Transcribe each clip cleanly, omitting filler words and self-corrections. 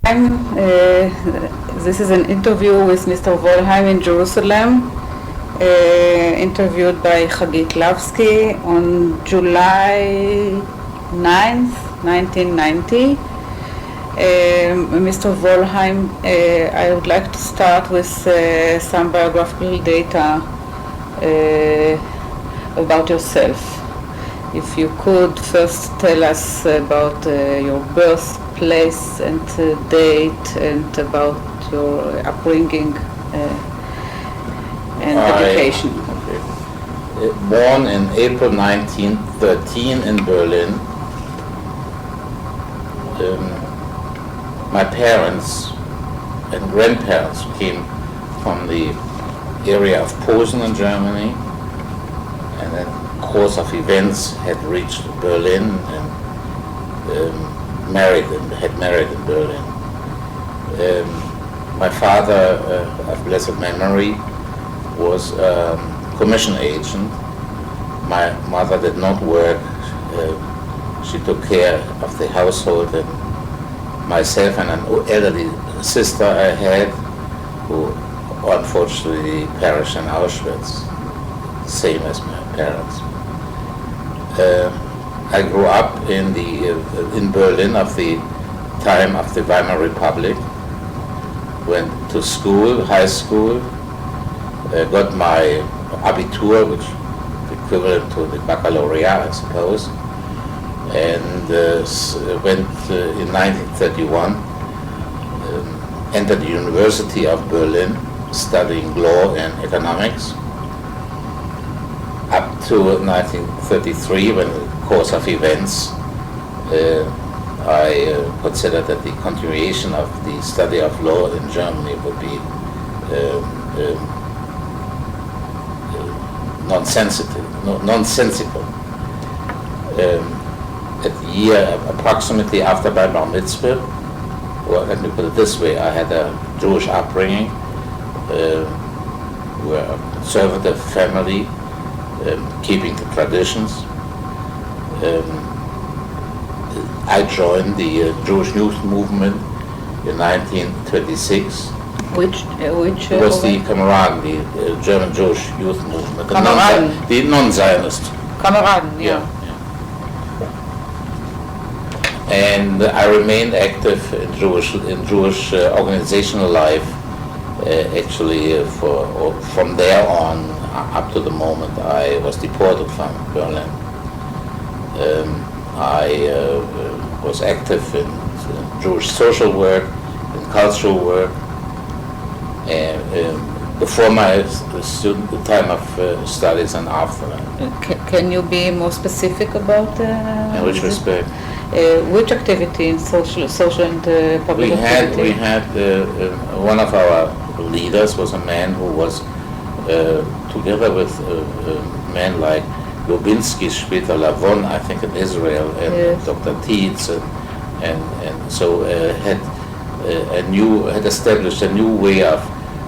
This is an interview with Mr. Wollheim in Jerusalem, interviewed by Hagit Lavsky on July 9th, 1990. Mr. Wollheim, I would like to start with some biographical data about yourself. If you could first tell us about your birthplace and date and about your upbringing and education. Okay. Born in April 1913 in Berlin. My parents and grandparents came from the area of Posen in Germany, and then course of events had reached Berlin and had married in Berlin. My father, of blessed memory, was a commission agent. My mother did not work. She took care of the household and myself and an elderly sister I had, who unfortunately perished in Auschwitz, same as my parents. I grew up in Berlin of the time of the Weimar Republic. Went to school, high school, got my Abitur, which is equivalent to the baccalaureate, I suppose, and went in 1931, entered the University of Berlin, studying law and economics, up to 1933, when the course of events, I considered that the continuation of the study of law in Germany would be nonsensical. At the year approximately after my bar mitzvah, or let me put it this way, I had a Jewish upbringing, we're a conservative family, keeping the traditions. I joined the Jewish youth movement in 1926. Which It was the Kameraden, the German Jewish youth movement, the non-Zionist. Kameraden, yeah. And I remained active in Jewish organizational life, actually from there on up to the moment I was deported from Berlin. I was active in Jewish social work, in cultural work, before my time of studies and after. Can you be more specific about in which respect? Which activity in social and public activity? We had one of our leaders was a man who was together with men like Lubinsky, später Lavon, I think in Israel, and yes. Dr. Tietz, and so had established a new way of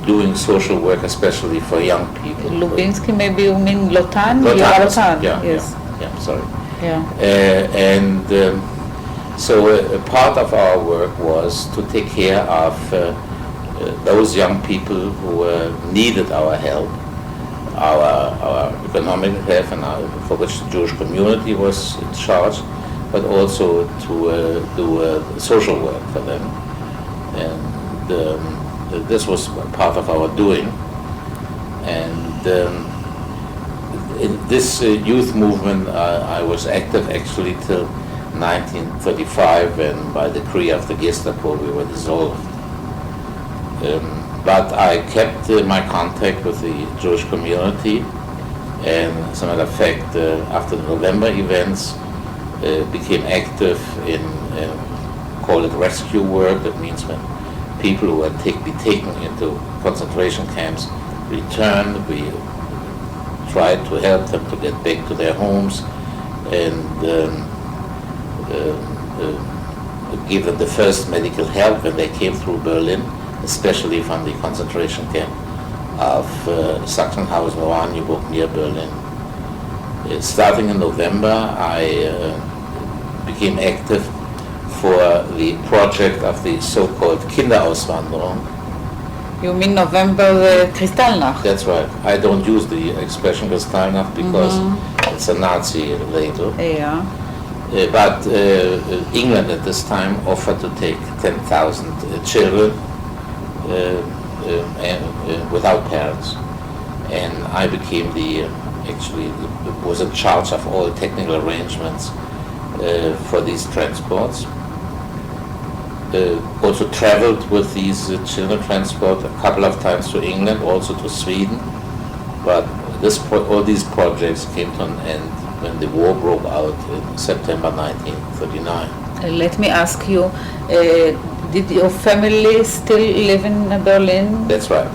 doing social work, especially for young people. Lubinsky, maybe you mean Lotan? Lotan, yes. Yeah, sorry. Yeah. So part of our work was to take care of those young people who needed our help, our economic help, and for which the Jewish community was in charge, but also to do social work for them. And this was part of our doing. And in this youth movement, I was active actually till 1935, and by decree of the Gestapo we were dissolved. But I kept my contact with the Jewish community, and as a matter of fact, after the November events, became active in, call it rescue work. That means when people who were be taken into concentration camps returned, we tried to help them to get back to their homes and give them the first medical help when they came through Berlin, especially from the concentration camp of Sachsenhausen, Oranienburg near Berlin. Starting in November, I became active for the project of the so-called Kinderauswanderung. You mean November Kristallnacht? That's right. I don't use the expression Kristallnacht because it's a Nazi label. Yeah. But England at this time offered to take 10,000 children without parents. And I became was in charge of all technical arrangements for these transports. Also traveled with these children transport a couple of times to England, also to Sweden. But all these projects came to an end when the war broke out in September 1939. Let me ask you, did your family still live in Berlin? That's right.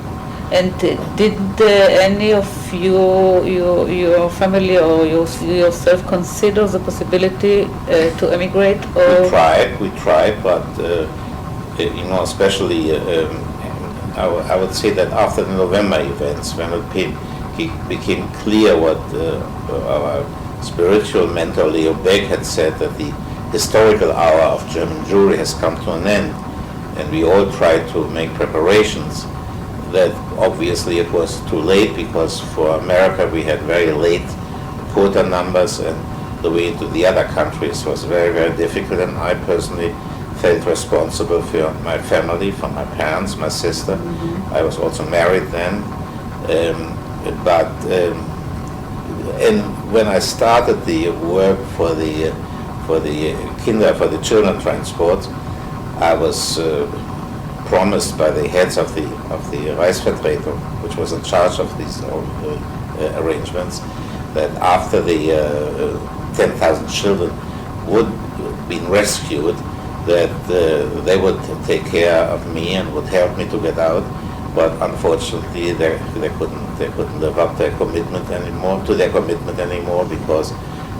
And did any of your family or yourself consider the possibility to emigrate? Or? We tried, but especially I would say that after the November events, when it became clear what our spiritual mentor Leo Beck had said, that the historical hour of German Jewry has come to an end, and we all tried to make preparations. That obviously it was too late, because for America we had very late quota numbers, and the way into the other countries was very, very difficult, and I personally felt responsible for my family, for my parents, my sister. I was also married then, and when I started the work for the children transport, I was promised by the heads of the Reichsvertretung, which was in charge of these arrangements, that after the 10,000 children would be rescued, that they would take care of me and would help me to get out. But unfortunately, they couldn't live up to their commitment anymore, because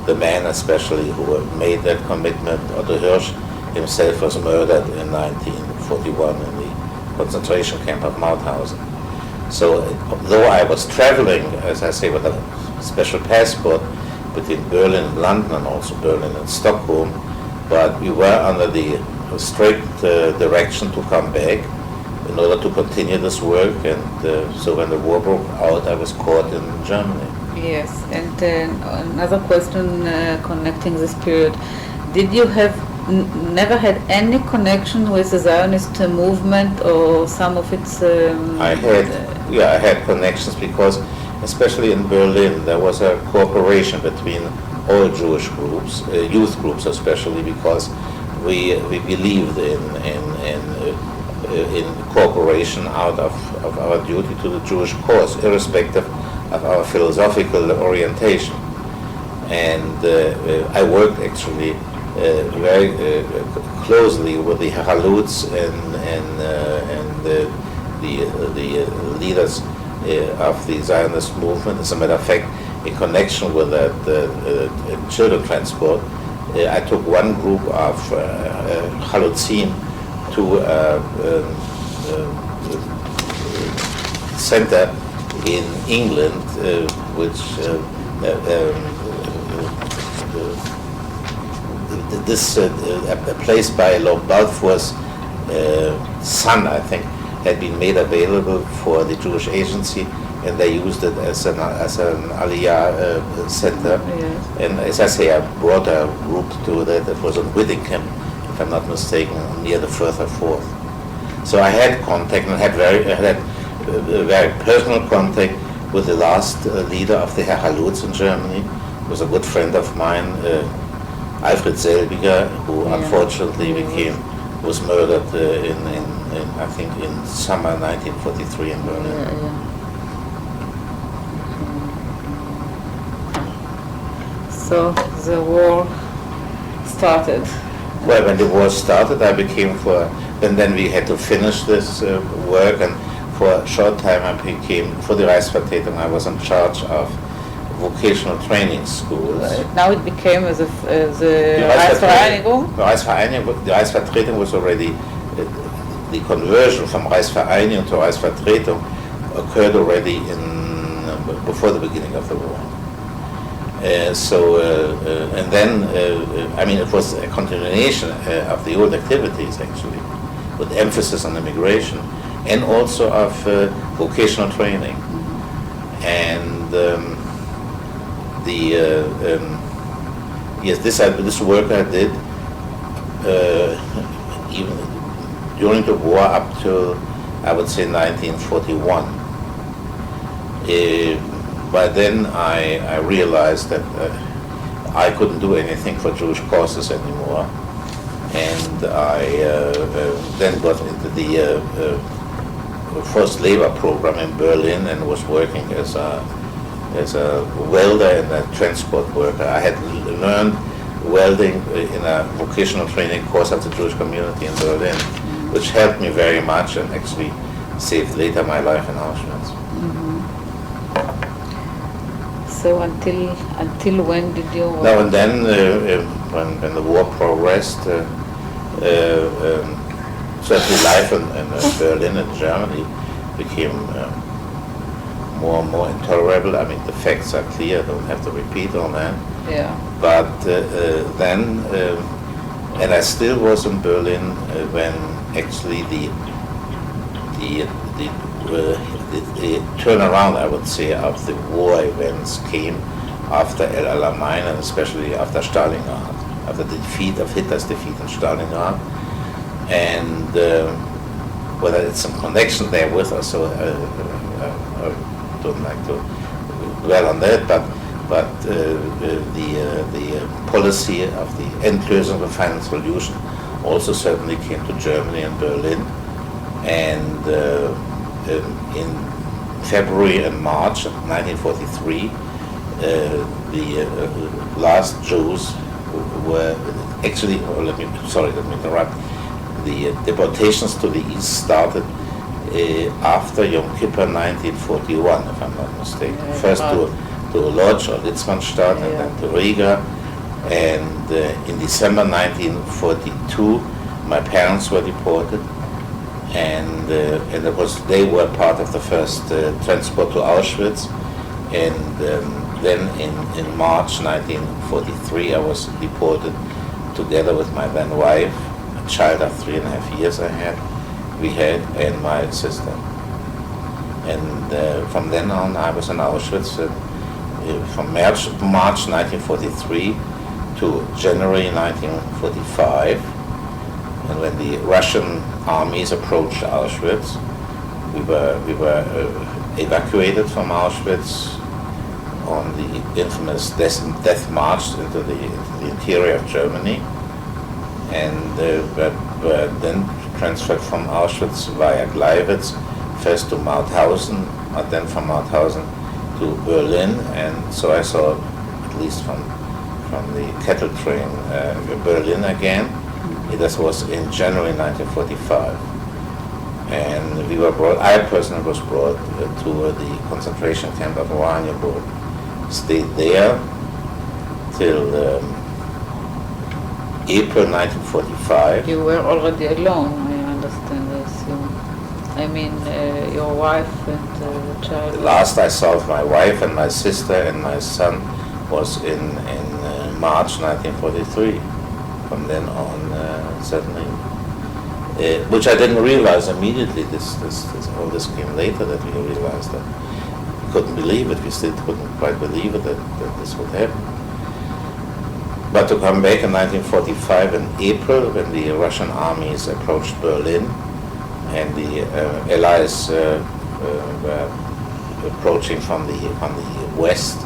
the man, especially who made that commitment, Otto Hirsch himself, was murdered in 1941 in the concentration camp of Mauthausen. So, though I was traveling, as I say, with a special passport between Berlin and London, and also Berlin and Stockholm, but we were under the strict direction to come back in order to continue this work, and so when the war broke out, I was caught in Germany. Yes, and another question connecting this period. Did you have never had any connection with the Zionist movement or some of its... I had connections, because especially in Berlin there was a cooperation between all Jewish groups, youth groups especially, because we believed in cooperation out of our duty to the Jewish cause, irrespective of our philosophical orientation. And I worked actually very closely with the Haluts and the leaders of the Zionist movement. As a matter of fact, in connection with that children transport, I took one group of Halutzim to a center in England, which a place by Lord Balfour's son, I think, had been made available for the Jewish Agency, and they used it as an Aliyah center. Yes. And as I say, I brought a group to that. It was in Whittingham, if I'm not mistaken, near the Firth of Forth. So I had contact, and had very personal contact with the last leader of the Haluts in Germany. He was a good friend of mine, Alfred Selbiger, who unfortunately was murdered in I think in summer 1943 in Berlin. So the war started. Well, when the war started, I became then we had to finish this work, and for a short time I became, for the Reichsvertretung, I was in charge of vocational training schools. Now it became the Reichsvereinigung? The Reichsvertretung was already, the conversion from Reichsvereinigung to Reichsvertretung occurred already before the beginning of the war. And then, I mean, it was a continuation of the old activities, actually, with emphasis on immigration and also of vocational training. And yes, this work I did even during the war up to, I would say, 1941. By then I realized that I couldn't do anything for Jewish causes anymore, and I then got into the forced labor program in Berlin and was working as a welder and a transport worker. I had learned welding in a vocational training course of the Jewish community in Berlin, which helped me very much and actually saved later my life in Auschwitz. So until when did you work? Now and then, when the war progressed, certainly life in Berlin and Germany became more and more intolerable. I mean, the facts are clear, I don't have to repeat all that. Yeah. But then, and I still was in Berlin when actually the turnaround, I would say, of the war events came after El Alamein and especially after Stalingrad, after the defeat of Hitler's defeat in Stalingrad. And whether it's some connection there with us, so I don't like to dwell on that, but the policy of the Endlösung, the final solution, also certainly came to Germany and Berlin. And in February and March of 1943, the last Jews were actually, let me interrupt. The deportations to the east started after Yom Kippur 1941, if I'm not mistaken. Yeah, first to Lodz or Litzmannstadt, and then to Riga. And in December 1942, my parents were deported. And it was, they were part of the first transport to Auschwitz. And then in March 1943, I was deported together with my then wife, a child of 3.5 years we had, and my sister. And from then on, I was in Auschwitz from March 1943 to January 1945. And when the Russian armies approached Auschwitz, we were evacuated from Auschwitz on the infamous death march into the interior of Germany, and were then transferred from Auschwitz via Gleiwitz, first to Mauthausen, and then from Mauthausen to Berlin. And so I saw, at least from the cattle train, Berlin again. This was in January 1945, and we were brought. I personally was brought to the concentration camp of Oranienburg. Stayed there till April 1945. You were already alone, I understand this. I mean, your wife and the child. The last I saw of my wife and my sister and my son was in March 1943. From then on, certainly, which I didn't realize immediately. All this came later that we realized that. We couldn't believe it. We still couldn't quite believe it that this would happen. But to come back in 1945 in April, when the Russian armies approached Berlin, and the Allies were approaching from the west,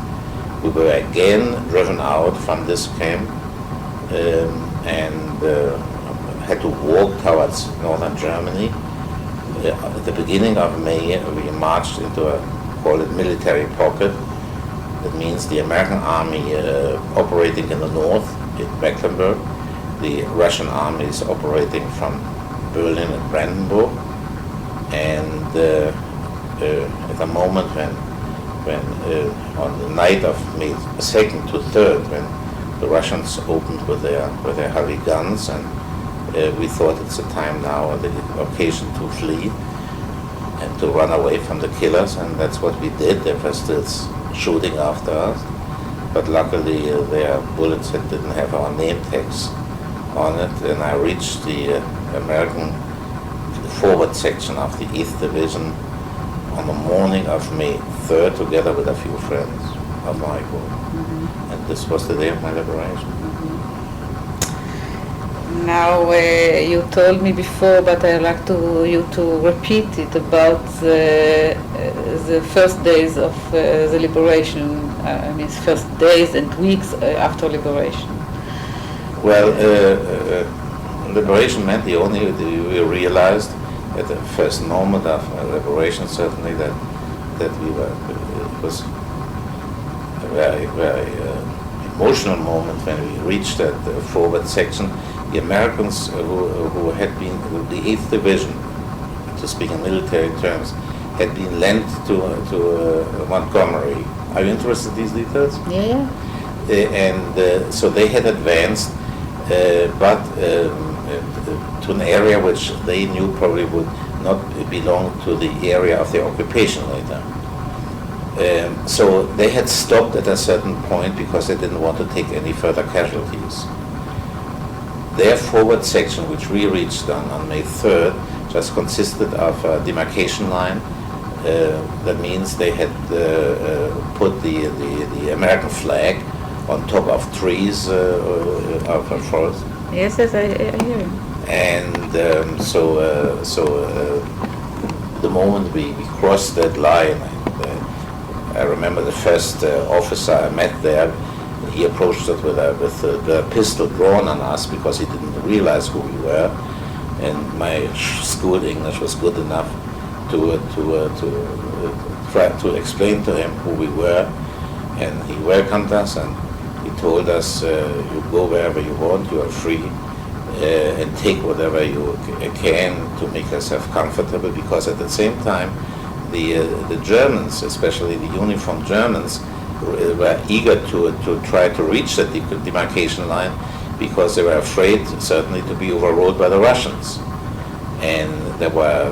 we were again driven out from this camp. And had to walk towards northern Germany. At the beginning of May, we marched into call it military pocket. That means the American army operating in the north, in Mecklenburg, the Russian army is operating from Berlin and Brandenburg. And at the moment when on the night of May 2nd to 3rd, when the Russians opened with their heavy guns, and we thought it's a time now, the occasion to flee and to run away from the killers, and that's what we did. They were still shooting after us, but luckily their bullets didn't have our name tags on it, and I reached the American forward section of the 8th Division on the morning of May 3rd, together with a few friends of my group. Mm-hmm. And this was the day of my liberation. Now you told me before, but I'd like you to repeat it about the first days of the liberation. I mean, first days and weeks after liberation. Well, liberation meant we realized at the first moment of liberation, certainly, that we were. It was a very, very emotional moment when we reached that forward section. The Americans who had been the 8th Division, to speak in military terms, had been lent to Montgomery. Are you interested in these details? Yeah. And so they had advanced, but to an area which they knew probably would not belong to the area of their occupation later. So they had stopped at a certain point because they didn't want to take any further casualties. Their forward section, which we reached on May 3rd, just consisted of a demarcation line. That means they had put the American flag on top of trees of a forest. Yes, I hear you. And so the moment we crossed that line, I remember the first officer I met there. He approached us with a pistol drawn on us because he didn't realize who we were, and my school English was good enough to try to explain to him who we were, and he welcomed us and he told us, "You go wherever you want, you are free, and take whatever you can to make yourself comfortable." Because at the same time, the Germans, especially the uniformed Germans, were eager to try to reach the demarcation line because they were afraid, certainly, to be overruled by the Russians. And there were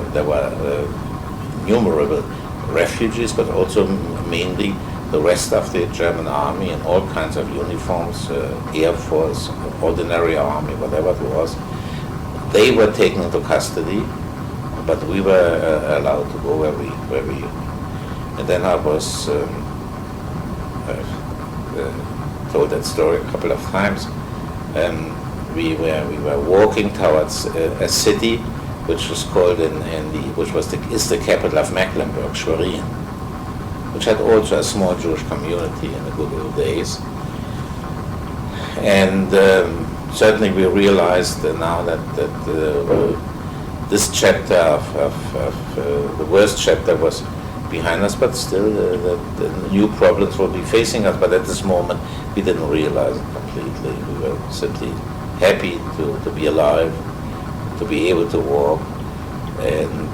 innumerable refugees, but also mainly the rest of the German army in all kinds of uniforms, Air Force, ordinary army, whatever it was. They were taken into custody, but we were allowed to go where we. And then I was. Told that story a couple of times. We were walking towards a city which was called is the capital of Mecklenburg, Schwerin, which had also a small Jewish community in the good old days. And certainly we realized now that this chapter of the worst chapter was behind us, but still the new problems will be facing us. But at this moment, we didn't realize it completely. We were simply happy to be alive, to be able to walk, and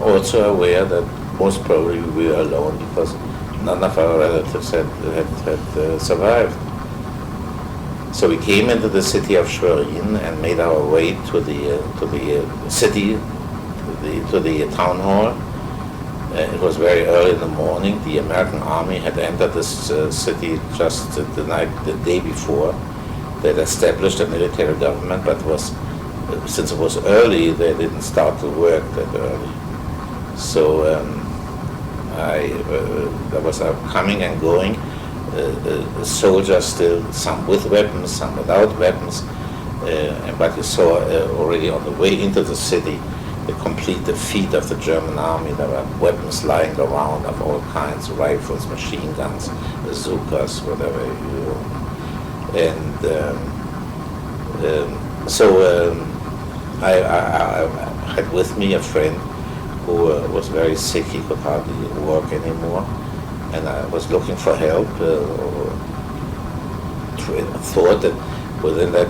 also aware that most probably we were alone because none of our relatives had survived. So we came into the city of Schwerin and made our way to the city, to the town hall. It was very early in the morning. The American army had entered this city just the day before. They had established a military government, but since it was early, they didn't start to work that early. So there was a coming and going. Soldiers still, some with weapons, some without weapons. But you saw already on the way into the city the complete defeat of the German army. There were weapons lying around of all kinds, rifles, machine guns, bazookas, whatever you know. And I had with me a friend who was very sick. He could hardly walk anymore. And I was looking for help, thought that within that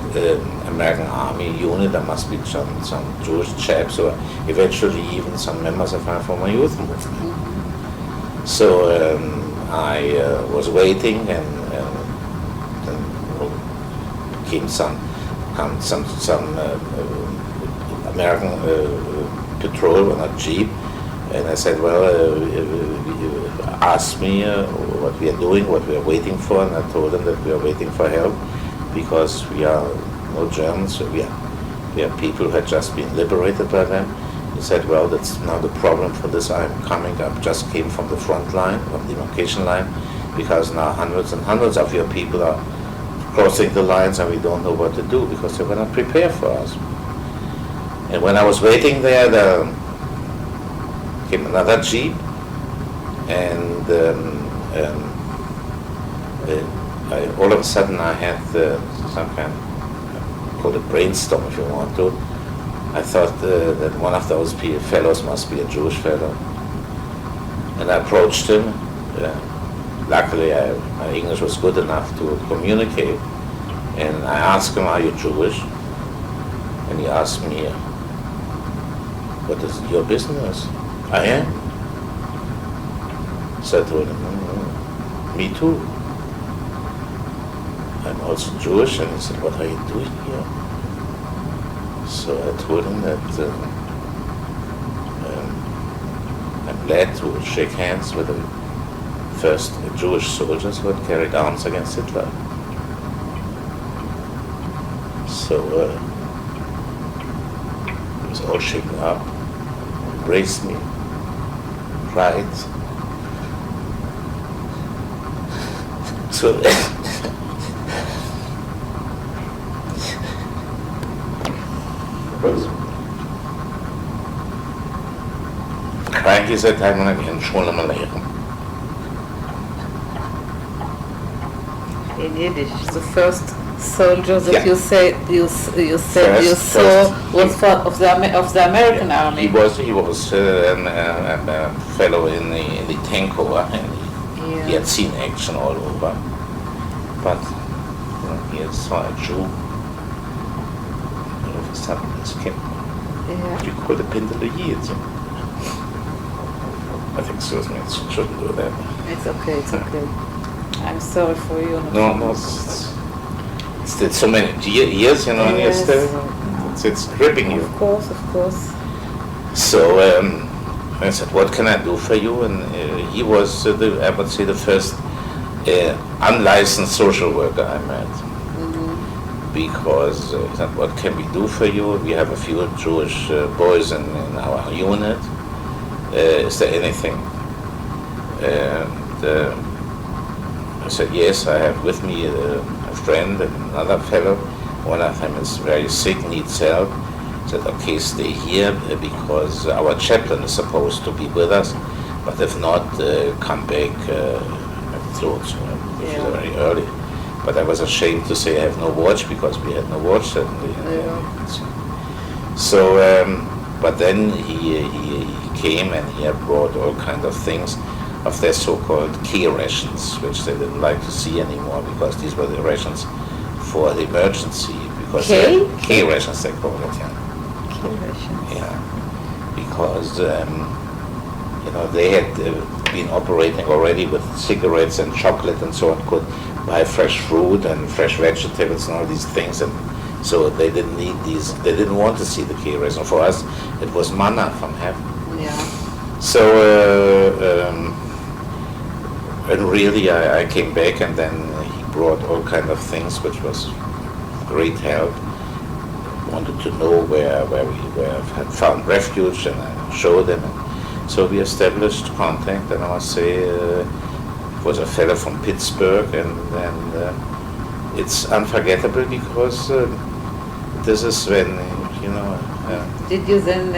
American army unit there must be some Jewish chaps or eventually even some members of our former youth movement. So I was waiting and then came some American patrol on a jeep And I said, well, ask me what we are doing, what we are waiting for, and I told them that we are waiting for help because we are no Germans, so we are people who had just been liberated by them. He said, well, that's now the problem for this. I just came from the front line, from the demarcation line, because now hundreds and hundreds of your people are crossing the lines and we don't know what to do because they were not prepared for us. And when I was waiting there, there came another jeep, and all of a sudden I had some kind of, called a brainstorm if you want to. I thought that one of those fellows must be a Jewish fellow. And I approached him. Luckily, my English was good enough to communicate. And I asked him, are you Jewish? And he asked me, what is your business? I am. So I told him, me too. I'm also Jewish. And he said, what are you doing here? So I told him that I'm glad to shake hands with the first Jewish soldiers who had carried arms against Hitler. So he was all shaken up, embraced me, cried. So crying, he said, I'm going to be in Sholem Aleichem. In Yiddish, the first soldier that Yeah. you said you saw was of the American army. He was a fellow in the tank corps, and he had seen action all over. But he saw a Jew. All of a sudden, this came. You could have been the Yid. I think Susan shouldn't do that. It's okay, it's okay. I'm sorry for you. No, it's so many years, and you're still, it's gripping you. Of course. So I said, what can I do for you? And he was, I would say, the first unlicensed social worker I met. Because he said, what can we do for you? We have a few Jewish boys in our unit. Is there anything? And I said, yes, I have with me a friend and another fellow. One of them is very sick, needs help. I said, okay, stay here because our chaplain is supposed to be with us, but if not, come back afterwards, which is very early. But I was ashamed to say I have no watch because we had no watch suddenly. So, but then he came and he had brought all kinds of things of their so-called K rations, which they didn't like to see anymore because these were the rations for the emergency. Because K rations they call it, K rations. Yeah, because they had been operating already with cigarettes and chocolate and so on, could buy fresh fruit and fresh vegetables and all these things, and so they didn't need these. They didn't want to see the K ration. For us, it was manna from heaven. Yeah. So. And really, I came back, and then he brought all kind of things, which was great help. Wanted to know where we had found refuge, and I showed them. And so we established contact, and I must say, it was a fellow from Pittsburgh, and it's unforgettable because this is when Did you then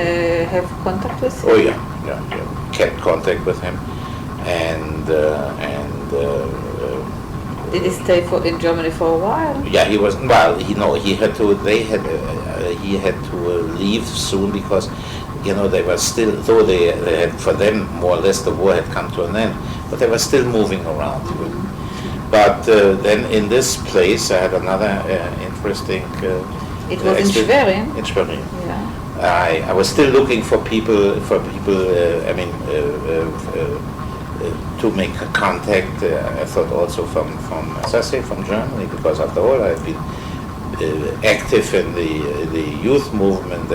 have contact with him? Oh yeah. Kept contact with him. And did he stay in Germany for a while? Yeah, he was. Well, he had to. He had to leave soon because, they were still. Though they had, for them, more or less, the war had come to an end, but they were still moving around. But then in this place, I had another interesting. It was in Schwerin. In Schwerin. Yeah. I was still looking for people. To make a contact, I thought also from as I say, from Germany, because after all I've been active in the youth movement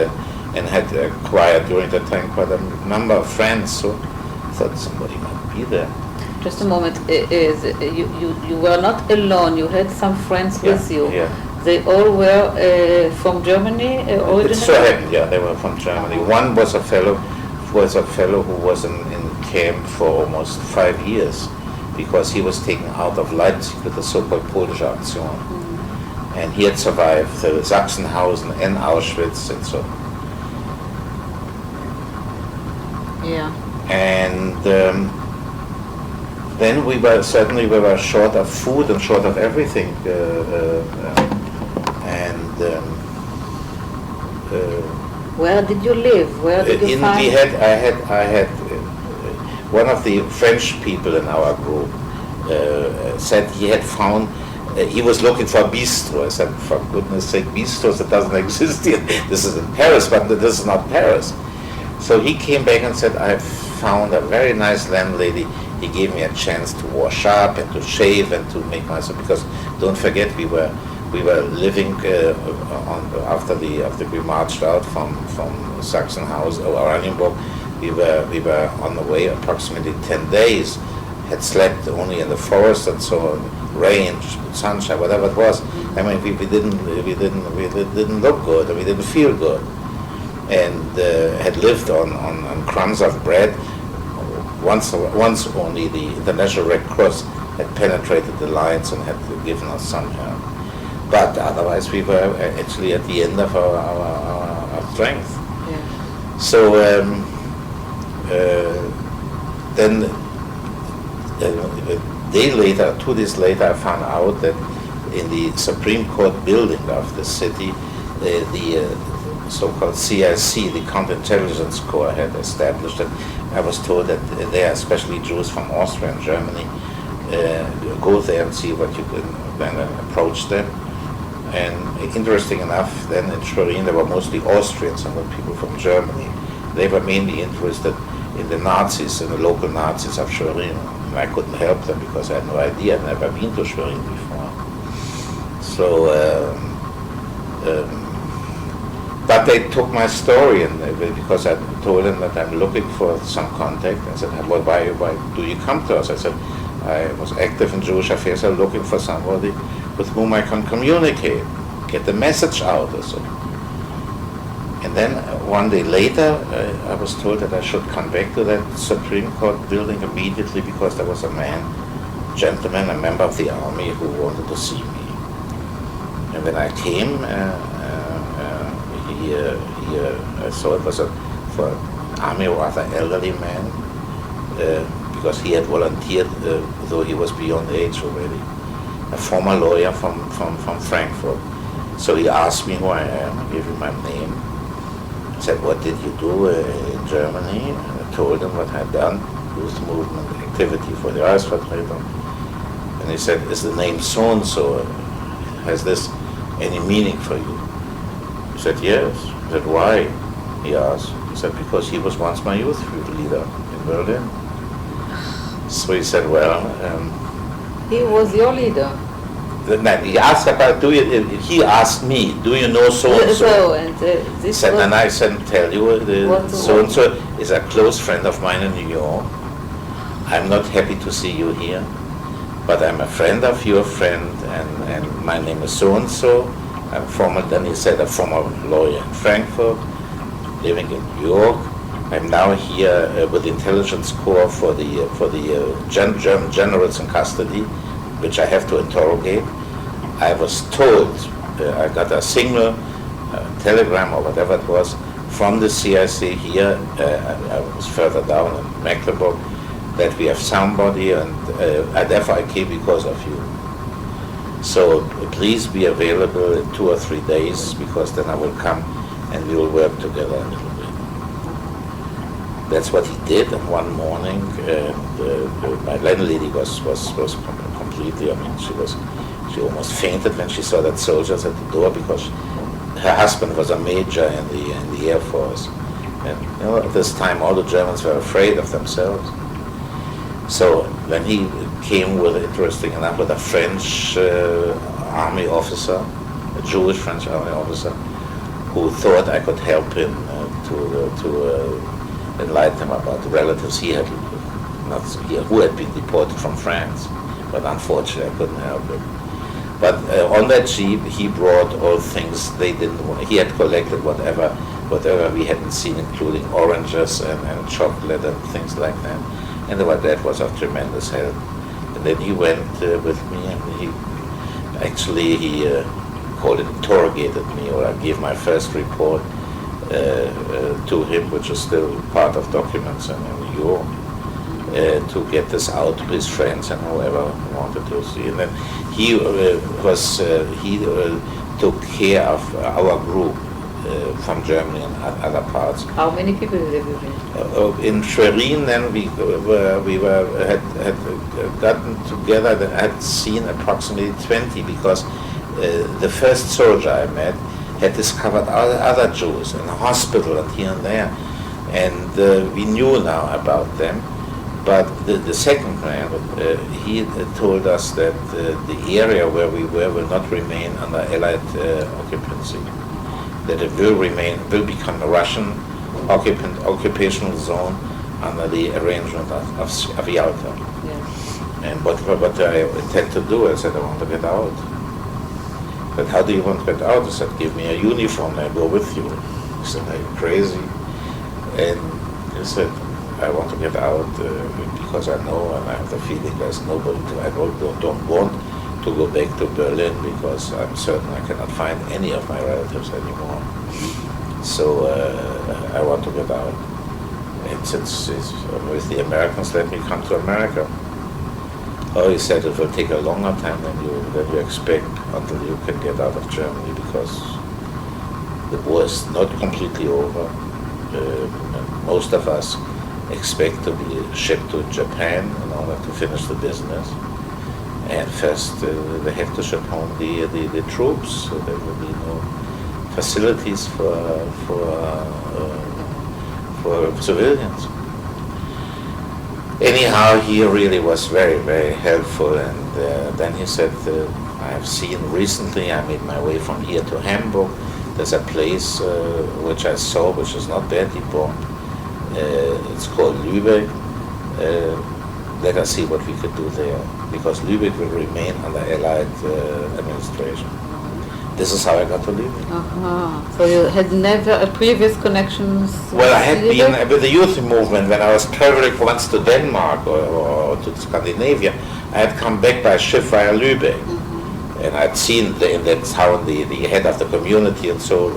and had acquired during that time quite a number of friends, so I thought somebody might be there. Just a moment, you were not alone, you had some friends with you. Yeah. They all were from Germany originally? It so happened, yeah, they were from Germany. One was a fellow who was in camp for almost 5 years because he was taken out of Leipzig with the so-called Polish Aktion. And he had survived Sachsenhausen and Auschwitz and so. Yeah. And then we were short of food and short of everything. Where did you live? Where did you find? I had one of the French people in our group said he had found. He was looking for a bistro. I said, for goodness sake, bistros, that doesn't exist here. This is in Paris, but this is not Paris. So he came back and said, I have found a very nice landlady. He gave me a chance to wash up and to shave and to make myself, because don't forget we were living after we marched out from Sachsenhausen or Oranienburg. We were on the way approximately 10 days. Had slept only in the forest and so on, rain, sunshine, whatever it was. I mean, we didn't look good, and we didn't feel good, and had lived on crumbs of bread. Once only the International Red Cross had penetrated the lines and had given us some help. But otherwise, we were actually at the end of our strength. Yeah. So then. A day later, 2 days later, I found out that in the Supreme Court building of the city, the so-called CIC, the Counterintelligence Corps, had established it. I was told that they are especially Jews from Austria and Germany. Go there and see what you can then approach them. And interesting enough, then in Schwerin there were mostly Austrians and not people from Germany. They were mainly interested in the Nazis, in the local Nazis of Schwerin. And I couldn't help them because I had no idea. I'd never been to Schwerin before. So, but they took my story, and because I told them that I'm looking for some contact, and said, well, why do you come to us? I said, I was active in Jewish affairs. I'm looking for somebody with whom I can communicate, get the message out or so. And then one day later, I was told that I should come back to that Supreme Court building immediately because there was a gentleman, a member of the army who wanted to see me. And when I came, I saw it was for an army or rather elderly man, because he had volunteered, though he was beyond age already, a former lawyer from Frankfurt. So he asked me who I am, I gave him my name. Said, what did you do in Germany? And I told him what I had done, youth movement activity for the Reichsvertretung. And he said, is the name so-and-so, has this any meaning for you? I said, yes. I said, why? He asked. He said, because he was once my youth leader in Berlin. So he said, well... he was your leader? He asked about, he asked me, do you know so-and-so? This said, and I said, tell you, so-and-so is a close friend of mine in New York. I'm not happy to see you here, but I'm a friend of your friend, and my name is so-and-so. Then he said, a former lawyer in Frankfurt, living in New York. I'm now here with the Intelligence Corps for the German generals in custody, which I have to interrogate. I was told, I got a signal, telegram or whatever it was, from the CIC here, I was further down in Mecklenburg, that we have somebody, and therefore I came because of you. So please be available in 2 or 3 days, because then I will come and we will work together a little bit. That's what he did, and one morning my landlady was completely, I mean, she almost fainted when she saw that soldiers at the door, because her husband was a major in the Air Force. And you know, at this time all the Germans were afraid of themselves. So when he came with, interesting enough, with a French army officer, a Jewish French army officer, who thought I could help him to enlighten him about the relatives who had been deported from France. But unfortunately, I couldn't help him. But on that jeep, he brought all things they didn't want. He had collected whatever we hadn't seen, including oranges and chocolate and things like that. And that was of tremendous help. And then he went with me, and he interrogated me, or I gave my first report to him, which is still part of documents in New York, to get this out to his friends and whoever wanted to see. And then he took care of our group from Germany and other parts. How many people did you read? In Schwerin, then we had gotten together. Then I had seen approximately 20, because the first soldier I met had discovered other Jews in a hospital and here and there, and we knew now about them. But the second man, he told us that the area where we were will not remain under Allied occupancy, that it will become a Russian occupational zone under the arrangement of Yalta. Yes. And what I intend to do, I said, I want to get out. But how do you want to get out? I said, give me a uniform, I'll go with you. He said, are you crazy? And he said, I want to get out because I know and I have the feeling there's nobody I don't want to go back to Berlin, because I'm certain I cannot find any of my relatives anymore. So I want to get out. And since with the Americans, let me come to America. Oh, he said it will take a longer time than you expect until you can get out of Germany, because the war is not completely over. Most of us expect to be shipped to Japan in order to finish the business. And first, they have to ship home the troops, so there will be no facilities for civilians. Anyhow, he really was very, very helpful, and then he said, I have seen recently, I made my way from here to Hamburg. There's a place which I saw, which is not badly bombed. It's called Lübeck. Let us see what we could do there, because Lübeck will remain under Allied administration. This is how I got to Lübeck. So you had never previous connections? Well, I had been with the youth movement when I was traveling once to Denmark or to Scandinavia. I had come back by ship via Lübeck, and I'd seen in that town the head of the community, and so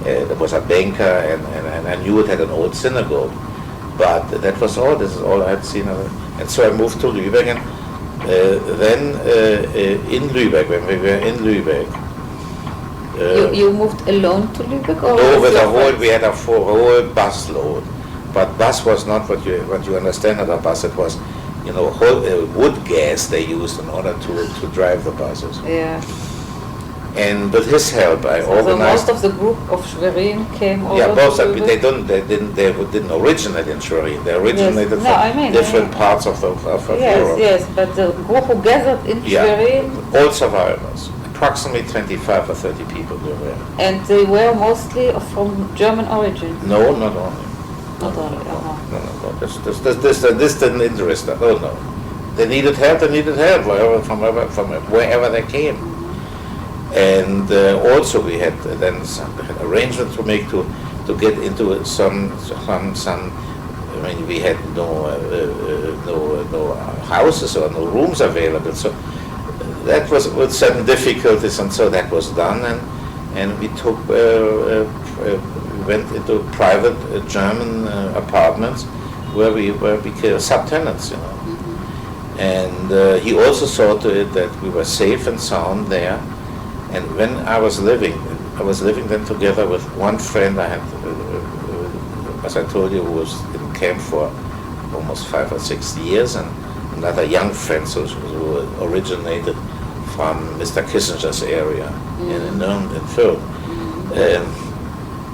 there was a banker, and I knew it had an old synagogue. But that was all. This is all I had seen of it. And so I moved to Lübeck, and then in Lübeck, when we were in Lübeck. You moved alone to Lübeck? Or no, with we had a whole bus load. But bus was not what you understand at a bus. It was, wood gas they used in order to drive the buses. Yeah. And with his help, I organized. So most of the group of Schwerin came over. Yeah, both. They didn't originate in Schwerin. They originated from different parts of Europe. Yes, but the group who gathered in Schwerin. All survivors. Approximately 25 or 30 people were there. And they were mostly from German origin. No, not only. Not only. No. This didn't interest them. Oh no. They needed help. From wherever they came. And also we had then some arrangements to make to get into some. I mean, we had no houses or no rooms available, so that was with certain difficulties, and so that was done, and we went into private German apartments where we became subtenants, and he also saw to it that we were safe and sound there. And when I was living then together with one friend I had, as I told you, who was in camp for almost 5 or 6 years, and another young friend who originated from Mr. Kissinger's area in Fürth.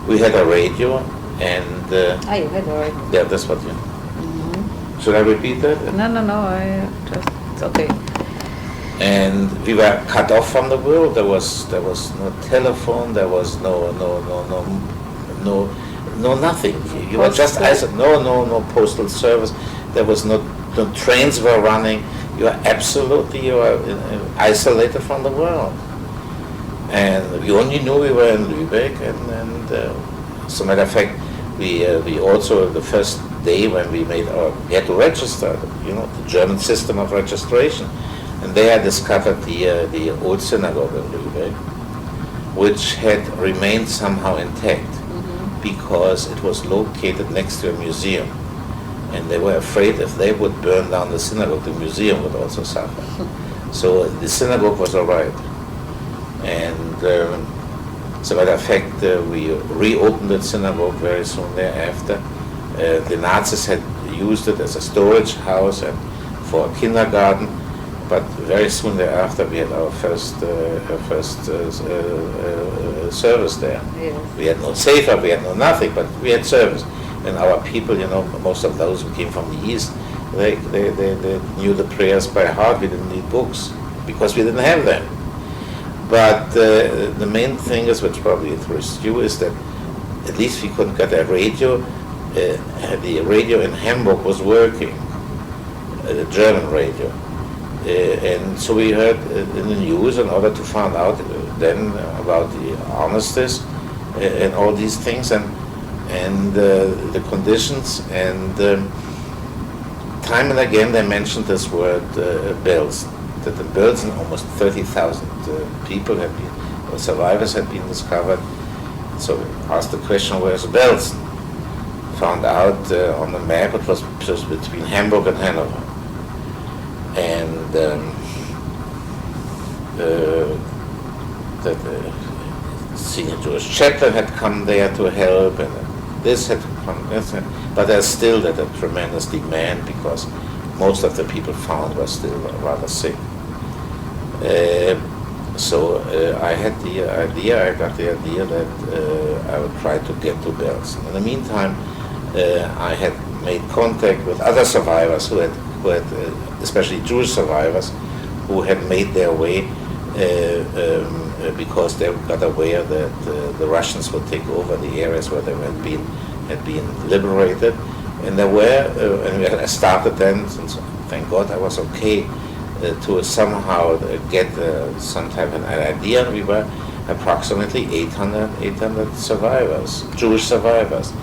We had a radio, and you had a radio. Yeah, that's what you. Should I repeat that? No. It's okay. And we were cut off from the world. There was no telephone. There was no nothing. You were just isolated. No postal service. There was no trains were running. You were absolutely isolated from the world. And we only knew we were in Lübeck. And as a matter of fact, we also the first day when we had to register, the German system of registration. And there I discovered the old synagogue in Lübeck, which had remained somehow intact because it was located next to a museum. And they were afraid if they would burn down the synagogue, the museum would also suffer. So the synagogue was all right. And as a matter of fact, we reopened the synagogue very soon thereafter. The Nazis had used it as a storage house and for a kindergarten. But very soon thereafter, we had our first service there. Yes. We had no sefer, we had no nothing, but we had service. And our people, most of those who came from the East, they knew the prayers by heart. We didn't need books because we didn't have them. But the main thing is, which probably interests you, is that at least we couldn't get a radio. The radio in Hamburg was working, the German radio. And so we heard in the news in order to find out then about the armistice and all these things and the conditions and time and again they mentioned this word Belsen. That in Belsen almost 30,000 people had been, or survivors had been discovered. So we asked the question, where's Belsen? Found out on the map it was just between Hamburg and Hanover. And the senior Jewish chaplain had come there to help, and this had come, but there's still a tremendous demand because most of the people found were still rather sick. So I got the idea that I would try to get to Belsen. In the meantime, I had made contact with other survivors who had especially Jewish survivors, who had made their way because they got aware that the Russians would take over the areas where they had been liberated. And there were, and I started then, since thank God I was okay, to somehow get some type of an idea. We were approximately 800 survivors, Jewish survivors,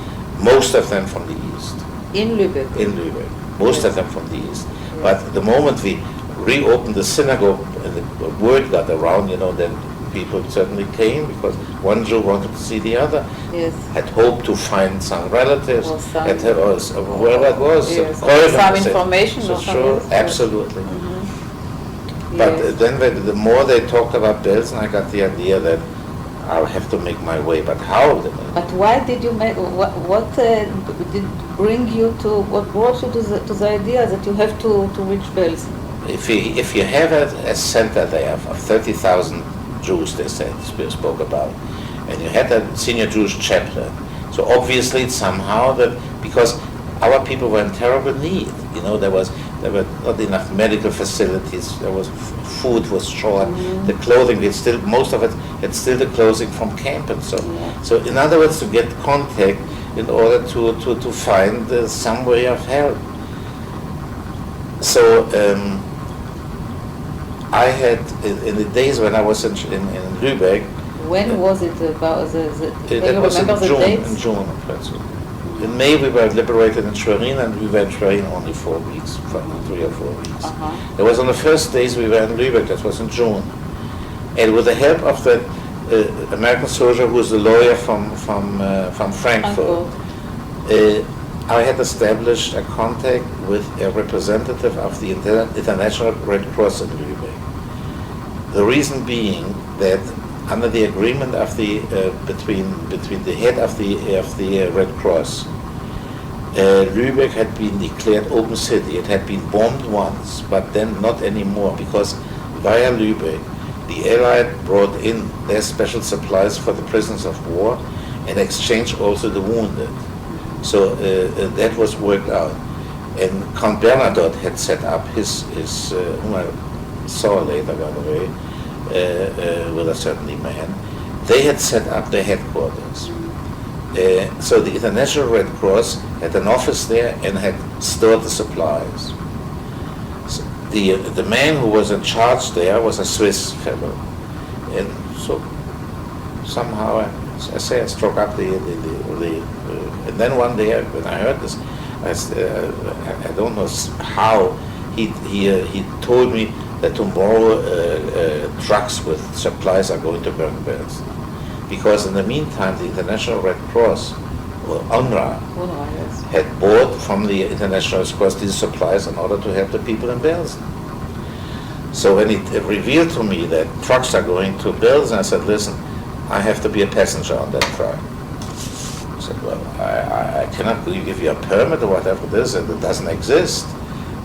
most of them from the East. In Lübeck? In Lübeck, most of them from the East. But the moment we reopened the synagogue and the word got around, then people certainly came because one Jew wanted to see the other. Yes. Had hoped to find some relatives, or whoever it was. Yes. Some information or something. Sure, absolutely. Mm-hmm. But Yes. then the more they talked about Belsen, I got the idea that I'll have to make my way. But how? But why did you make? What did bring you to? What brought you to the idea that you have to reach Belsen? If you have a center there of 30,000 Jews, they spoke about, and you had a senior Jewish chaplain, so obviously somehow that because our people were in terrible need. There were not enough medical facilities. There was food was short. Mm-hmm. The clothing, most of it had still the clothing from camp and so. Yeah. So in other words, to get contact in order to find some way of help. So I had in the days when I was in Lübeck. When was it about the That was in the June. dates? In June, in May we were liberated in Schwerin, and we were in Schwerin only 4 weeks, 3 or 4 weeks. Uh-huh. It was on the first days we were in Lübeck. That was in June, and with the help of the American soldier who was the lawyer from Frankfurt. I had established a contact with a representative of the International Red Cross in Lübeck. The reason being that under the agreement of the between the head of the Red Cross, Lübeck had been declared open city. It had been bombed once, but then not anymore because via Lübeck, the Allied brought in their special supplies for the prisoners of war and exchanged also the wounded. So that was worked out. And Count Bernadotte had set up his whom I saw later, by the way, with a certain man, they had set up their headquarters. So the International Red Cross had an office there and had stored the supplies. So the man who was in charge there was a Swiss fellow, and so somehow I struck up and then one day when I heard this, I don't know how he told me that tomorrow trucks with supplies are going to Bergen-Belsen. Because in the meantime, the International Red Cross, or UNRWA, yes. had bought from the International Red Cross these supplies in order to help the people in Belsen. So when it revealed to me that trucks are going to Belsen, I said, listen, I have to be a passenger on that truck. I said, well, I cannot give you a permit or whatever it is, and it doesn't exist.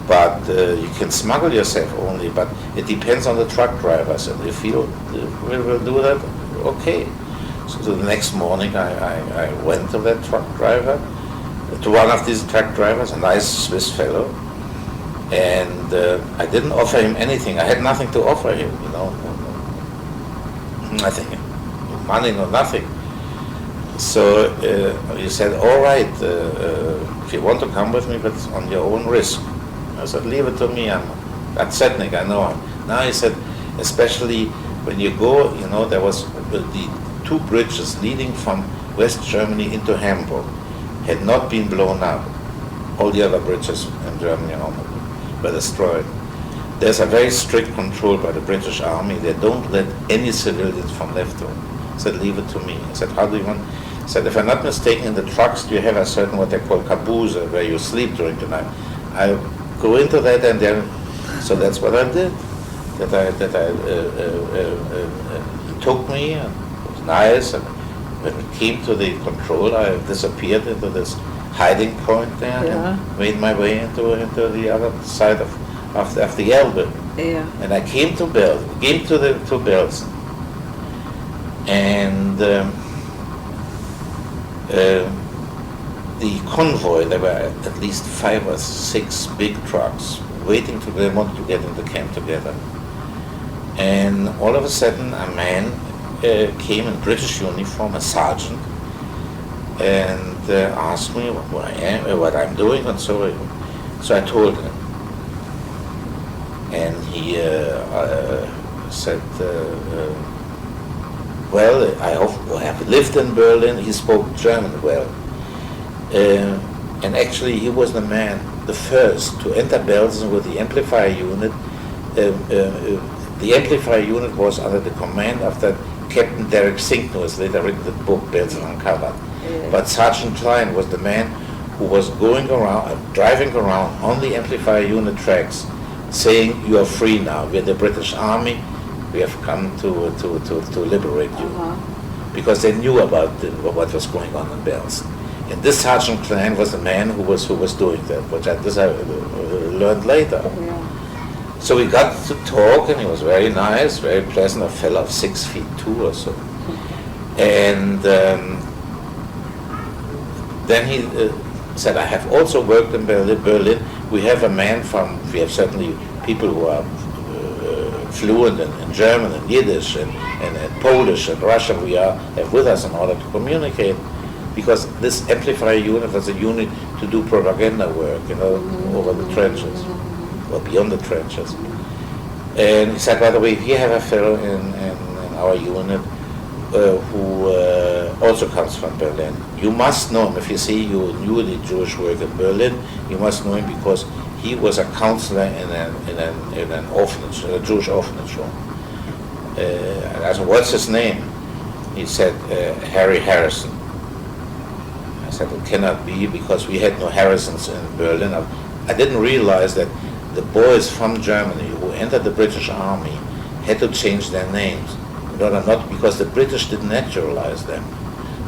But you can smuggle yourself only, but it depends on the truck driver. I said, if you will do that, okay. So the next morning I went to that truck driver, to one of these truck drivers, a nice Swiss fellow, and I didn't offer him anything. I had nothing to offer him, nothing, no money, no nothing. So he said, all right, if you want to come with me, but it's on your own risk. I said, leave it to me, I'm Zetnik, I know him. Now he said, especially when you go, there was the two bridges leading from West Germany into Hamburg had not been blown up. All the other bridges in Germany were destroyed. There's a very strict control by the British Army. They don't let any civilians from left to. I said, leave it to me. I said, how do you want? I said, if I'm not mistaken, in the trucks you have a certain what they call caboose, where you sleep during the night. I go into that and then, so that's what I did. He took me, and it was nice, and when we came to the control, I disappeared into this hiding point there and made my way into the other side of the Elbe. Yeah. And I came to Belsen. And the convoy, there were at least 5 or 6 big trucks waiting they wanted to get into camp together. And all of a sudden a man came in British uniform, a sergeant, and asked me what I'm doing, and so I told him. And he said, well, I have lived in Berlin. He spoke German well. And actually he was the first to enter Belsen with the amplifier unit. The amplifier unit was under the command of that Captain Derek Sink, who has later written the book Belsen Uncovered. Yeah. But Sergeant Klein was the man who was going around, driving around on the amplifier unit tracks, saying, you are free now. We're the British Army. We have come to liberate you. Because they knew about what was going on in Belsen. And this Sergeant Klein was the man who was doing that, which I learned later. Yeah. So we got to talk, and he was very nice, very pleasant, a fellow of 6'2" or so. And then he said, I have also worked in Berlin. We have certainly people who are fluent in German and Yiddish and Polish and Russian we have with us in order to communicate, because this amplifier unit was a unit to do propaganda work, over the trenches or beyond the trenches. And he said, by the way, we have a fellow in our unit who also comes from Berlin. You must know him. If you see you knew the Jewish work in Berlin, you must know him because he was a counselor in an orphanage, a Jewish orphanage home. I said, what's his name? He said, Harry Harrison. I said, it cannot be, because we had no Harrisons in Berlin. I didn't realize that the boys from Germany who entered the British Army had to change their names. Not because the British didn't naturalize them.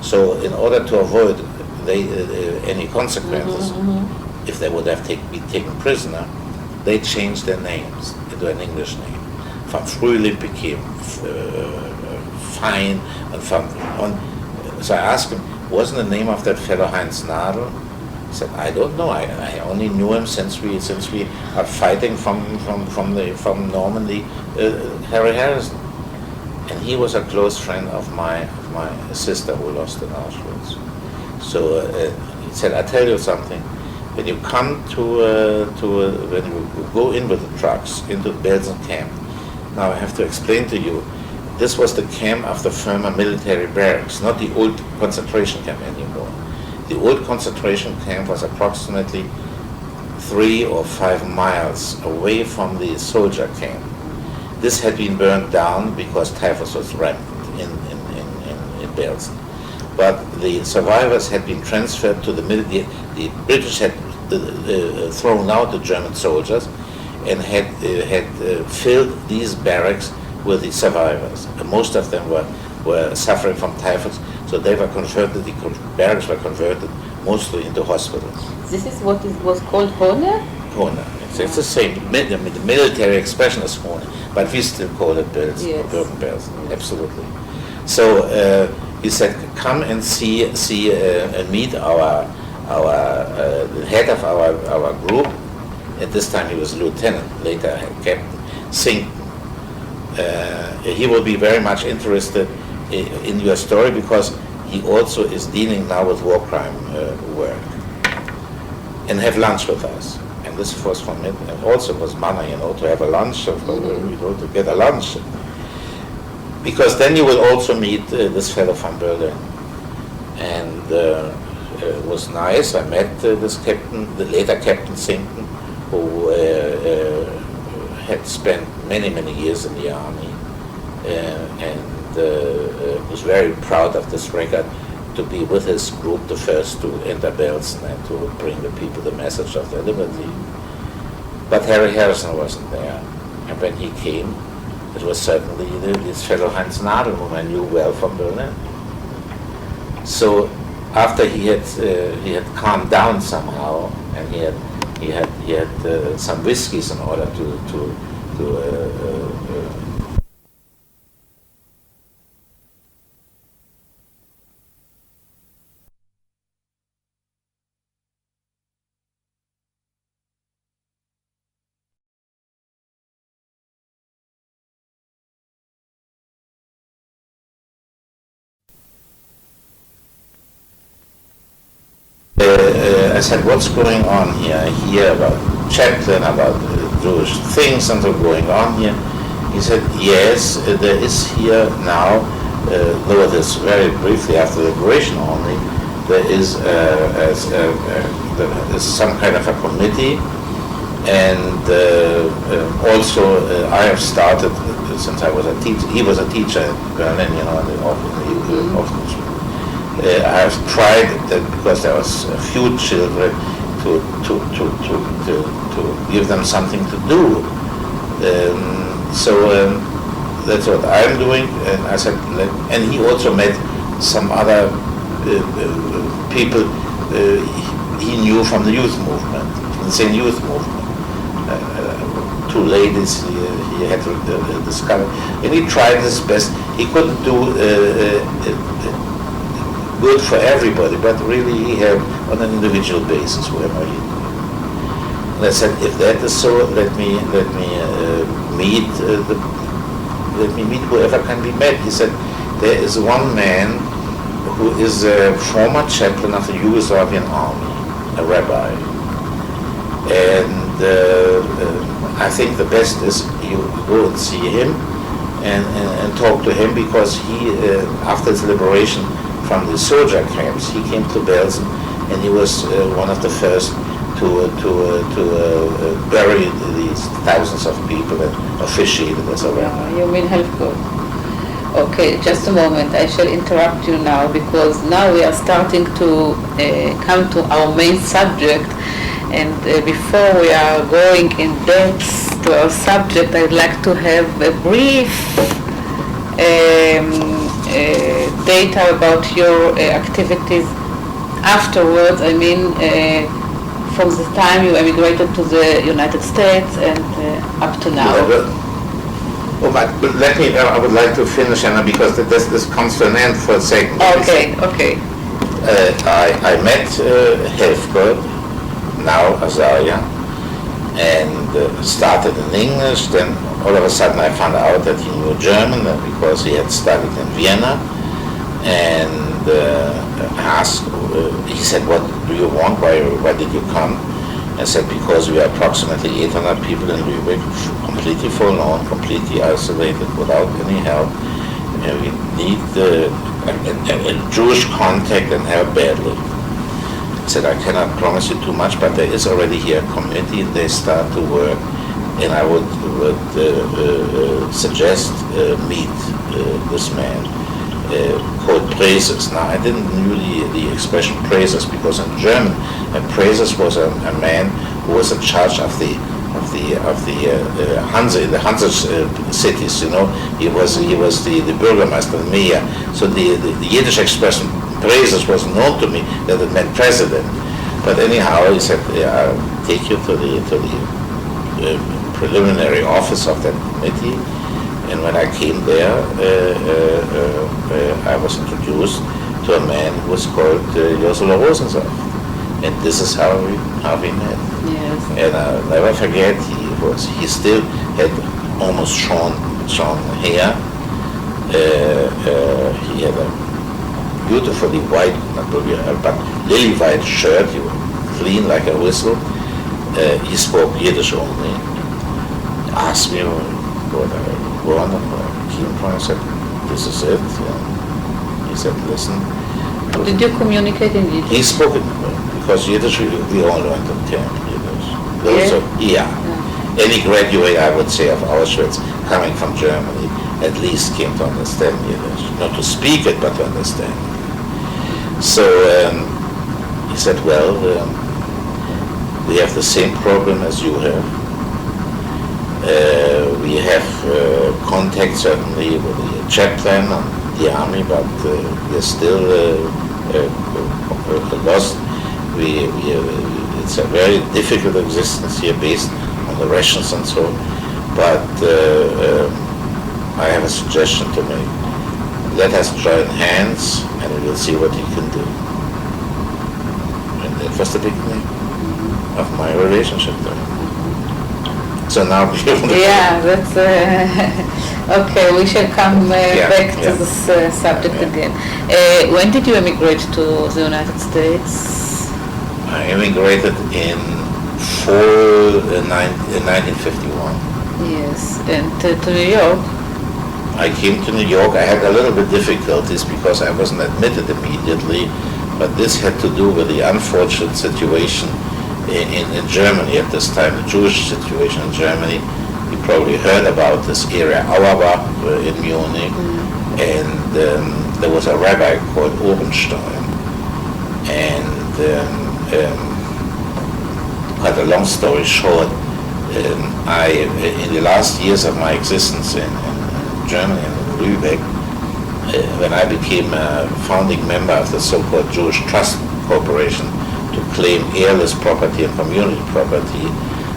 So in order to avoid any consequences, if they would have been taken prisoner, they changed their names into an English name. Van Frühling became Fine, and so I asked him, wasn't the name of that fellow Heinz Nadel? He said, I don't know. I only knew him since we are fighting from Normandy, Harry Harrison, and he was a close friend of my sister who lost in Auschwitz. So he said, I tell you something. When you come when you go in with the trucks into the Belsen camp, now I have to explain to you, this was the camp of the former military barracks, not the old concentration camp anymore. The old concentration camp was approximately 3 or 5 miles away from the soldier camp. This had been burned down because typhus was rampant in Belsen. But the survivors had been transferred to the military. The British had thrown out the German soldiers and had filled these barracks with the survivors. And most of them were suffering from typhus, so they were converted, the barracks were converted mostly into hospitals. This is what was called Hone? Hone. It's the same. The military expression is Hone, but we still call it Belsen, yes. Bergen-Belsen, absolutely. So he said, come and see and meet the head of our group. At this time he was lieutenant, later Captain Sington. He will be very much interested in your story because he also is dealing now with war crime work. And have lunch with us. And this was for me, and also was manna, to have a lunch, to get a lunch. Because then you will also meet this fellow from Berlin. And it was nice. I met this captain, the later Captain Sington, who had spent many years in the army, and was very proud of this record, to be with his group the first to enter Belsen and to bring the people the message of their liberty. But Harry Harrison wasn't there. And when he came, it was certainly this fellow Heinz Nadel, whom I knew well from Berlin. So after he had calmed down somehow, and he had some whiskeys in order to I said, what's going on here? I hear about Chaplin, about Jewish things and so going on here. He said, yes, there is here now, though it is very briefly after the liberation only, there is some kind of a committee, and also I have started, since I was a teacher, he was a teacher in Berlin, in the office. I have tried that because there was a few children to give them something to do. So that's what I'm doing. And I said, and he also met some other people he knew from the youth movement, from the same youth movement. 2 ladies he had to discover, and he tried his best. He couldn't do good for everybody, but really he helped on an individual basis whoever he did. And I said, if that is so, let me meet whoever can be met. He said, there is one man who is a former chaplain of the Yugoslavian army, a rabbi, and I think the best is you go and see him and talk to him, because he, after his liberation from the soldier camps, he came to Belsen, and he was one of the first to bury these thousands of people and officiated as a rabbi. You mean Helfgott? Okay, just a moment. I shall interrupt you now, because now we are starting to come to our main subject, and before we are going in depth to our subject, I'd like to have a brief data about your activities afterwards. I mean, from the time you emigrated to the United States and up to now. But I would like to finish, Anna, because this comes to an end for a second. Okay. I met Helfgott, now Azaria, and started in English. Then all of a sudden I found out that he knew German because he had studied in Vienna, and asked, he said, what do you want, why did you come? I said, because we are approximately 800 people in Lübeck, completely forlorn, completely isolated, without any help, and we need a Jewish contact and help badly. I said, I cannot promise you too much, but there is already here a committee, and they start to work, and I would suggest meet this man, called Praeses. Now, I didn't knew the expression Praeses, because in German, Praeses was a man who was in charge of the Hanse, in the Hanse cities, you know. He was the Bürgermeister, the mayor. So the Yiddish expression Praeses was known to me that it meant president. But anyhow, he said, I'll take you to the preliminary office of that committee. And when I came there, I was introduced to a man who was called Josela Rosensaft. And this is how we met. Yes. And I'll never forget, he still had almost shorn hair. He had a beautifully white, but lily white shirt, he was clean like a whistle. He spoke Yiddish only. He asked me what I want, where I came from. I said, this is it. And he said, listen. Did you communicate in Yiddish? He spoke it, because Yiddish, we all learned in camp Yiddish. Yeah. Any graduate, I would say, of Auschwitz, coming from Germany, at least came to understand Yiddish. Not to speak it, but to understand it. So he said, well, we have the same problem as you have. We have contact certainly with the chaplain and the army, but we are still lost. It's a very difficult existence here based on the rations and so on. But I have a suggestion to make. Let us join hands and we will see what we can do. And that was the beginning of my relationship to him. So now that's okay. We shall come back to this subject again. When did you emigrate to the United States? I immigrated in fall 1951. Yes, and to New York. I came to New York. I had a little bit difficulties because I wasn't admitted immediately, but this had to do with the unfortunate situation in Germany at this time, the Jewish situation in Germany. You probably heard about this area, Auerbach in Munich, and there was a rabbi called Orenstein. And cut a long story short, in the last years of my existence in Germany, in Lübeck, when I became a founding member of the so-called Jewish Trust Corporation, to claim airless property and community property,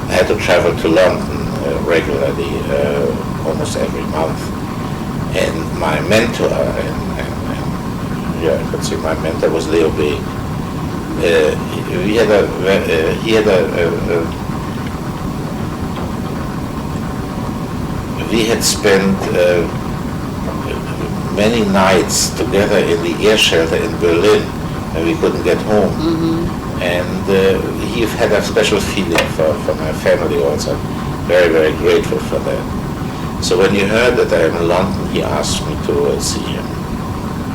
I had to travel to London regularly, almost every month. And my mentor, I could say my mentor was Leo B. We had spent many nights together in the air shelter in Berlin, and we couldn't get home. And he had a special feeling for my family also. Very, very grateful for that. So when he heard that I am in London, he asked me to see him.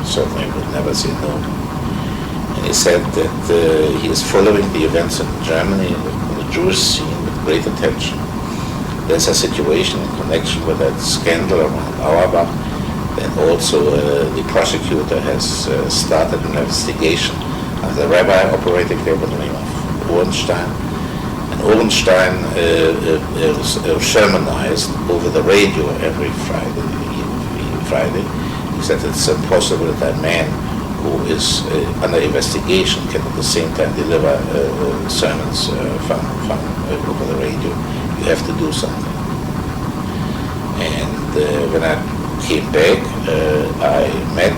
Certainly I would never say no. And he said that he is following the events in Germany, in the Jewish scene, with great attention. There's a situation in connection with that scandal around Auerbach, and also the prosecutor has started an investigation of the rabbi operating there with the name of Orenstein. And Orenstein sermonized over the radio every Friday. He said it's impossible that a man who is under investigation can at the same time deliver sermons from over the radio. You have to do something. And when I came back, I met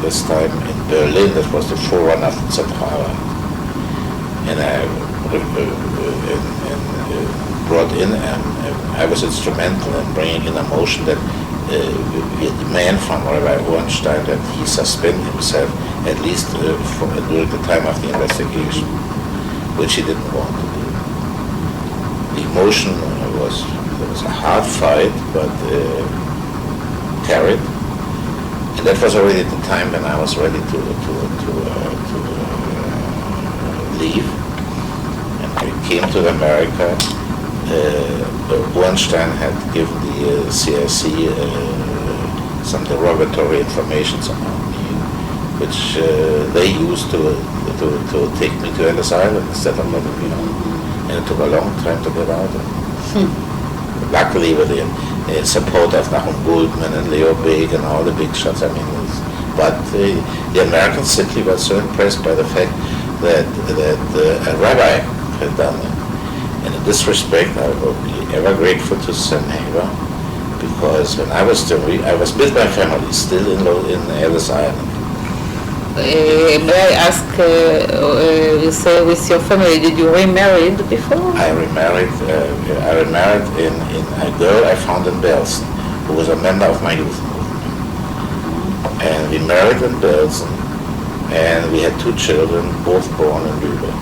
this time in Berlin. That was the forerunner of the Zentralrat. And I brought in, I was instrumental in bringing in a motion that the man from Rabbi Ornstein, that he suspend himself at least during the time of the investigation, which he didn't want to do. The motion there was a hard fight, but carried. And that was already the time when I was ready to leave. And I came to America. Ornstein had given the CIC some derogatory information about me, which they used to take me to Ellis Island instead of letting me out. And it took a long time to get out. Luckily, with the support of Nahum Goldman and Leo Big and all the big shots, I mean, but the Americans simply were so impressed by the fact that a rabbi had done it. And in this respect, I will be ever grateful to Sam Haber, because when I was with my family still in Ellis Island. May I ask, you say with your family, did you remarried before? I remarried in a girl I found in Belsen, who was a member of my youth movement. And we married in Belsen, and we had 2 children, both born in Lübeck.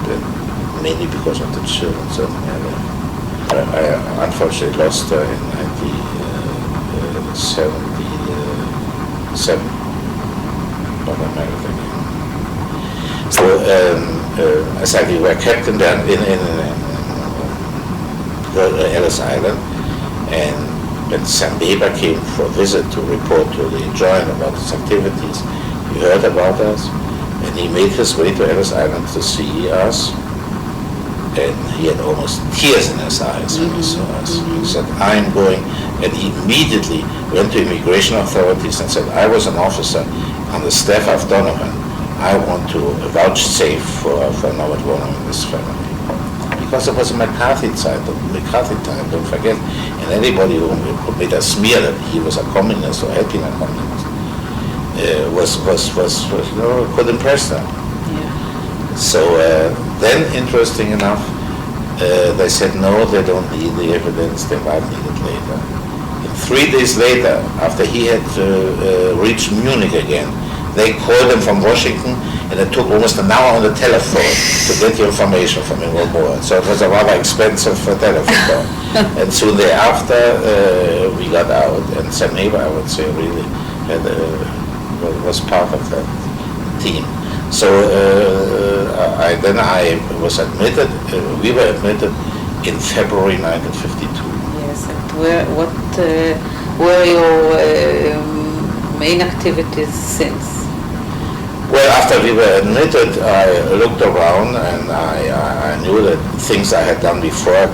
And mainly because of the children, certainly I unfortunately lost her in 1977. But I married again. So as I we were kept in Ellis Island, and when Sam Weber came for a visit to report to the Joint about his activities, he heard about us, and he made his way to Ellis Island to see us. And he had almost tears in his eyes when he saw us. He said, I'm going, and he immediately went to immigration authorities and said, I was an officer on the staff of Donovan. I want to vouchsafe for Norbert Wollheim and his family. Because it was a McCarthy time, don't forget. And anybody who made a smear that he was a communist or helping a communist could impress them. So then, interesting enough, they said no, they don't need the evidence, they might need it later. And 3 days later, after he had reached Munich again, they called him from Washington, and it took almost an hour on the telephone to get the information from him or more. So it was a rather expensive telephone call. And soon thereafter, we got out, and Sam Haber, I would say, really was part of that team. So then I was admitted, we were admitted in February 1952. Yes, and what were your main activities since? Well, after we were admitted, I looked around and I knew that things I had done before I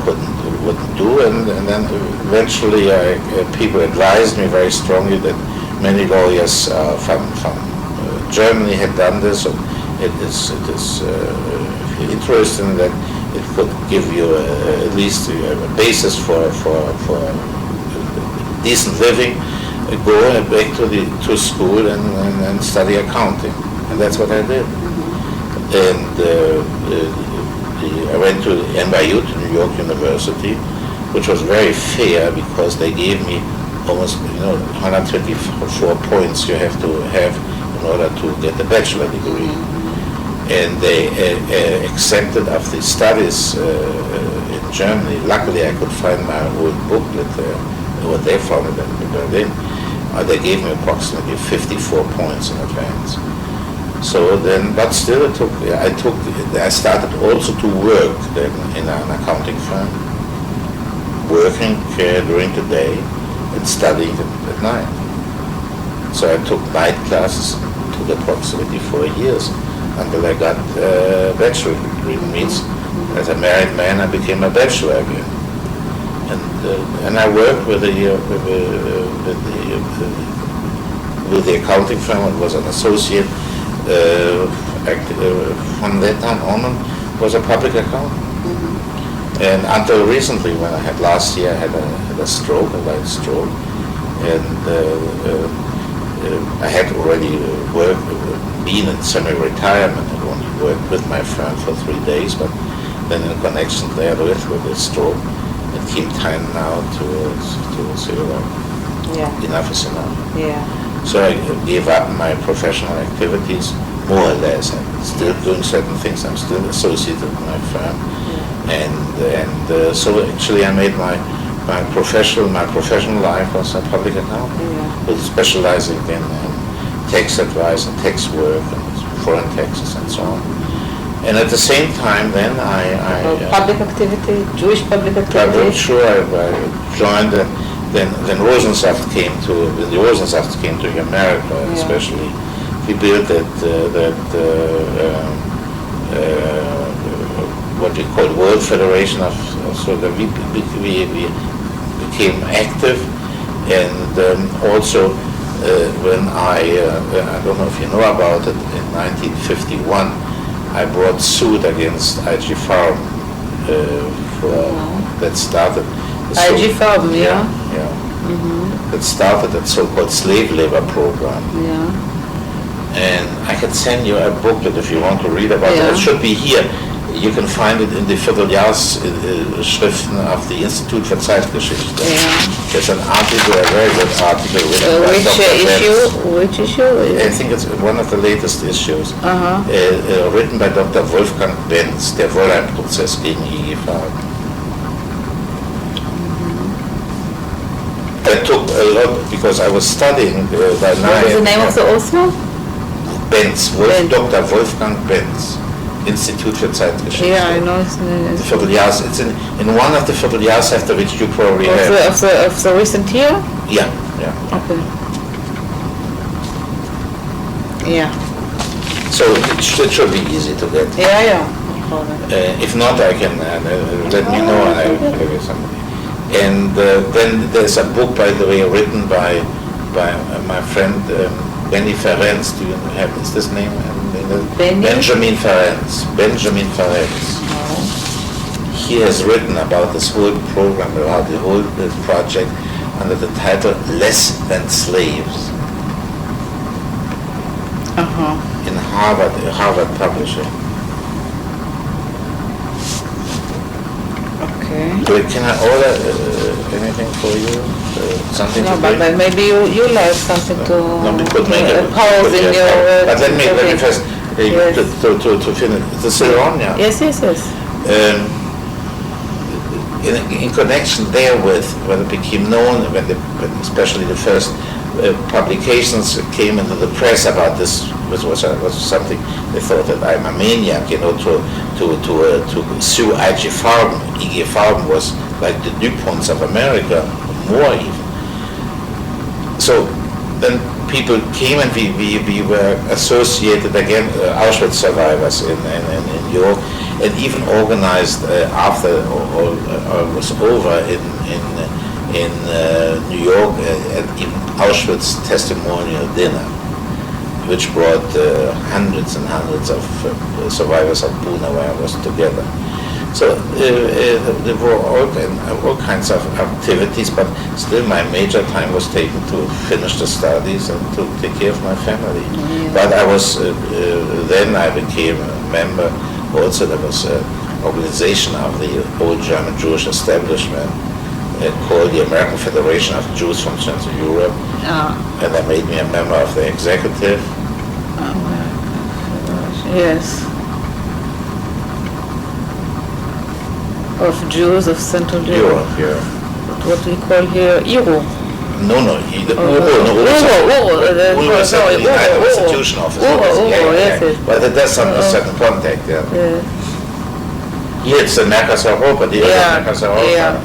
wouldn't do, and then eventually people advised me very strongly that many lawyers from Germany had done this, and it is if you're interested in that, it could give you at least a basis for decent living. Go back to school and study accounting, and that's what I did. And I went to NYU, to New York University, which was very fair because they gave me almost 124 points you have to have in order to get the bachelor degree. And they accepted of the studies in Germany. Luckily, I could find my old booklet there, what they found in Berlin. They gave me approximately 54 points in advance. So then, but still, I started also to work then in an accounting firm, working during the day and studying at night. So I took night classes, took approximately 4 years until I got a bachelor degree. It means as a married man I became a bachelor again. And I worked with the accounting firm. It was an associate from that time on was a public accountant. And until recently, when I had last year, I had a stroke, a light stroke, and I had already been in semi-retirement and only worked with my firm for 3 days, but then in connection therewith with the stroke, it came time now to say, well, enough is enough. Yeah. So I gave up my professional activities, more or less. I'm still doing certain things. I'm still associated with my firm, and so actually I made my professional life was a public accountant, specializing in tax advice and tax work and foreign taxes and so on. And at the same time, then public activity, Jewish public activity. Sure, I joined. Then Rosensaft came to America, especially. We built what we call World Federation of so that we became active, and also when I don't know if you know about it, in 1951 I brought suit against IG Farm that started. IG Farm, yeah. That started that so-called slave labor program. Yeah. And I can send you a booklet if you want to read about it. It should be here. You can find it in the Vierteljahrsschriften of the Institute for Zeitgeschichte. There's an article, a very good article written by Dr. Which issue? I think it's one of the latest issues. Written by Dr. Wolfgang Benz, der Wollheim-Prozess gegen IG Farben. I took a lot because I was studying by night. What is the name of the author? Benz, Dr. Wolfgang Benz, Institut für Zeitgeschichte. Yeah, I know his name. The Vierteljahrs, it's in one of the Vierteljahrsheftchen which you probably have. Of the recent year? Yeah. Okay. Yeah. So it should be easy to get. Yeah. If not, I can let me know and I will give you somebody. And then there's a book, by the way, written by my friend Benny Ferenc. Do you have this name? Benjamin Ferenc. He has written about this whole program, about the whole project, under the title "Less Than Slaves." In Harvard Publishing. Okay. Can I order anything for you? Something to drink? But maybe you like something to pause in your... But let me first, to finish, the Sironia. Yes. In connection therewith, when it became known, when especially the first publications came into the press about this, which was something they thought that I'm a maniac, to sue IG Farben. IG Farben was like the DuPonts of America, more even. So then people came and we were associated again, Auschwitz survivors in Europe, and even organized after all was over in New York, even Auschwitz testimonial dinner, which brought hundreds and hundreds of survivors of Pune where I was together. So there were all kinds of activities, but still my major time was taken to finish the studies and to take care of my family. But I was, then I became a member, also there was an organization of the old German Jewish establishment called the American Federation of Jews from Central Europe, and they made me a member of the executive. Yes. Of Jews of Central Europe. What we call here Euro. No, was the United Institution Office. Yes. But it does a certain contact, Here it's the Merkaz Europa, the other Merkaz Europa.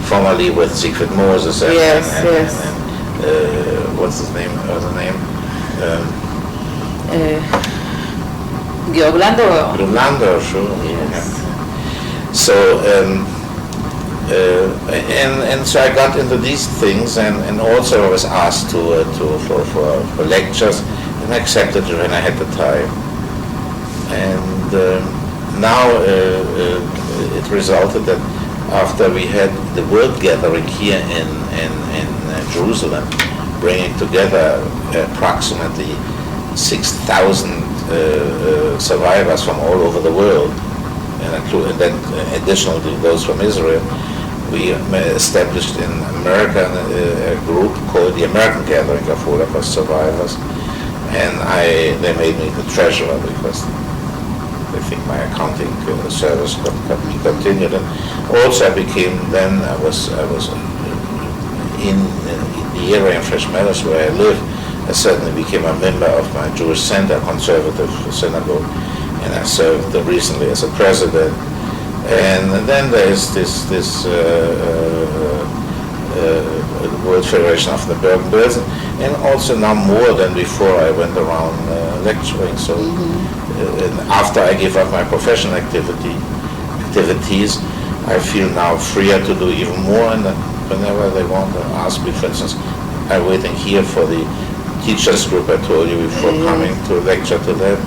Formerly with Siegfried Moses and what's his name? Georg Landauer. Landauer, sure. Yes. So and so I got into these things, and also I was asked for lectures, and I accepted when I had the time. And now it resulted that after we had the World Gathering here in Jerusalem, bringing together approximately 6,000 survivors from all over the world, and then additional to those from Israel. We established in America a group called the American Gathering of Holocaust Survivors, and they made me the treasurer because I think my accounting service got me continued. And also I was in the area in Fresh Meadows where I live. I certainly became a member of my Jewish Center, conservative synagogue, and I served recently as a president. And then there is this World Federation of the Bergen, and also now more than before I went around lecturing. So after I gave up my professional activities, I feel now freer to do even more. And whenever they want to ask me, for instance, I'm waiting here for the teachers group I told you before coming to lecture to them.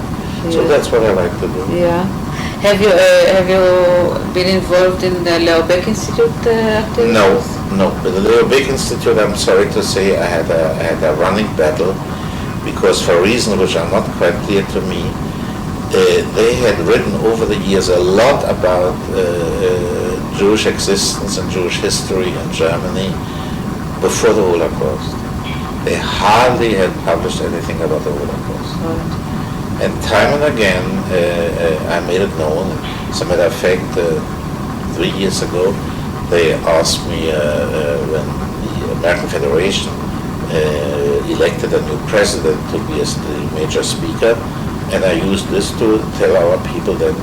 So that's what I like to do. Yeah. Have you been involved in the Leo Baeck Institute activities? No. With the Leo Baeck Institute, I'm sorry to say, I had a running battle, because for reasons which are not quite clear to me, they had written over the years a lot about Jewish existence and Jewish history in Germany before the Holocaust. They hardly had published anything about the Holocaust. Right. And time and again, I made it known. As a matter of fact, 3 years ago, they asked me when the American Federation elected a new president to be as the major speaker, and I used this to tell our people that,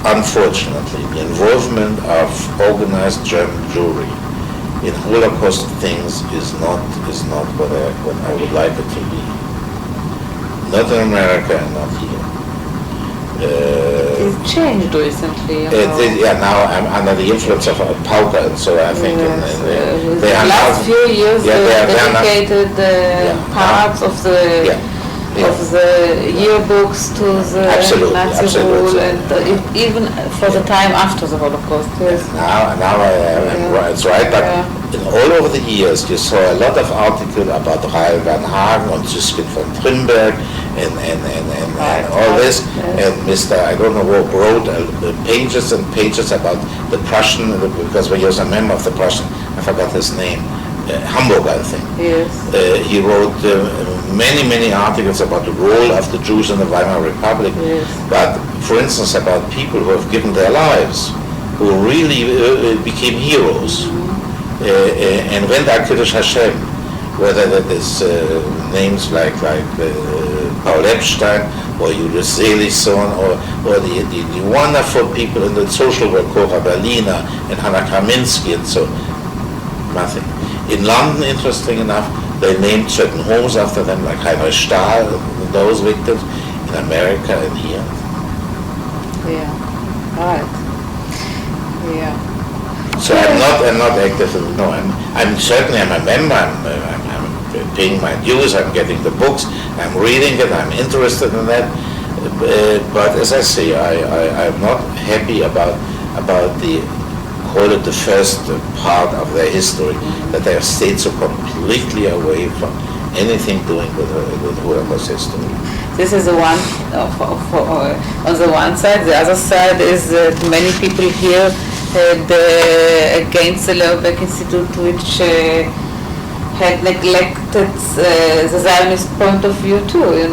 unfortunately, the involvement of organized German Jewry in Holocaust things is not what I would like it to be. Not in America and not here. It's changed recently. Now I'm under the influence of Pauker, and so I think the last few years dedicated parts of the yearbooks to the Nazi rule, and even for the time after the Holocaust. Yes. Now it's right, but all over the years you saw a lot of articles about Rahel van Hagen and Süskind von Trimberg and all this, and Mr. I don't know who wrote pages and pages about the Prussian, because when he was a member of the Prussian, I forgot his name, Hamburg, I think. Yes. He wrote many articles about the role of the Jews in the Weimar Republic, but for instance about people who have given their lives, who really became heroes, and went to Kiddush Hashem, whether that is names like Paul Epstein or Julius Seligson or the wonderful people in the social work, Cora Berliner and Hannah Kaminsky, and so nothing. In London, interesting enough, they named certain homes after them, like Heinrich Stahl, those victims, in America and here. Yeah, right. Yeah. So I'm not active. No, I'm certainly a member. I'm paying my dues. I'm getting the books. I'm reading it. I'm interested in that. But as I say, I'm not happy about the, call it the first part of their history, that they have stayed so completely away from anything doing with Holocaust history. This is the one on the one side. The other side is that many people here against the Leo Baeck Institute, which had neglected the Zionist point of view too,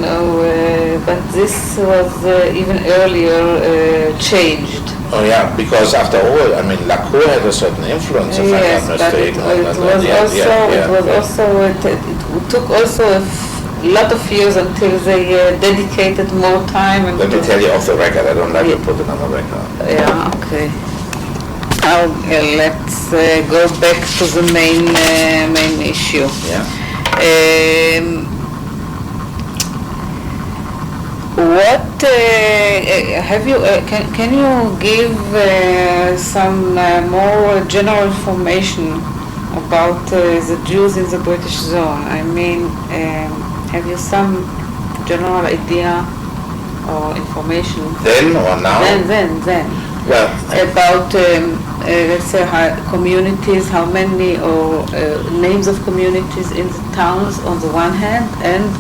but this was even earlier changed. Oh yeah, because after all, I mean, Lacour had a certain influence, if I'm not mistaken. It took also a lot of years until they dedicated more time. Let me tell you off the record, I don't like to put it on the record. Yeah, okay. Let's go back to the main issue. Yeah. What have you? Can you give some more general information about the Jews in the British zone? I mean, have you some general idea or information? Then or now? Then. Well, about let's say, communities, how many, or names of communities in the towns on the one hand, and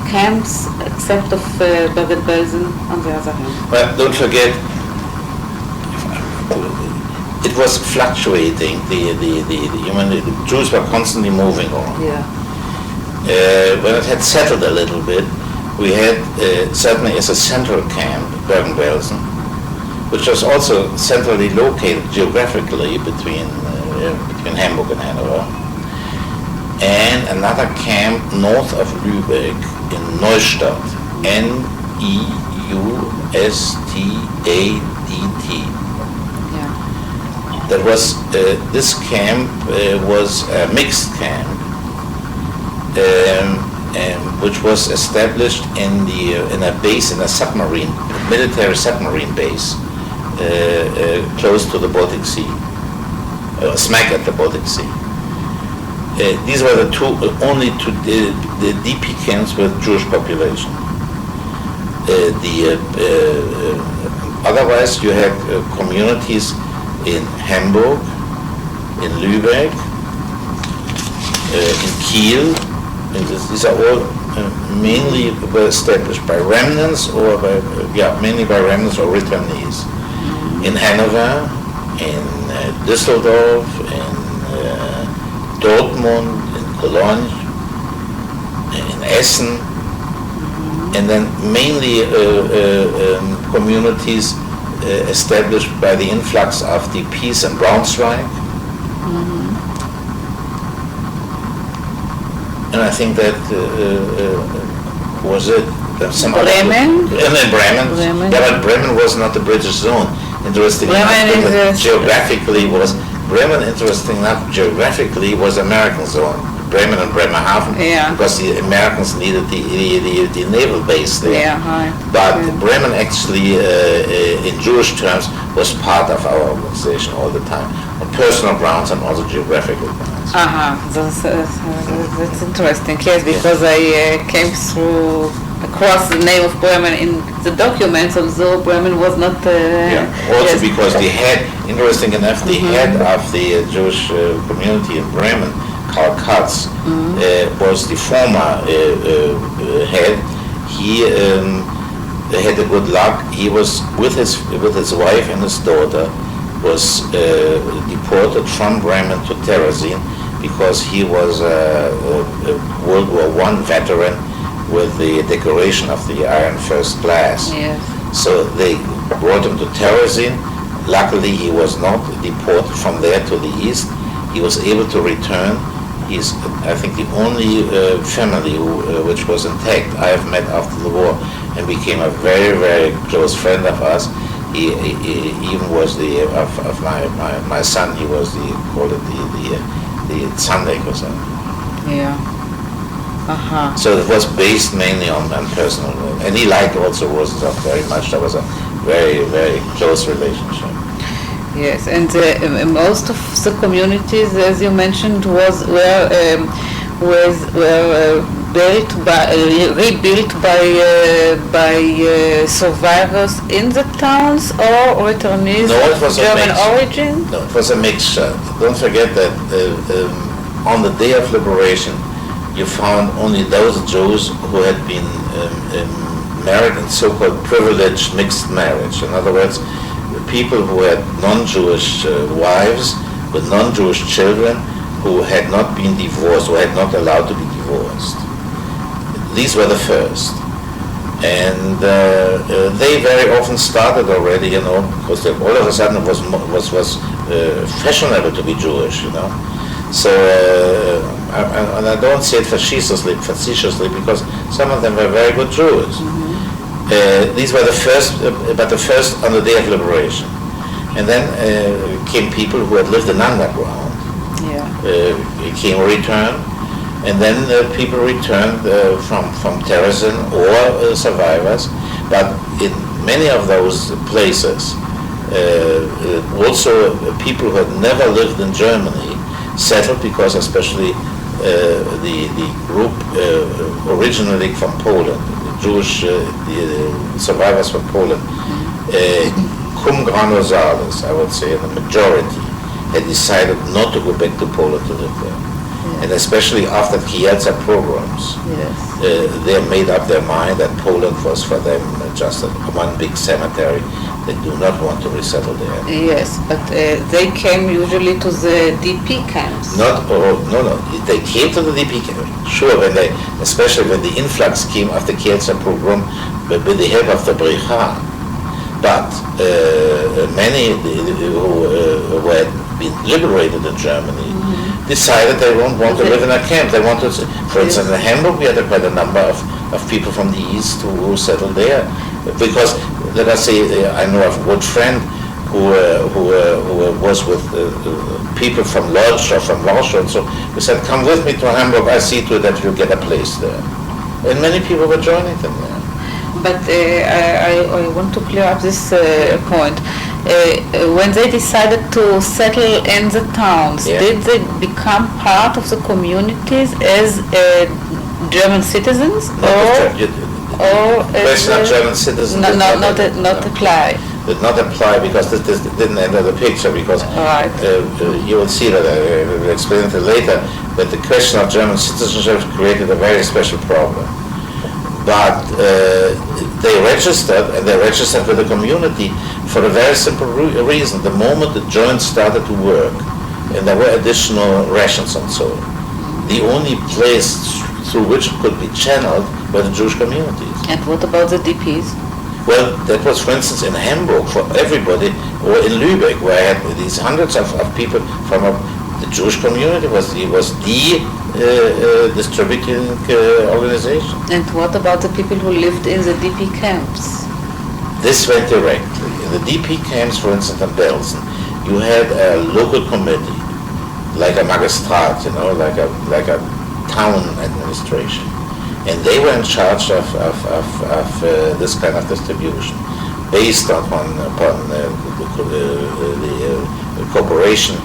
camps, except of Bergen-Belsen on the other hand. Well, don't forget, it was fluctuating. The Jews were constantly moving on. Yeah. When it had settled a little bit, we had certainly as a central camp, Bergen-Belsen, which was also centrally located geographically between Hamburg and Hanover, and another camp north of Lübeck in Neustadt, Neustadt. Yeah. That was this camp was a mixed camp, which was established in a base, in a submarine, military submarine base, close to the Baltic Sea, smack at the Baltic Sea. These were the only two the DP camps with Jewish population. Otherwise, you had communities in Hamburg, in Lübeck, in Kiel. These are all mainly were established by remnants or mainly by remnants or returnees. In Hanover, in Düsseldorf, in Dortmund, in Cologne, in Essen, and then mainly communities established by the influx of the peace in Braunschweig. And I think that was it. Bremen? And then Bremen. Yeah, but Bremen was not the British zone. Interesting enough, geographically was Bremen. Interesting enough, geographically was American zone. Bremen and Bremerhaven, because the Americans needed the naval base there. Yeah, but Bremen actually, in Jewish terms, was part of our organization all the time, on personal grounds and also geographical grounds. That's interesting, yes, because I came across the name of Bremen in the documents, although Bremen was not... also because the head, interesting enough, the head of the Jewish community in Bremen, Karl Katz, was the former head. He had a good luck. He was with his wife and his daughter was deported from Bremen to Terezin because he was a World War I veteran with the decoration of the Iron First Class. Yes. So they brought him to Terezin. Luckily, he was not deported from there to the east. He was able to return. He's, I think, the only family which was intact I have met after the war, and became a very, very close friend of us. He even was of my son. He was the Sunday or something. Yeah. So it was based mainly on personal, and he liked also Rosenstock very much. That was a very, very close relationship. Yes, and most of the communities, as you mentioned, were rebuilt by survivors in the towns or returnees of German origin? No, it was a mixture. Don't forget that on the day of liberation, you found only those Jews who had been married in so-called privileged mixed marriage. In other words, people who had non-Jewish wives with non-Jewish children who had not been divorced, who had not allowed to be divorced. These were the first. And they very often started already, because all of a sudden it was fashionable to be Jewish, So, and I don't say it facetiously, because some of them were very good Jews. These were the first, but the first on the day of liberation. And then came people who had lived in underground. Came returned, and then people returned from Terezin or survivors. But in many of those places, also people who had never lived in Germany settled, because especially the group originally from Poland, Jewish the survivors from Poland, cum grano salis, I would say the majority, had decided not to go back to Poland to live there. Yes. And especially after Kielce pogroms, Yes. they made up their mind that Poland was for them just one big cemetery. They do not want to resettle there. Yes, but they came usually to the DP camps. No. They came to the DP camp. Sure, especially when the influx came after Kielce pogrom, with the help of the Bricha. But many who had been liberated in Germany decided they don't want to live in a camp. They want to, for instance, in Hamburg we had quite a number of people from the east who settled there. Because, let us say, I know of a good friend who was with people from Lodz or from Warsaw, and so he said, come with me to Hamburg, I see to it that you get a place there. And many people were joining them there. But I want to clear up this point. When they decided to settle in the towns, did they become part of the communities as German citizens, That's not German citizens. not apply? Did not apply because this didn't enter the picture, because Right. You will see that, I will explain it later, that the question of German citizenship created a very special problem. But they registered with the community for a very simple reason. The moment the joint started to work, and there were additional rations and so on, the only place through which it could be channeled were the Jewish communities. And what about the DPs? Well, that was, for instance, in Hamburg for everybody, or in Lübeck, where I had these hundreds of people from the Jewish community was the distributing organization. And what about the people who lived in the DP camps? This went directly. In the DP camps, for instance, in Belsen, you had a local committee, like a magistrat, like a town administration. And they were in charge of this kind of distribution, based upon the cooperation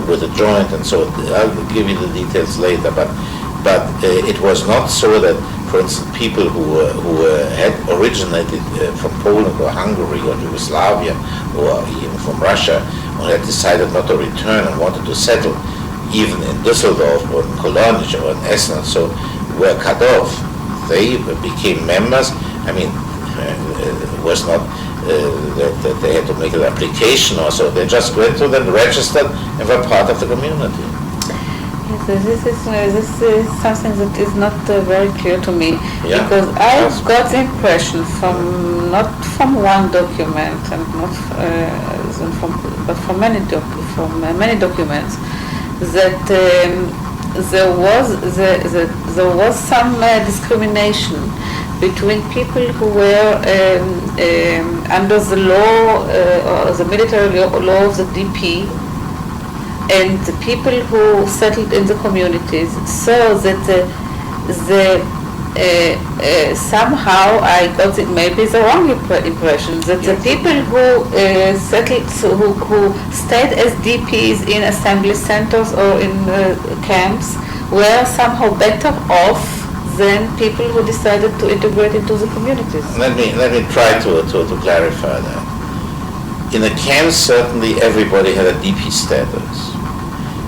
with the joint, and so I'll give you the details later. But it was not so that, for instance, people who had originated from Poland or Hungary or Yugoslavia or even from Russia, who had decided not to return and wanted to settle, even in Düsseldorf or in Cologne or in Essen, and so were cut off. They became members. I mean, it was not that they had to make an application or so. They just went to them, registered, and were part of the community. Yes, this is something that is not very clear to me, because I got the impression not from one document and not but from many documents that there was some discrimination between people who were under the law, or the military law of the DP, and the people who settled in the communities, so that somehow I got maybe the wrong impression that the people who settled, who stayed as DPs in assembly centers or in camps, were somehow better off than people who decided to integrate into the communities. Let me try to clarify that. In the camps, certainly everybody had a DP status.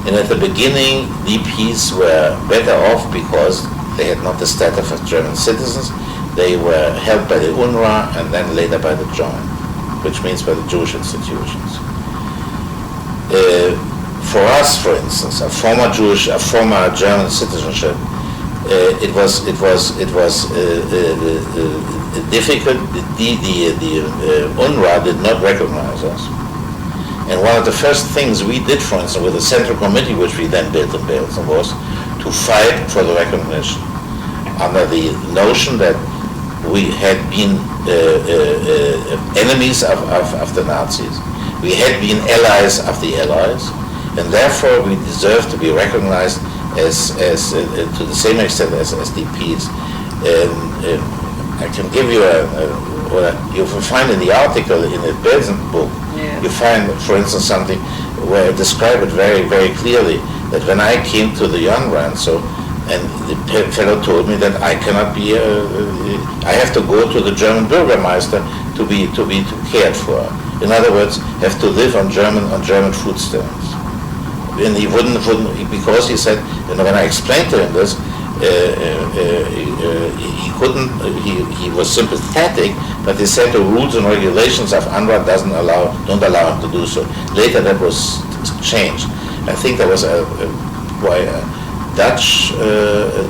And at the beginning, DPs were better off because they had not the status of German citizens. They were held by the UNRWA and then later by the Joint, which means by the Jewish institutions. For us, for instance, a former German citizenship, it was difficult. The UNRWA did not recognize us. And one of the first things we did, for instance, with the Central Committee, which we then built in Belsen, was to fight for the recognition under the notion that we had been enemies of the Nazis. We had been allies of the Allies, and therefore we deserve to be recognized as to the same extent as DPs. I can give you you will find in the article in the Belsen book, you find, for instance, something where I describe it very, very clearly, that when I came to the Unran, and the fellow told me that I cannot be, I have to go to the German Bürgermeister to be cared for. In other words, have to live on German food stamps. And he wouldn't, because he said, you know, when I explained to him this, he couldn't, he was sympathetic, but he said the rules and regulations of UNRWA don't allow him to do so. Later that was changed. I think there was a Dutch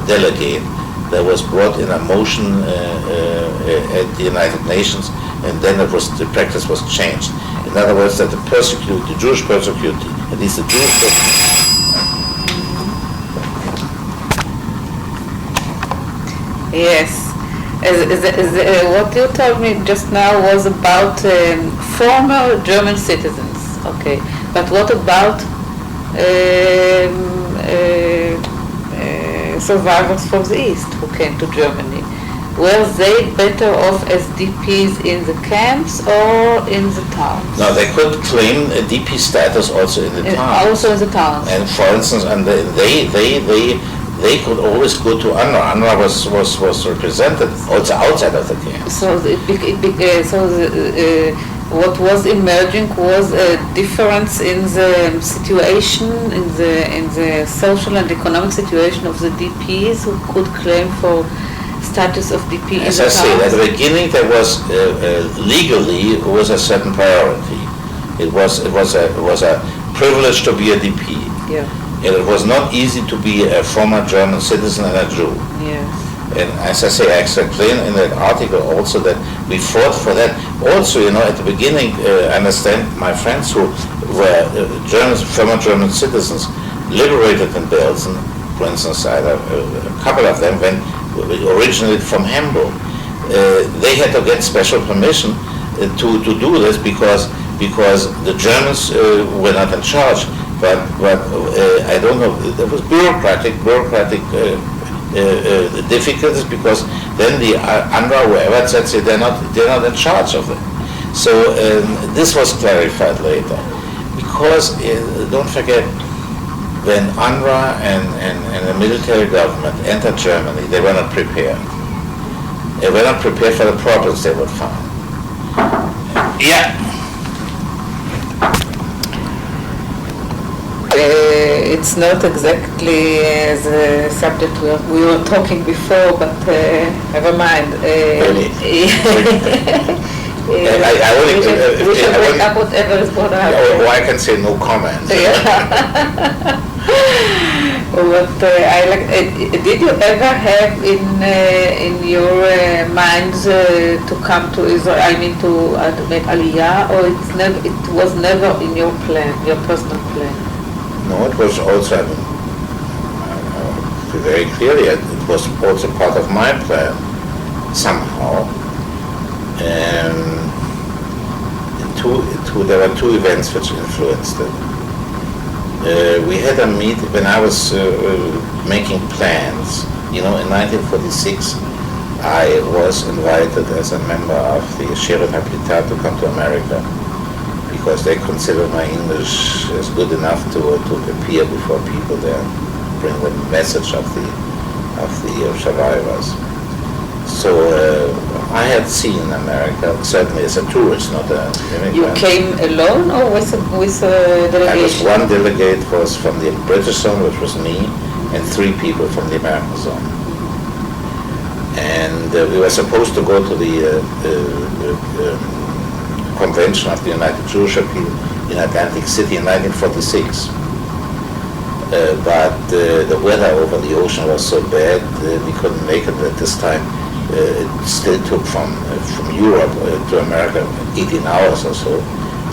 delegate that was brought in a motion at the United Nations, and then the practice was changed. In other words, that the Jewish persecuted, at least the Jewish persecuted. Yes. What you told me just now was about former German citizens, okay. But what about survivors from the East who came to Germany? Were they better off as DPs in the camps or in the towns? No, they could claim a DP status also in the towns. Also in the towns. And for instance, and they could always go to UNRWA. UNRWA was represented also outside of the camp. So, what was emerging was a difference in the situation, in the social and economic situation of the DPs who could claim for status of DP. As I say, at the beginning there was legally was a certain priority. It was a privilege to be a DP. Yeah. And it was not easy to be a former German citizen and a Jew. Yes. And as I say, I explain in that article also that we fought for that. Also, you know, at the beginning, I understand my friends who were former German citizens, liberated in Belgium, for instance, I had a couple of them originated from Hamburg. They had to get special permission to do this because the Germans were not in charge. But I don't know, there was bureaucratic difficulties because then the UNRWA, whoever said they're not in charge of it. So this was clarified later. Because don't forget, when UNRWA and the military government entered Germany, they were not prepared. They were not prepared for the problems they would find. Yeah. It's not exactly the subject we were talking before, but never mind. Really? We should break up whatever is brought up. Or I can say no comment. Yeah. But I like. Did you ever have in your minds to come to Israel? I mean, to make Aliyah, or it was never in your plan, your personal plan? No, it was also very clearly. It was also part of my plan somehow. There were two events which influenced it. We had a meeting when I was making plans. You know, in 1946, I was invited as a member of the Sheriff Habitat to come to America, because they consider my English as good enough to appear before people there, bring the message of the survivors. So I had seen America certainly as a tourist, not a immigrant. You came alone or with a delegation? I was one delegate was from the British zone, which was me, and 3 people from the American zone. And we were supposed to go to the Convention of the United Jewish People in Atlantic City in 1946. But the weather over the ocean was so bad we couldn't make it at this time. It still took from Europe to America 18 hours or so.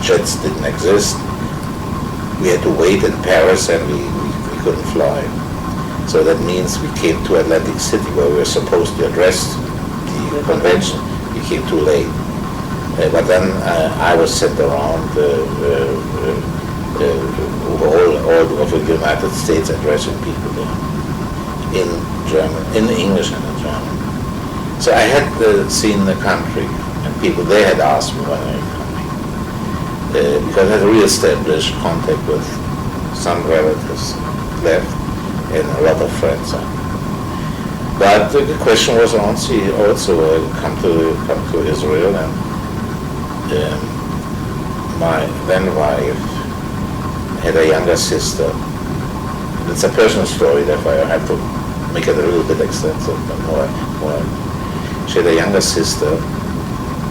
Jets didn't exist. We had to wait in Paris and we couldn't fly. So that means we came to Atlantic City where we were supposed to address the convention. We came too late. But then I was sent around all over the United States addressing people there in German, in English and in German. So I had seen the country and people, they had asked me when I was coming. Because I had re-established contact with some relatives left and a lot of friends. But the question was also come to Israel, and my then wife had a younger sister. It's a personal story, therefore I have to make it a little bit extensive, but more. She had a younger sister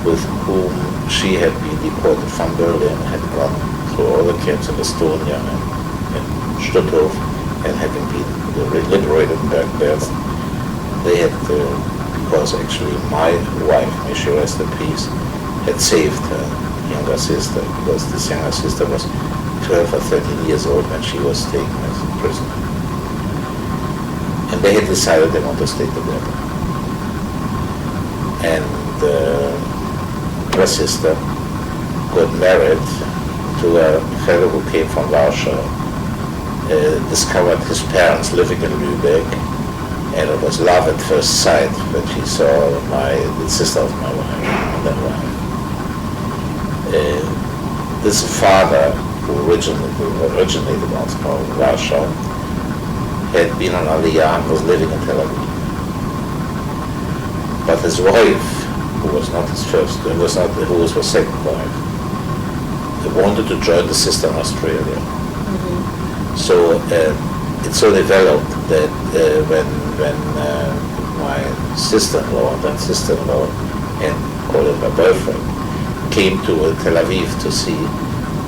with whom she had been deported from Berlin, had gone through all the camps in Estonia and Stutthof, and having been liberated in Bergen-Belsen. They had, because actually my wife, may she rest in peace, had saved her younger sister, because this younger sister was 12 or 13 years old when she was taken as a prisoner. And they had decided they want to stay together. And her sister got married to a fellow who came from Warsaw, discovered his parents living in Lübeck, and it was love at first sight when she saw the sister of my wife, and then wife. This father, who originated out of Warsaw, had been on Aliyah and was living in Tel Aviv. But his wife, who was not his first, who was his second wife, wanted to join the sister in Australia. Mm-hmm. So it so developed that when my sister-in-law and then sister-in-law and call it my boyfriend came to Tel Aviv to see,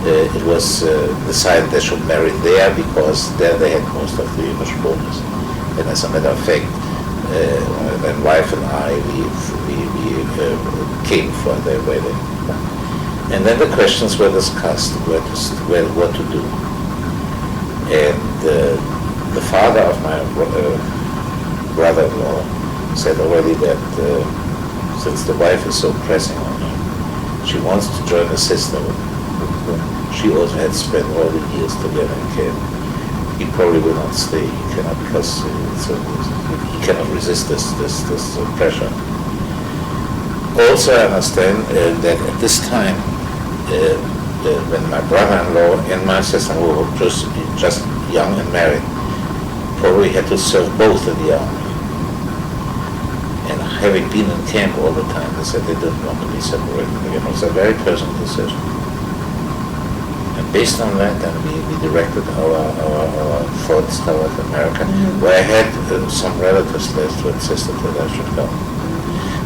it was decided they should marry there because there they had most of the Yiddish bonus. And as a matter of fact, when wife and I, we came for their wedding. And then the questions were discussed, what to do. And the father of my brother-in-law said already that since the wife is so pressing on him, she wants to join a sister with whom she also had spent all the years together in camp. He probably will not stay. He cannot, because he cannot resist this pressure. Also, I understand that at this time, when my brother-in-law and my sister-in-law were just young and married, probably had to serve both in the army. And having been in camp all the time, they said they didn't want to be separated again. It was a very personal decision. And based on that, then we directed our thoughts toward America, where I had some relatives left who insisted that I should go.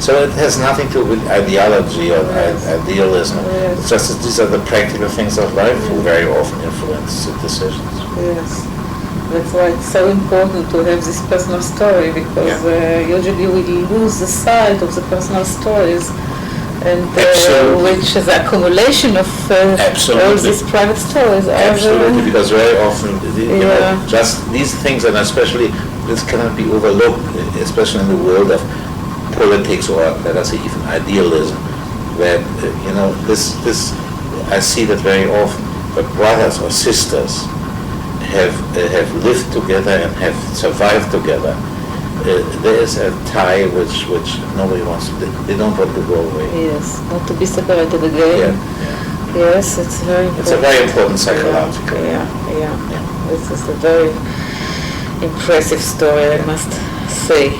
So it has nothing to do with ideology or idealism. Yes. It's just that these are the practical things of life who very often influence the decisions. Yes. That's why it's so important to have this personal story, because usually we lose the sight of the personal stories, and which is the accumulation of all these private stories. Absolutely, because very often, you know, just these things, and especially this cannot be overlooked, especially in the world of politics or let us say even idealism, where you know this I see that very often, where brothers or sisters have lived together and have survived together. There is a tie which nobody wants to. They don't want to go away. Yes, not to be separated again. Yes, it's very important. It's a very important psychological. Yeah. This is a very impressive story, I must say.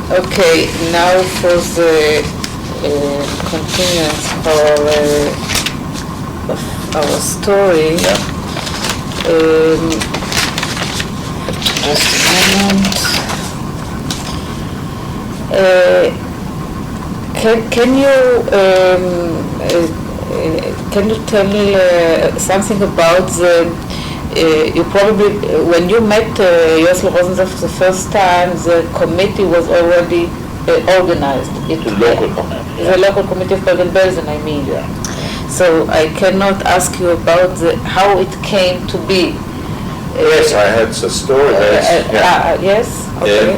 Okay, now for the continuance of our story. Just a moment. Can you tell something about the? You probably, when you met Yossel Rosenzelf the first time, the committee was already organized. The local committee. The local committee of Bergen-Belsen, I mean. Yeah. So I cannot ask you about how it came to be. Yes, I had the story. Yes. Okay.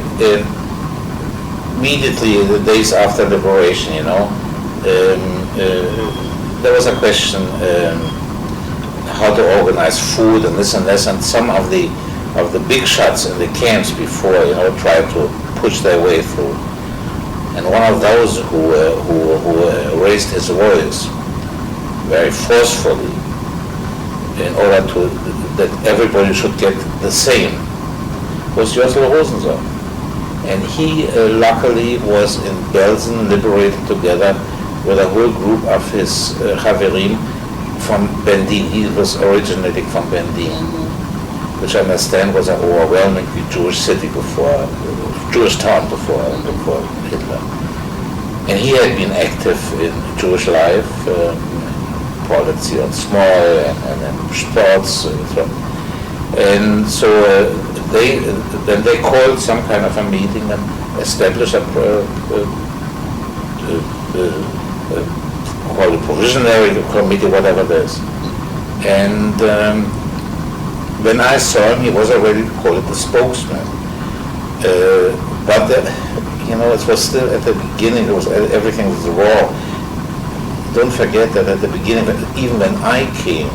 Immediately, the days after liberation, you know, there was a question how to organize food and this, and some of the big shots in the camps before, you know, tried to push their way through. And one of those who raised his voice very forcefully in order that everybody should get the same was Yossel Rosenzelf. And he luckily was in Belsen liberated together with a whole group of his Haverim from Bendin. He was originating from Bendin, which I understand was an overwhelmingly Jewish city before, Jewish town before Hitler. And he had been active in Jewish life, politics on small and sports. And so they called some kind of a meeting and established a call it provisionary committee, whatever it is. And when I saw him, he was already called the spokesman. But it was still at the beginning. Everything was raw. Don't forget that at the beginning, even when I came,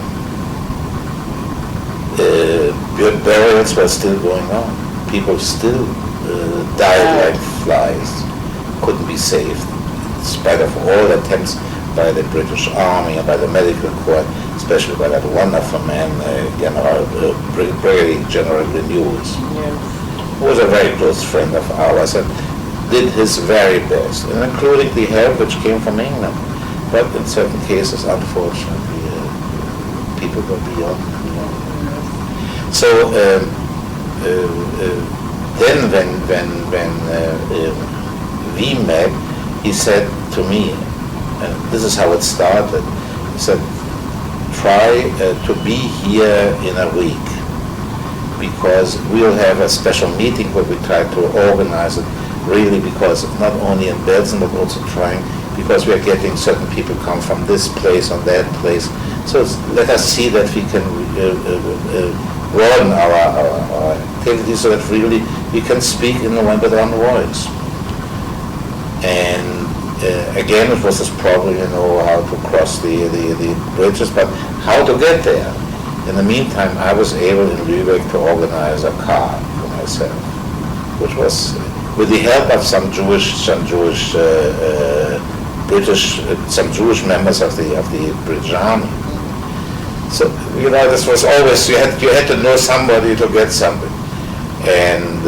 burials were still going on. People still died like flies, couldn't be saved, in spite of all attempts by the British Army and by the medical corps, especially by that wonderful man, Brigadier General Renews, who was a very close friend of ours and did his very best, and including the help which came from England. But in certain cases, unfortunately, people go beyond. So then, when we met, he said to me, and this is how it started. He said, "Try to be here in a week, because we'll have a special meeting where we try to organize it. Really, because not only in Belgium but also trying." Because we are getting certain people come from this place or that place. So let us see that we can broaden our activities so that really we can speak in with our voice. And again, it was this problem, how to cross the bridges, but how to get there. In the meantime, I was able in Lübeck to organize a car for myself, which was with the help of some Jewish members of the British Army. So this was always you had to know somebody to get something, and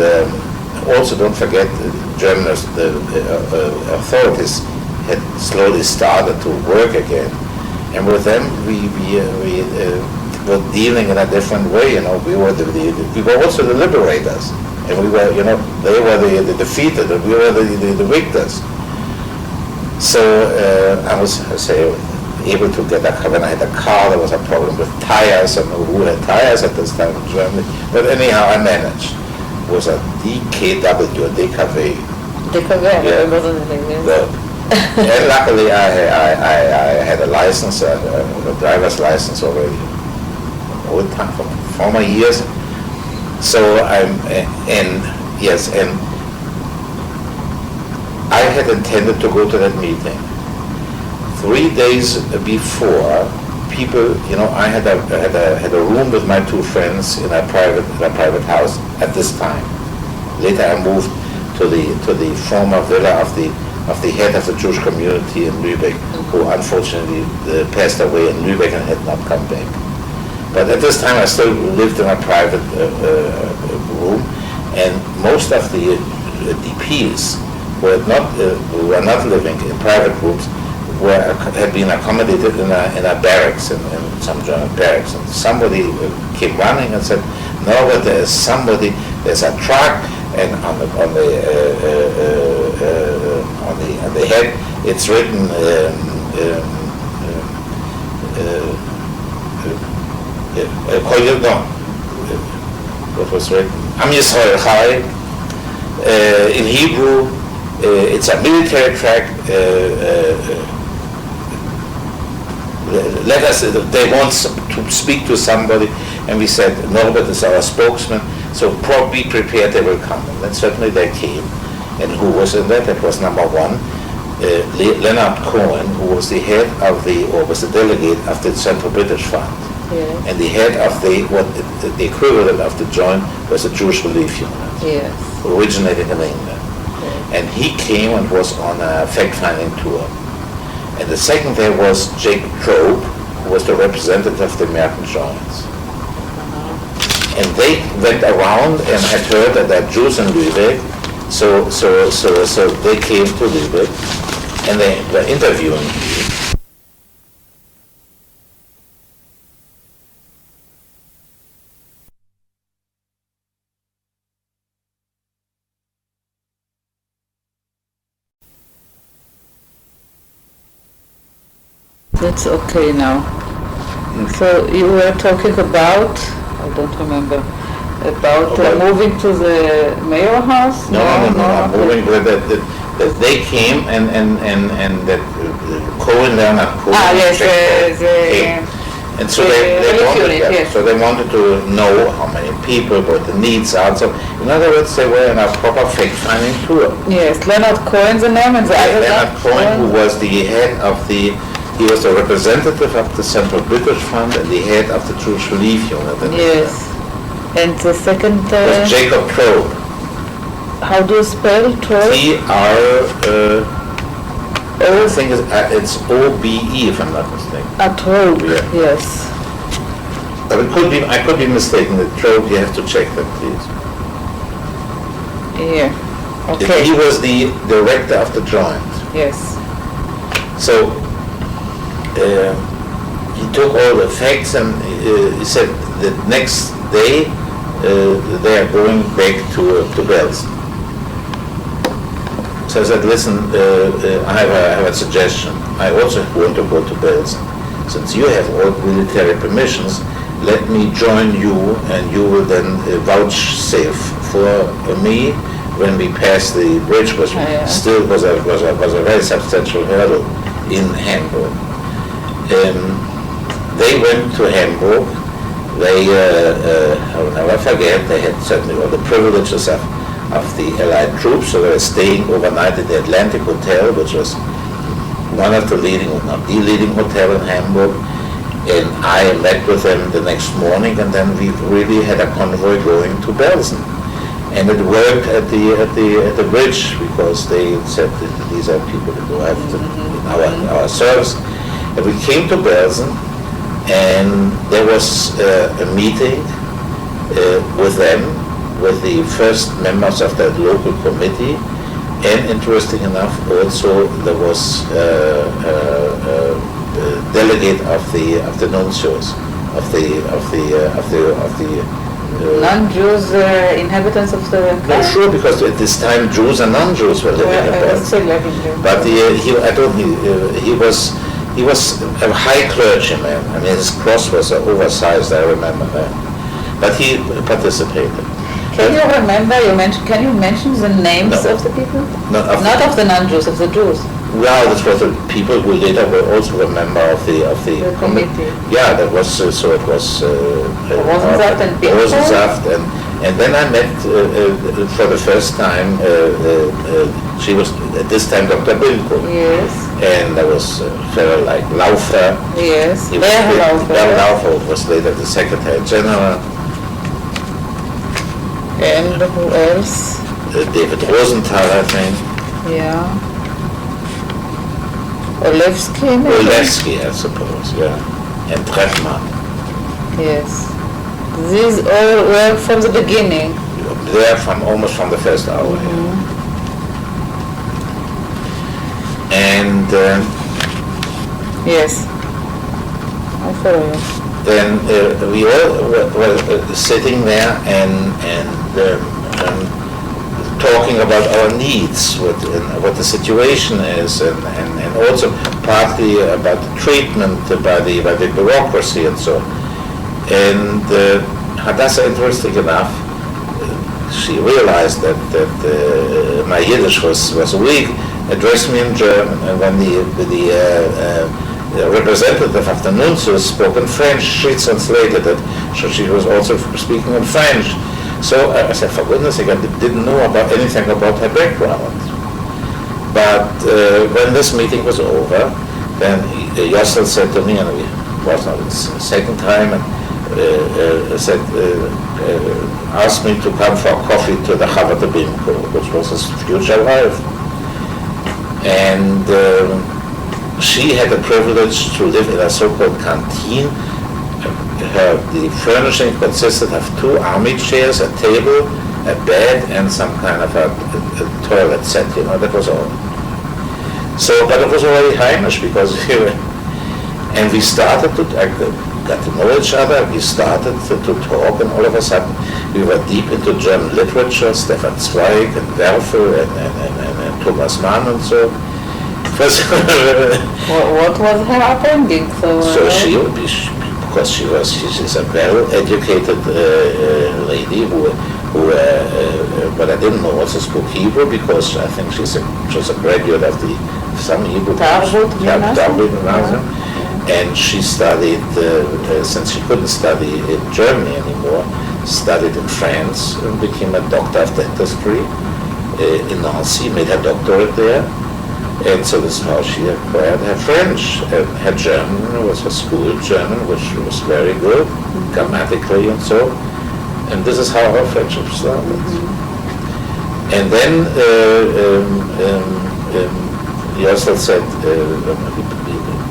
also don't forget German authorities had slowly started to work again, and with them we were dealing in a different way. We were also the liberators, and we were they were the defeated, and we were the victors. So I was able to get when I had a car, there was a problem with tires. I don't know who had tires at this time in Germany, but anyhow I managed. It was a DKW, DKW. DKW, yeah. And luckily I had a license, a driver's license already, old time from former years. So and I had intended to go to that meeting. 3 days before, people, I had a room with my two friends in a private house at this time. Later, I moved to the former villa of the head of the Jewish community in Lübeck, who unfortunately passed away in Lübeck and had not come back. But at this time, I still lived in a private room, and most of the DPs who were not living in private rooms had been accommodated in a barracks, in some German barracks. And somebody came running and said, "Norbert, there's a truck, and on the head it's written what was written? Am Yisrael Chai." In Hebrew, it's a military track. They want to speak to somebody, and we said, "Norbert is our spokesman, so be prepared, they will come." And certainly they came. And who was in that? That was number one, Leonard Cohen, who was the head of was the delegate of the Central British Fund. Yeah. And the head of the equivalent of the Joint was the Jewish Relief Unit, yes, originating in England. Yeah. And he came and was on a fact-finding tour. And the second there was Jacob Trobe, who was the representative of the American Joints. And they went around and had heard that there are Jews in Lübeck, so they came to Lübeck. and they were interviewing me. That's okay now. So you were talking about, I don't remember, about moving to the mayor house? No, moving that they came and that Cohen Leonard Cohen yes, came. And so they wanted to know how many people, what the needs are. So in other words, they were in a proper fact-finding tour. Yes, Leonard Cohen's the name, and the other Leonard Cohen, who was the head of he was the representative of the Central British Fund and the head of the Jewish Relief Unit. Yes. And the second... was Jacob Trobe. How do you spell Trobe? I think it's O-B-E, if I'm not mistaken. Trobe, yeah. Yes. But I could be mistaken. The Trobe, you have to check that, please. Yeah. Okay. He was the director of the joint. Yes. So he took all the facts and he said that next day they are going back to Belsen. So I said, listen, I have a suggestion. I also want to go to Belsen. Since you have all military permissions, let me join you and you will then vouchsafe for me when we pass the bridge, which still was a very substantial hurdle in Hamburg. They went to Hamburg. They, I will never forget, they had certainly all the privileges of the Allied troops, so they were staying overnight at the Atlantic Hotel, which was one of the leading, if not the leading hotel in Hamburg. And I met with them the next morning, and then we really had a convoy going to Belsen. And it worked at the bridge, because they said that these are people who have in our service. And we came to Belsen, and there was a meeting with them, with the first members of that local committee, and interesting enough, also there was a delegate of the nuncios of the non-Jews inhabitants of the country? No, sure, because at this time Jews and non-Jews were living in Belsen. But he was a high clergyman. I mean, his cross was oversized, I remember that. But he participated. Can you mention the names of the people? Not of the non-Jews, of the Jews. Well, this was the people who later were also a member of the committee. Yeah, that was so. It was Rosensaft and then I met for the first time. She was at this time Dr. Bilko. Yes. And there was a fellow like Laufer. Yes. Laufer was later the Secretary General. And who else? David Rosenthal, I think. Yeah. Lavsky, maybe? Lavsky, I suppose, yeah. And Treffmann. Yes. These all were from the beginning. They are almost from the first hour. Mm-hmm. Yeah. And yes, I follow you. Then we all were sitting there and talking about our needs, what the situation is, and also partly about the treatment by the bureaucracy and so on. And Hadassah, interesting enough, she realized that my Yiddish was weak, addressed me in German, and when the representative of the nuncio spoke in French, she translated it, so she was also speaking in French. So I said, for goodness sake, I didn't know anything about her background. But when this meeting was over, then Yossel said to me, and it was not the second time, and asked me to come for coffee to the Chavot Bimko, which was his future wife. And she had the privilege to live in a so-called canteen. The furnishing consisted of 2 army chairs, a table, a bed, and some kind of a toilet set, that was all. So, but it was already Heimish because and we started to got to know each other. We started to talk, and all of a sudden we were deep into German literature. Stefan Zweig and Werfel and Thomas Mann and so. What was her upbringing? So because she's a well-educated lady who but I didn't know what to speak Hebrew because I think she's a graduate of some Hebrew gymnasium, and she studied since she couldn't study in Germany anymore, studied in France and became a doctor of dentistry in Nancy, made her doctorate there. And so this is how she acquired her French. And her German was her school German, which was very good, grammatically and so. And this is how our friendship started. And then Josel said we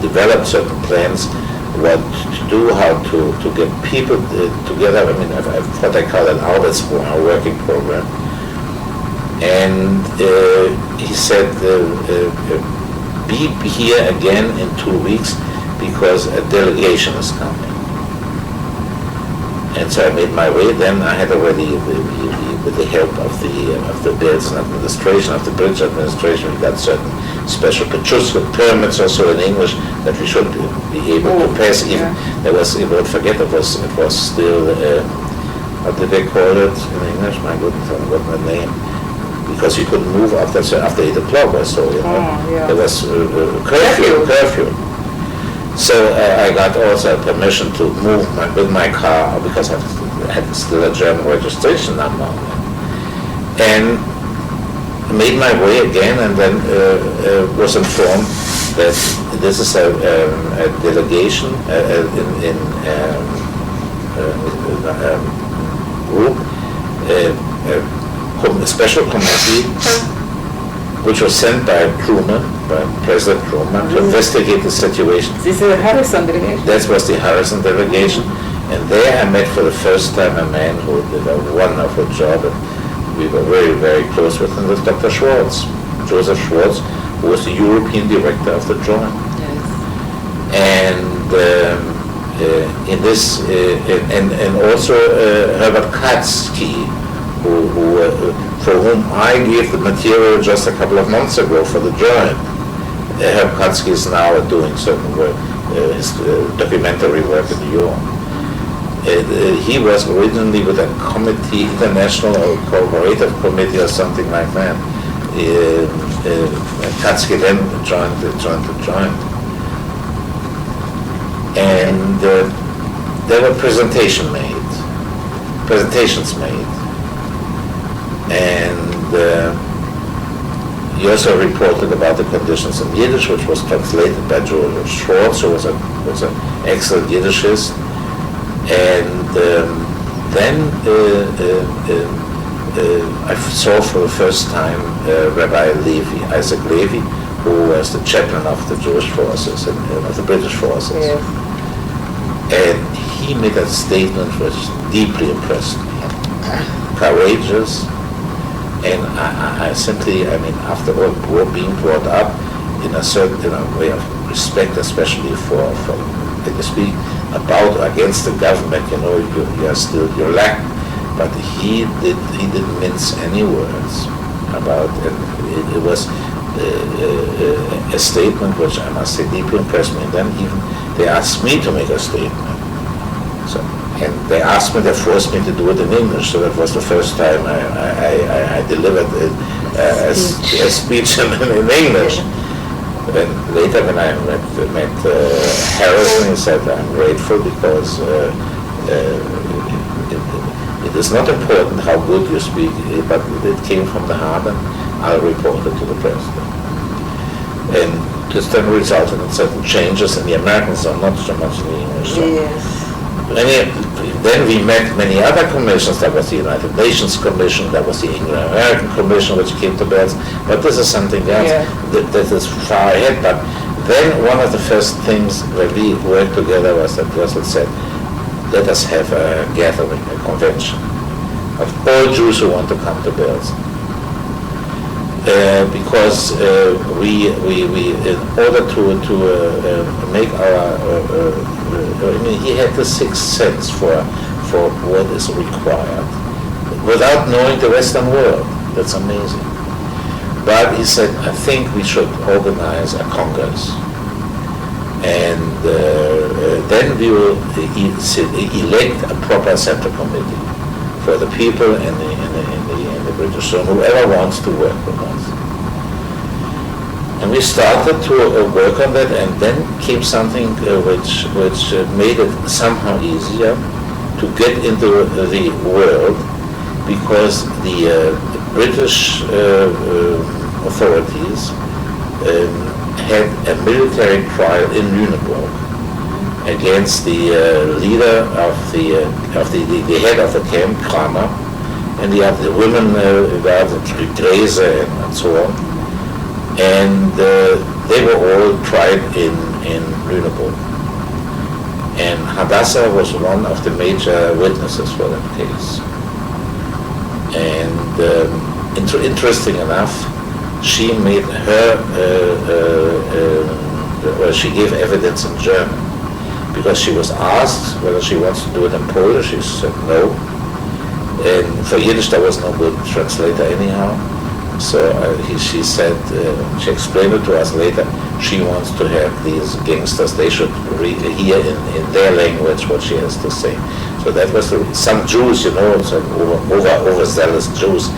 developed certain plans what to do, how to get people together. I mean, what I call an Arbeitsprogramm, a working program. And he said, be here again in 2 weeks because a delegation is coming. And so I made my way. Then I had already, with the help of the Belgian administration, of the British administration, we got certain special permits also in English that we should be able to pass. Even there was, you won't forget, it was still, what did they call it in English? My goodness, I forgot the name. Because you couldn't move after 8 o'clock or so, you know. There was curfew. So I got also permission to move with my car because I had still a German registration number. And made my way again, and then was informed that this is a delegation in group. A special committee which was sent by Truman, by President Truman, to investigate the situation. This is the Harrison delegation? That was the Harrison delegation. And there I met for the first time a man who did a wonderful job, and we were very, very close with him, was Dr. Schwartz, Joseph Schwartz, who was the European director of the Joint. Yes. And in this, and also Herbert Katzky, for whom I gave the material just a couple of months ago for the Joint. Herb Katzky is now doing certain work, his documentary work in New York. He was originally with a committee, international or cooperative committee or something like that. Katzky then joined the Joint. And there were presentations made. And he also reported about the conditions in Yiddish, which was translated by Joseph Schwartz, who was an excellent Yiddishist. And then I saw for the first time Rabbi Levy, Isaac Levy, who was the chaplain of the Jewish forces and of the British forces. Yes. And he made a statement which deeply impressed me. Courageous. And I simply, after all, being brought up in a certain way of respect, especially for let me speak, against the government, you're lack. But he didn't mince any words about it. It was a statement which I must say deeply impressed me. And then even they asked me to make a statement. And they forced me to do it in English, so that was the first time I delivered a speech in English. And later when I met Harrison, he said, I'm grateful because it is not important how good you speak, but it came from the heart, and I'll report it to the president. And this then resulted in certain changes in the American zone, not so much in the English zone. Yes. Then we met many other commissions. There was the United Nations Commission, there was the Anglo-American Commission, which came to Belz. But this is something else that is far ahead. But then one of the first things where we worked together was that Russell said, let us have a gathering, a convention of all Jews who want to come to Belz. because we in order to make our I mean, he had the sixth sense for what is required without knowing the Western world. That's amazing. But he said, I think we should organize a congress, and then we will elect a proper central committee for the people in the British Zone, whoever wants to work with us. And we started to work on that, and then came something which made it somehow easier to get into the world, because the British authorities had a military trial in Lüneburg against the leader of the head of the camp, Kramer, and the other women, Gräse and so on, and they were all tried in Lüneburg. And Hadassah was one of the major witnesses for that case. And interesting enough, she made she gave evidence in German, because she was asked whether she wants to do it in Polish. She said no. And for Yiddish there was no good translator anyhow. So she said, she explained it to us later, she wants to have these gangsters, they should hear in their language what she has to say. So that was some Jews, you know, some overzealous Jews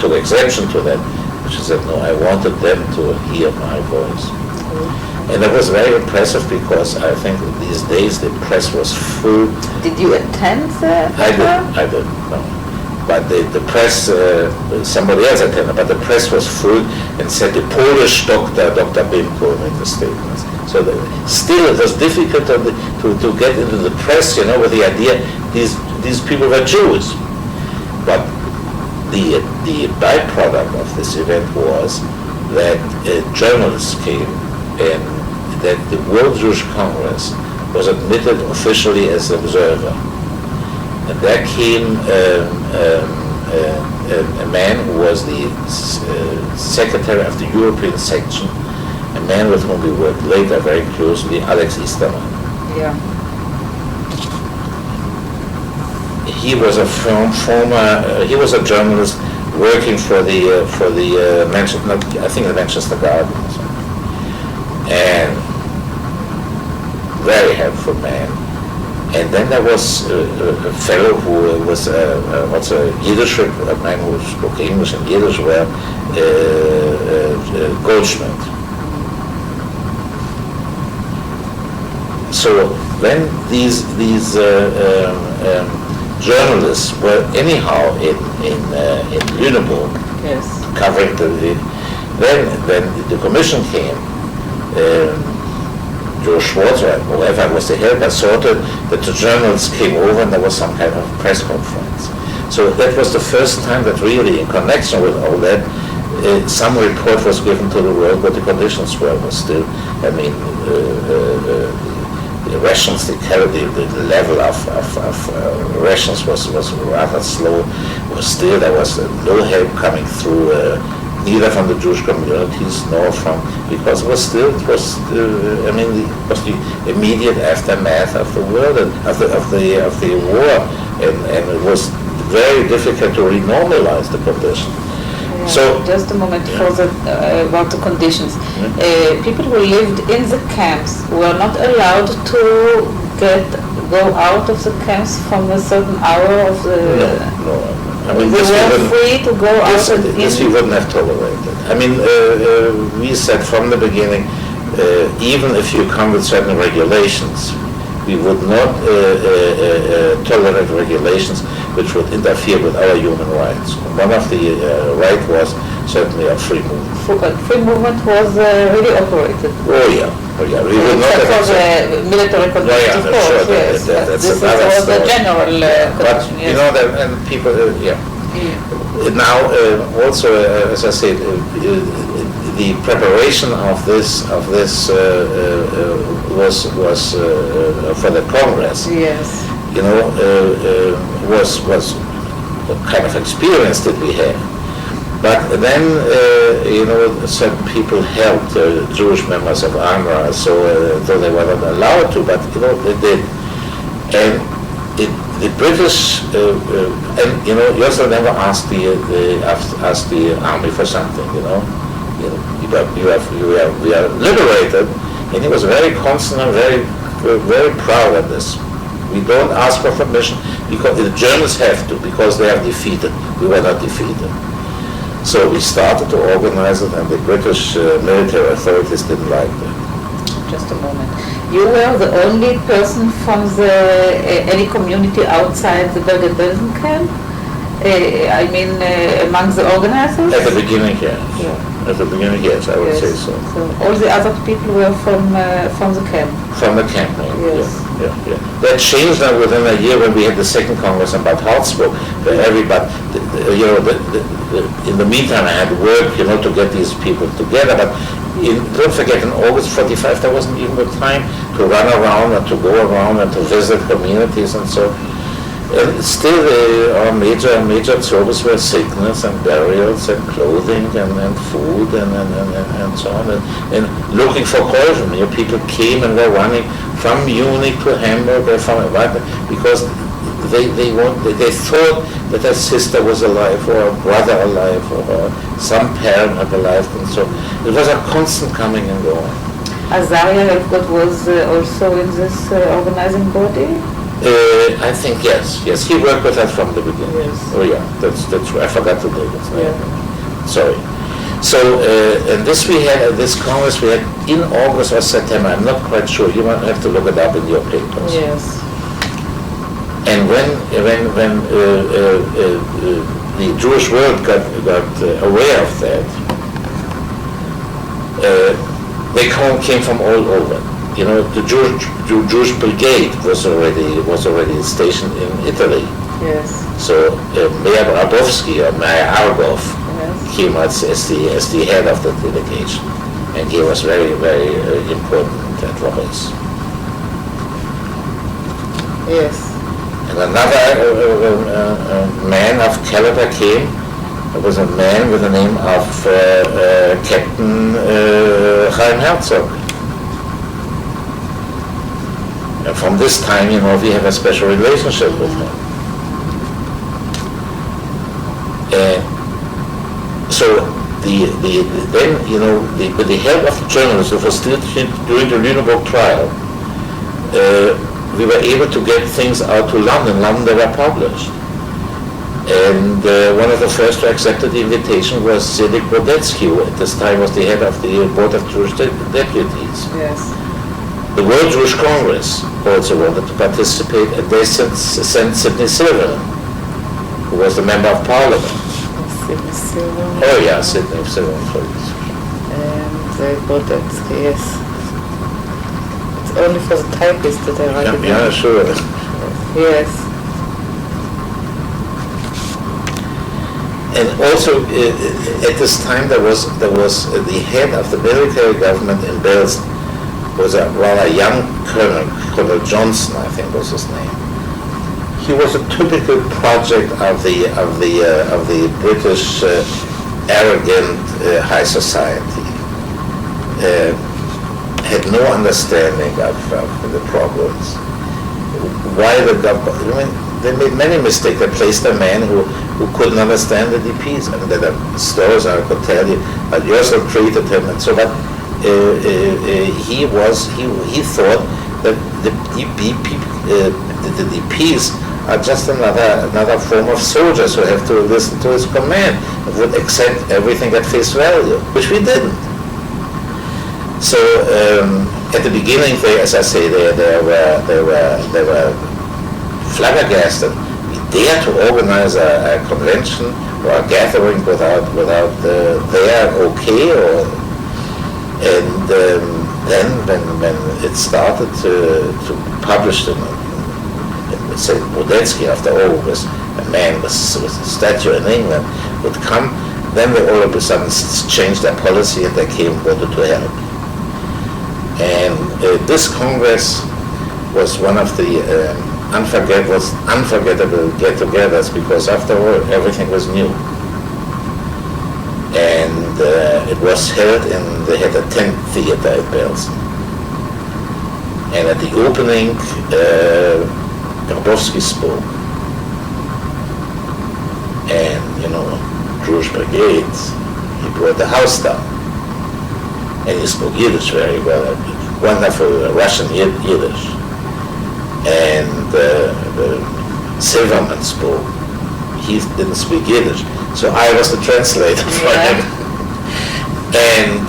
took exception to that. She said, no, I wanted them to hear my voice. And it was very impressive, because I think these days the press was full. Did you attend the I did, no. But the press, somebody else attended, but the press was full and said the Polish doctor, Dr. Bimko, made the statements. So still it was difficult to get into the press, you know, with the idea these people were Jews. But the byproduct of this event was that journalists came, and that the World Jewish Congress was admitted officially as an observer. And there came a man who was the secretary of the European section, a man with whom we worked later very closely, Alex Easterman. Yeah. He was a he was a journalist working for the Manchester, I think the Manchester Guardian or something. And very helpful man. And then there was a fellow who was also a Yiddish, a man who spoke English and Yiddish, well, Goldschmidt. So when these journalists were anyhow in Lüneburg, yes, covering when the commission came, Joe Schwartz or whoever was the helper sorted that the journalists came over and there was some kind of press conference. So that was the first time that really, in connection with all that, some report was given to the world what the conditions were. Was still, I mean, the rations, the level of rations was rather slow. Still, there was no help coming through. Neither from the Jewish communities nor from, because it was the immediate aftermath of the world and of the war, and it was very difficult to renormalize the condition. Yeah, so just a moment for about the conditions. People who lived in the camps were not allowed to go out of the camps from a certain hour of the. No. I mean, they were free to go out. This we wouldn't have tolerated. I mean, we said from the beginning, even if you come with certain regulations, we would not tolerate regulations which would interfere with our human rights. One of the rights was certainly a free movement. Free movement was really operated. Oh yeah. We would not have for the military conditions, of course. Sure, yes, that's this was the general condition. But you know that, and people, Now, also, as I said, the preparation of this was for the Congress. Yes. You know, was what kind of experience did we have? But then, certain people helped Jewish members of UNRWA, so though they were not allowed to, but they did. And the British, and you also never asked the army for something. We are liberated, and he was very constant and very proud of this. We don't ask for permission because the Germans have to, because they are defeated. We were not defeated. So we started to organize it, and the British military authorities didn't like that. Just a moment. You were the only person from any community outside the Bergen-Belsen camp? Among the organizers? At the beginning, yes. Yeah. At the beginning, yes, I would say so. So all the other people were from the camp? From the camp, yes. Yeah. That changed now within a year when we had the second Congress in Bad Harzburg, where everybody, in the meantime I had work, to get these people together, but don't forget, in August 45 there wasn't even the time to run around and to go around and to visit communities and so. And still our major service were sickness and burials and clothing and food and so on, and looking for caution. People came and were running from Munich to Hamburg or from because they thought that their sister was alive or a brother alive or some parent had alive, and so it was a constant coming and going. Azaria Helfgott was also in this organizing body? I think yes. He worked with us from the beginning. Yes. Oh yeah, that's I forgot to do it. Yeah. Sorry. So and this Congress we had in August or September. I'm not quite sure. You might have to look it up in your papers. Yes. And when the Jewish world got aware of that, they came from all over. The Jewish brigade was already stationed in Italy. Yes. So Mayor Grabowski or Mayor Argov came as the head of the delegation, and he was very, very important at Loris. Yes. And another man of caliber came. It was a man with the name of Captain Chaim Herzog. And from this time, we have a special relationship with him. So with the help of the journalists who were still doing the Lüneburg trial, we were able to get things out to London. London, they were published. And one of the first to accept the invitation was Zelig Brodetsky, who at this time was the head of the Board of Jewish Deputies. Yes. The World Jewish Congress also wanted to participate, and they sent Sidney Silverman, who was the member of Parliament. Sidney Silverman. Oh yeah, Sidney Silverman, please. And Brodetsky, yes. It's only for the typist that I write it down. Yeah, sure. Yes. And also at this time there was the head of the military government in Belsen was a rather young Colonel Johnson, I think was his name. He was a typical project of the British arrogant high society. Had no understanding of the problems. Why the government? They made many mistakes. They placed a man who couldn't understand the DPs. There are stories I could tell you. But you also treated him and so. But he thought that the DPs are just another form of soldiers who have to listen to his command and would accept everything at face value, which we didn't. So at the beginning, as I say, they were flabbergasted. We dare to organize a convention or a gathering without their okay, and then when it started to publish them, say Brodetsky, after all, was a man with a statue in England, would come. Then they all of a sudden changed their policy and they wanted to help. And this Congress was one of the unforgettable get-togethers because after all everything was new. and it was held in, they had a tent theater at Belsen. And at the opening, Grabowski spoke. And, you know, Jewish Brigade, he brought the house down. And he spoke Yiddish very well, wonderful Russian Yiddish. And Silverman spoke. He didn't speak Yiddish, so I was the translator for him. And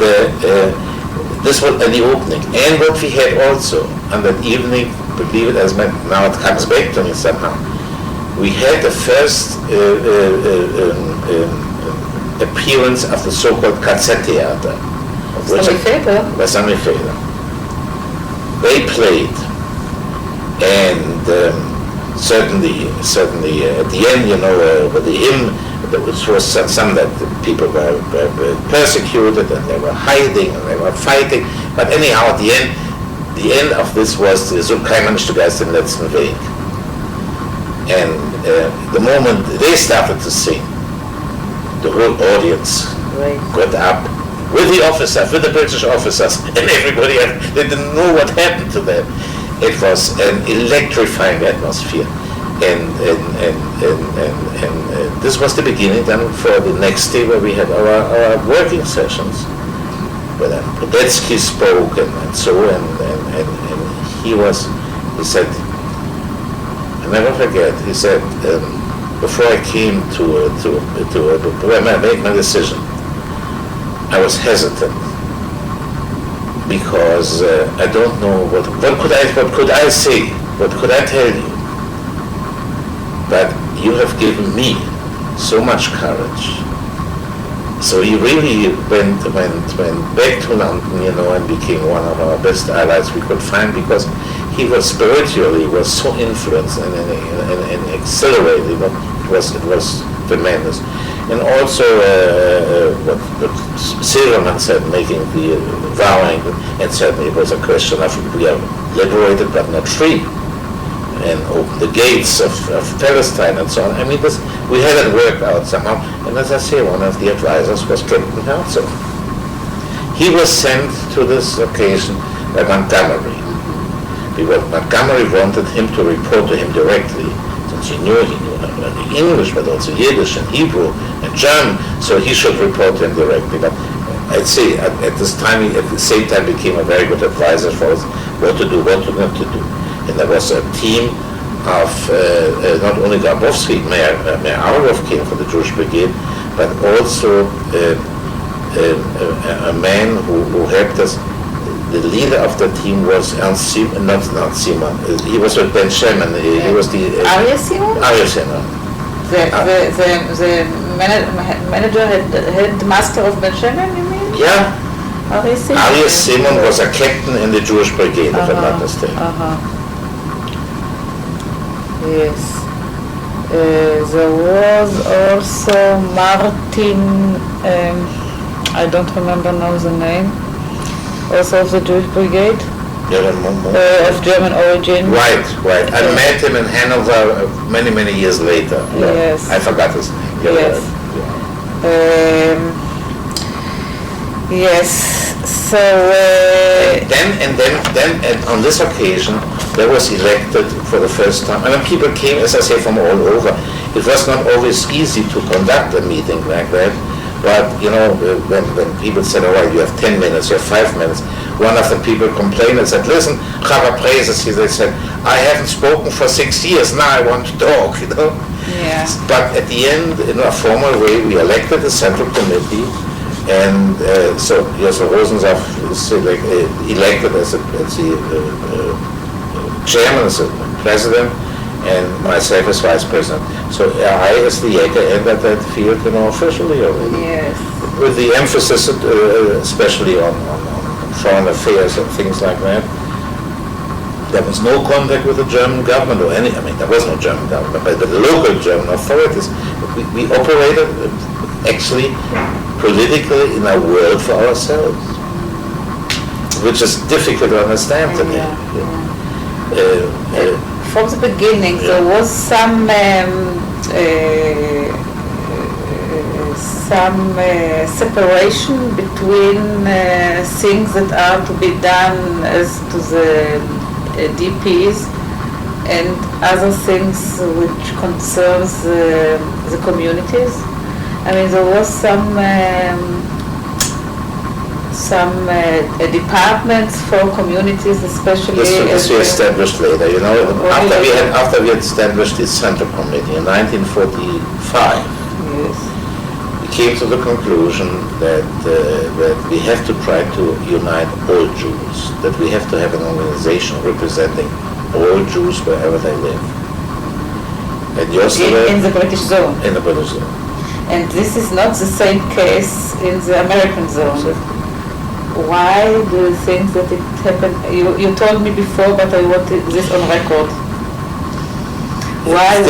this was in the opening. And what we had also on that evening, believe it as now it comes back to me somehow, we had the first appearance of the so-called Katzentheater. Samifeder. They played, and certainly at the end, you know, with the hymn, which was some that people were persecuted and they were hiding and they were fighting. But anyhow, at the end of this was so kein Mensch du Geist im letzten Weg. And the moment they started to sing, the whole audience got up with the officers, with the British officers, and everybody else. They didn't know what happened to them. It was an electrifying atmosphere, and this was the beginning then for the next day where we had our working sessions, where then Podetsky spoke and so and he said, I never forget. He said before I came to when I made my decision, I was hesitant because I don't know what could I say, what could I tell you. But you have given me so much courage. So he really went back to London, you know, and became one of our best allies we could find, because he was spiritually so influenced and accelerated. You know, it was tremendous. And also what Silverman said, making the vowing, and certainly it was a question of we are liberated but not free, and open the gates of Palestine and so on. I mean, we had it worked out somehow. And as I say, one of the advisors was Captain Herzog. He was sent to this occasion by Montgomery, because Montgomery wanted him to report to him directly, since he knew not only English but also Yiddish and Hebrew and German, so he should report to him directly. But I'd say at this time, at the same time, became a very good advisor for us, what to do, what not to do. And there was a team of not only Grabowski, Mayor Arloff came for the Jewish Brigade, but also a man who helped us. The leader of the team was Ernst Simon, not Simon. He was with Ben Shemin. He was the Arya Simon. Arya Simon. The manager, headmaster of Ben Shemin, you mean? Yeah. Arya Simon. Arya Simon was a captain in the Jewish Brigade, if I'm not mistaken. Yes. There was also Martin, I don't remember now the name, also of the Jewish Brigade, of German origin. Right. I met him in Hanover many years later. Yes. I forgot his name. Yes. Yes. So then on this occasion there was elected for the first time. I mean, people came, as I say, from all over. It was not always easy to conduct a meeting like that. But, you know, when people said, all right, you have 10 minutes, you have 5 minutes, one of the people complained and said, listen, Chava praises, they said, I haven't spoken for 6 years, now I want to talk, you know. Yeah. But at the end, in a formal way, we elected the Central Committee, and so Josef Rosensaft is elected as the chairman, as the president, and myself as vice president. So I, as the Jäger, entered that field, you know, officially already. Yes. With the emphasis, especially on foreign affairs and things like that. There was no contact with the German government or any. I mean, there was no German government, but the local German authorities. We operated actually politically in a world for ourselves, which is difficult to understand today. From the beginning, there was some some separation between things that are to be done as to the DPs and other things which concerns the communities. I mean, there was some departments for communities, especially. This we established later. You know, after we had established this Central Committee in 1945. Yes. We came to the conclusion that we have to try to unite all Jews. That we have to have an organization representing all Jews wherever they live. And in the British zone. In the British zone. And this is not the same case in the American zone. Exactly. Why do you think that it happened? You told me before, but I want this on record. Why?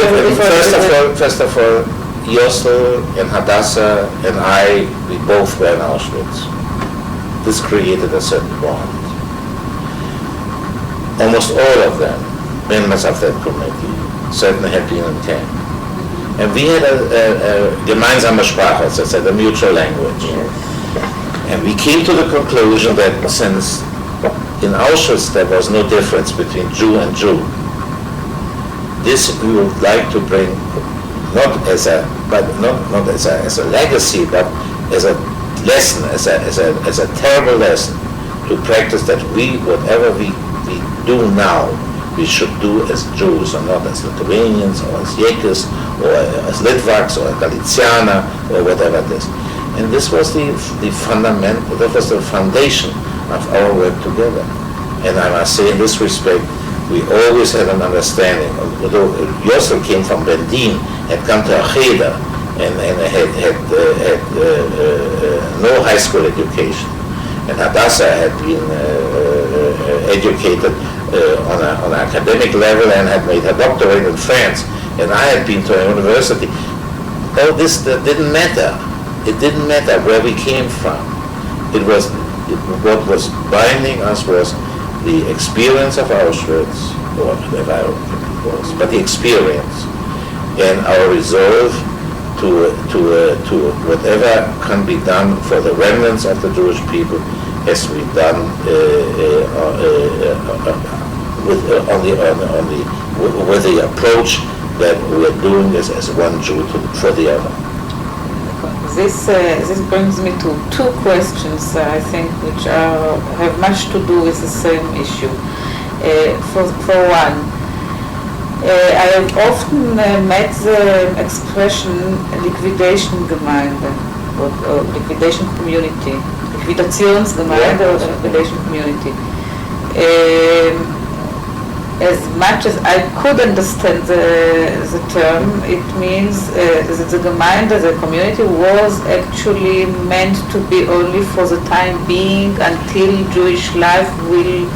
First of all, Yosel and Hadassah and I, we both were in Auschwitz. This created a certain bond. Almost all of them, members of that committee, certainly had been in camp. And we had a gemeinsame Sprache, as I said, a mutual language. And we came to the conclusion that since in Auschwitz there was no difference between Jew and Jew, this we would like to bring not as a legacy, but as a lesson, as a terrible lesson to practice that whatever we do now, we should do as Jews and not as Lithuanians or as Yekis or as Litvaks or Galiciana or whatever it is. And this was the fundamental, that was the foundation of our work together. And I must say in this respect, we always had an understanding. Although Yosel came from Berlin, had come to Hagit and had no high school education. And Hadassah had been educated on an academic level and had made her doctorate in France. And I had been to a university. All this didn't matter. It didn't matter where we came from. What was binding us was the experience of Auschwitz, or whatever it was, but the experience and our resolve to whatever can be done for the remnants of the Jewish people has to be done with the approach that we are doing this as one Jew for the other. This brings me to two questions, I think, which have much to do with the same issue. For one, I have often met the expression liquidation Gemeinde or liquidation community, Liquidationsgemeinde or liquidation community. As much as I could understand the term, it means that the Gemeinde, the community, was actually meant to be only for the time being until Jewish life will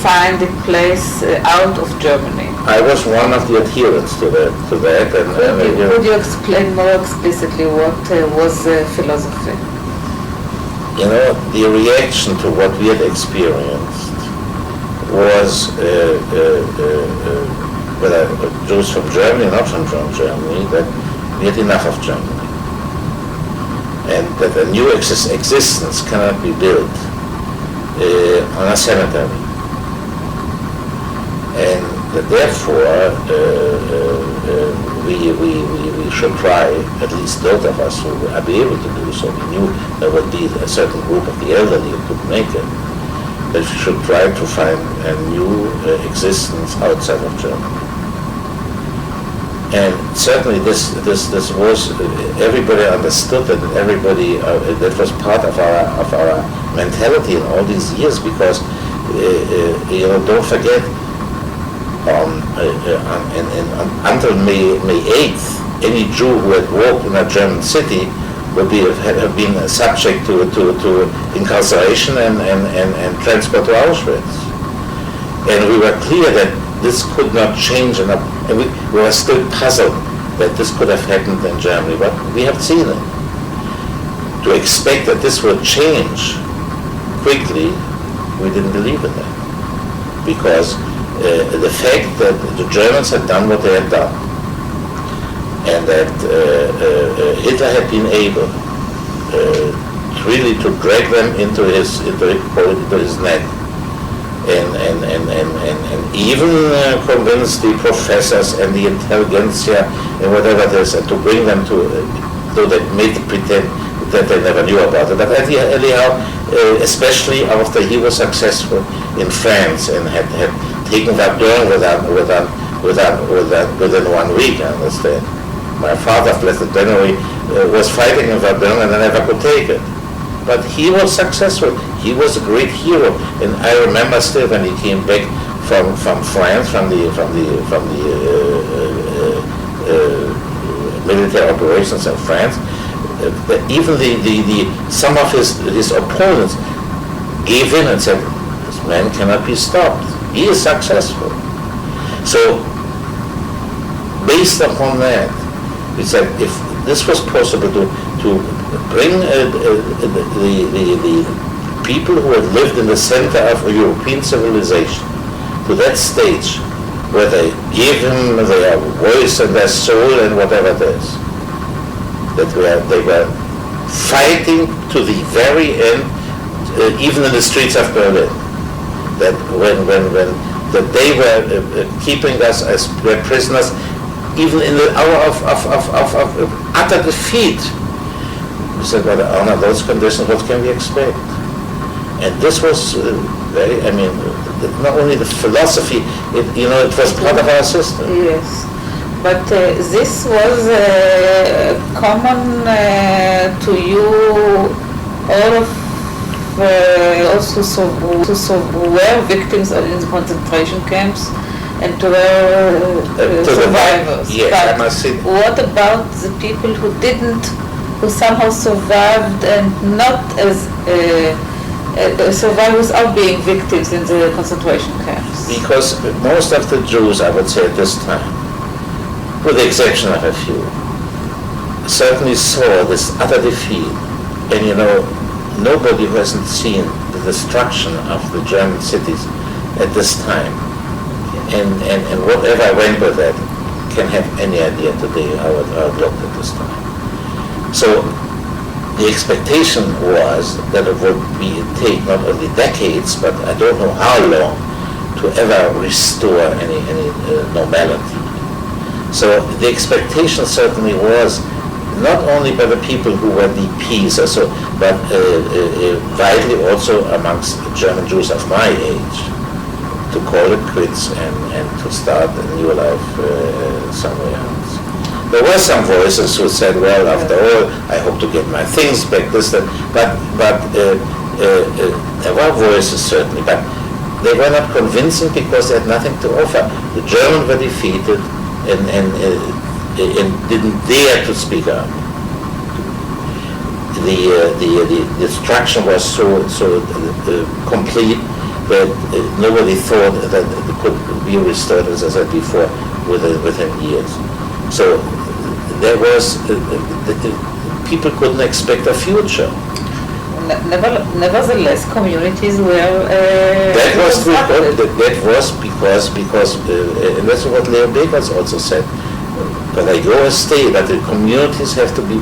find a place out of Germany. I was one of the adherents to that. Could you explain more explicitly what was the philosophy? You know, the reaction to what we had experienced was whether Jews from Germany, not from Germany, that we had enough of Germany. And that a new existence cannot be built on a cemetery. And that therefore we should try, at least those of us who are able to do so. We knew there would be a certain group of the elderly who could make it. That we should try to find a new existence outside of Germany. And certainly this was, everybody understood it, and everybody, that was part of our mentality in all these years, because, don't forget, until May 8th, any Jew who had walked in a German city would have been subject to incarceration and transport to Auschwitz. And we were clear that this could not change, and we were still puzzled that this could have happened in Germany, but we have seen it. To expect that this would change quickly, we didn't believe in that. Because the fact that the Germans had done what they had done, and that Hitler had been able really to drag them into his net, and even convince the professors and the intelligentsia and whatever it is, and to bring them to so they made pretend that they never knew about it. But anyhow, especially after he was successful in France and had taken Verdun within 1 week, I understand. My father, blessed memory, was fighting in Verdun and I never could take it. But he was successful. He was a great hero, and I remember still when he came back from France, from the military operations in France. Even some of his opponents gave in and said, "This man cannot be stopped. He is successful." So, based upon that, we said if this was possible to bring the people who had lived in the center of European civilization to that stage where they gave him their voice and their soul and whatever it is, that they were fighting to the very end, even in the streets of Berlin, that when that they were keeping us as their prisoners, even in the hour of utter defeat. We said, well, under those conditions, what can we expect? And this was very, I mean, not only the philosophy, it was part of our system. Yes, but this was common to you, all of also who were victims in the concentration camps and to survivors. Yes, but I must say. What about the people who didn't, who somehow survived and not as survived without being victims in the concentration camps? Because most of the Jews, I would say at this time, with the exception of a few, certainly saw this utter defeat. And nobody who hasn't seen the destruction of the German cities at this time, and whatever went with that, can have any idea today how it looked at this time. So the expectation was that it would take not only decades, but I don't know how long, to ever restore any normality. So the expectation certainly was not only by the people who were DPs, but widely also amongst German Jews of my age, to call it quits and to start a new life somewhere else. There were some voices who said, well, after all, I hope to get my things back, this, that, but there were voices certainly, but they were not convincing because they had nothing to offer. The Germans were defeated and didn't dare to speak up. The destruction was so complete that nobody thought that it could be restored, as I said before, within years. So there was, people couldn't expect a future. Nevertheless, communities were. That was because, and that's what Leo Bakers also said. But I always say that the communities have to be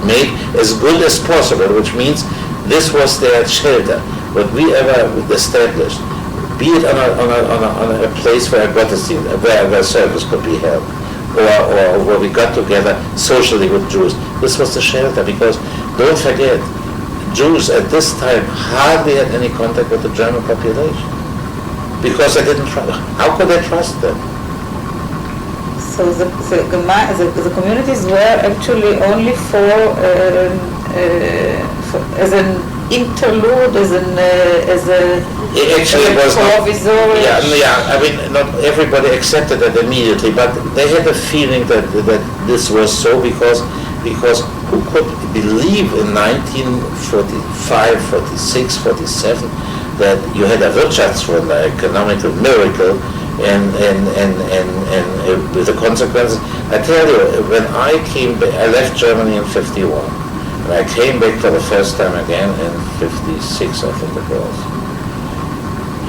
made as good as possible, which means this was their shelter. What we ever established, be it on a place where a gottesdienst, where a service could be held, or where we got together socially with Jews. This was the shelter, because don't forget, Jews at this time hardly had any contact with the German population, because they didn't trust. How could they trust them? So the communities were actually only for as an interlude, as a provisory. Yeah. I mean, not everybody accepted it immediately, but they had a feeling that this was so because who could believe in 1945, 46, 47 that you had a Wirtschaftswunder, economical miracle, and with the consequences. I tell you, when I came back, I left Germany in 51, and I came back for the first time again in 56, I think it was.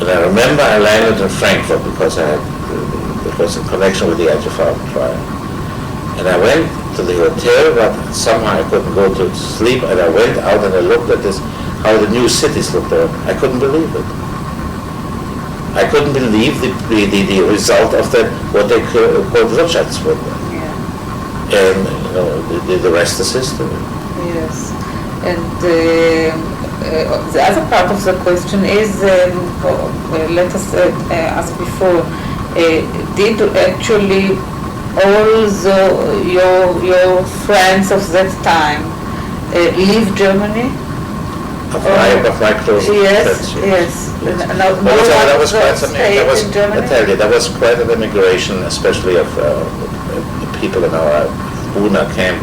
And I remember I landed in Frankfurt because it was in connection with the Algebra trial. And I went to the hotel, but somehow I couldn't go to sleep, and I went out and I looked at this, how the new cities looked like. I couldn't believe it. I couldn't believe the result of that, what they called Wirtschaftswunder. Yeah. And the rest is history. Yes. And the other part of the question is, let us ask before, did actually all your friends of that time leave Germany? Of my close friends. Yes. That was quite something. I tell you, that was quite an immigration, especially of people in our Buna came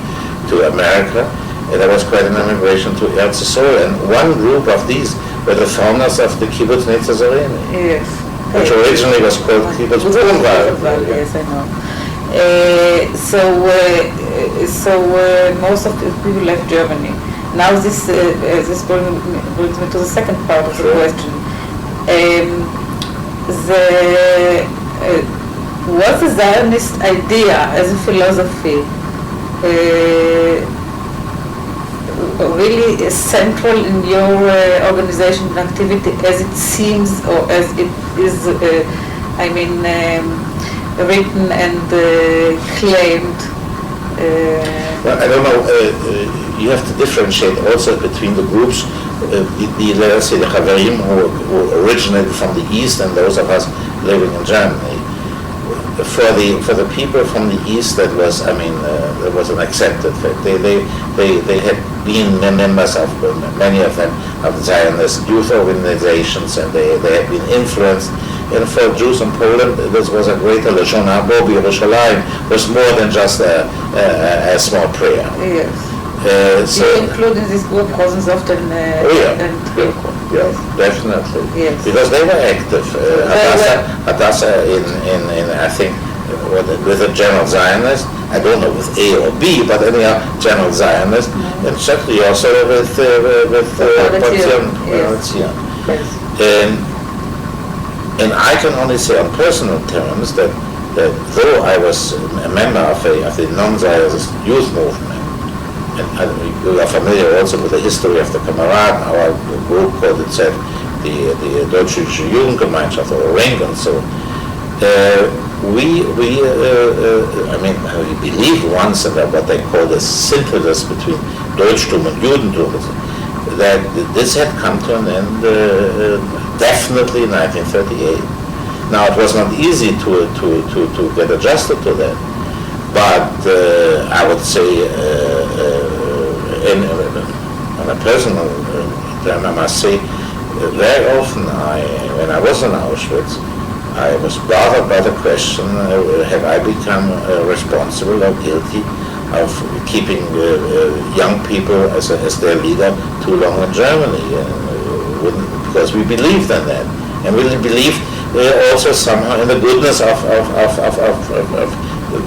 to America. There was quite an immigration to Eretz Yisrael, and one group of these were the founders of the Kibbutz Netzarim. Yes. Which originally was called Kibbutz Wollheim. Yes, I know. So most of the people left Germany. Now this brings me to the second part of the question. Was the Zionist idea as a philosophy really central in your organization and activity as it seems, or as it is, written and claimed? Well, I don't know. You have to differentiate also between the groups. Let us say the Havarim who originated from the East and those of us living in Germany. For the people from the East, that was, that was an accepted fact. They had been members of, many of them, of Zionist youth organizations, and they had been influenced. And for Jews in Poland, this was a greater Lashon Haba, Birushalaim, was more than just a small prayer. Yes. So you include in this group cousins often and yes, definitely. Yes. Because they were active. Hadassah in I think with a general Zionist, I don't know with A or B, but anyhow general Zionist, and certainly also with Patzion. And I can only say on personal terms that though I was a member of the non-Zionist youth movement, and you are familiar also with the history of the Kameraden, our group called itself the Deutsche Jugendgemeinschaft, or Ring, and so we believed once in what they call the synthesis between Deutschtum and Judentum, that this had come to an end definitely in 1938. Now it was not easy to get adjusted to that, but I would say on a personal term, I must say very often when I was in Auschwitz, I was bothered by the question, have I become responsible or guilty of keeping young people as their leader too long in Germany? Because we believed in that, and we believed also somehow in the goodness of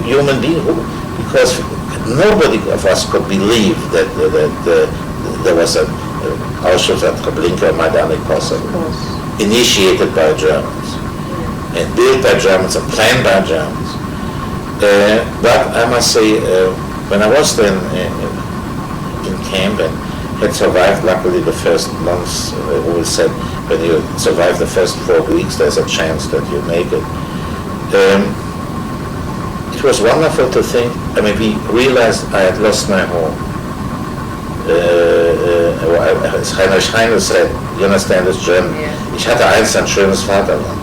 human beings, because nobody of us could believe that there was an Auschwitz at Treblinka Majdanek possible, initiated by Germans, and built by Germans and planned by Germans. But I must say, when I was then in camp and had survived luckily the first months, always said when you survive the first 4 weeks, there's a chance that you make it. It was wonderful to think, we realized I had lost my home. As Heinrich Heine said, you understand this German, ich hatte einst ein schönes Vaterland.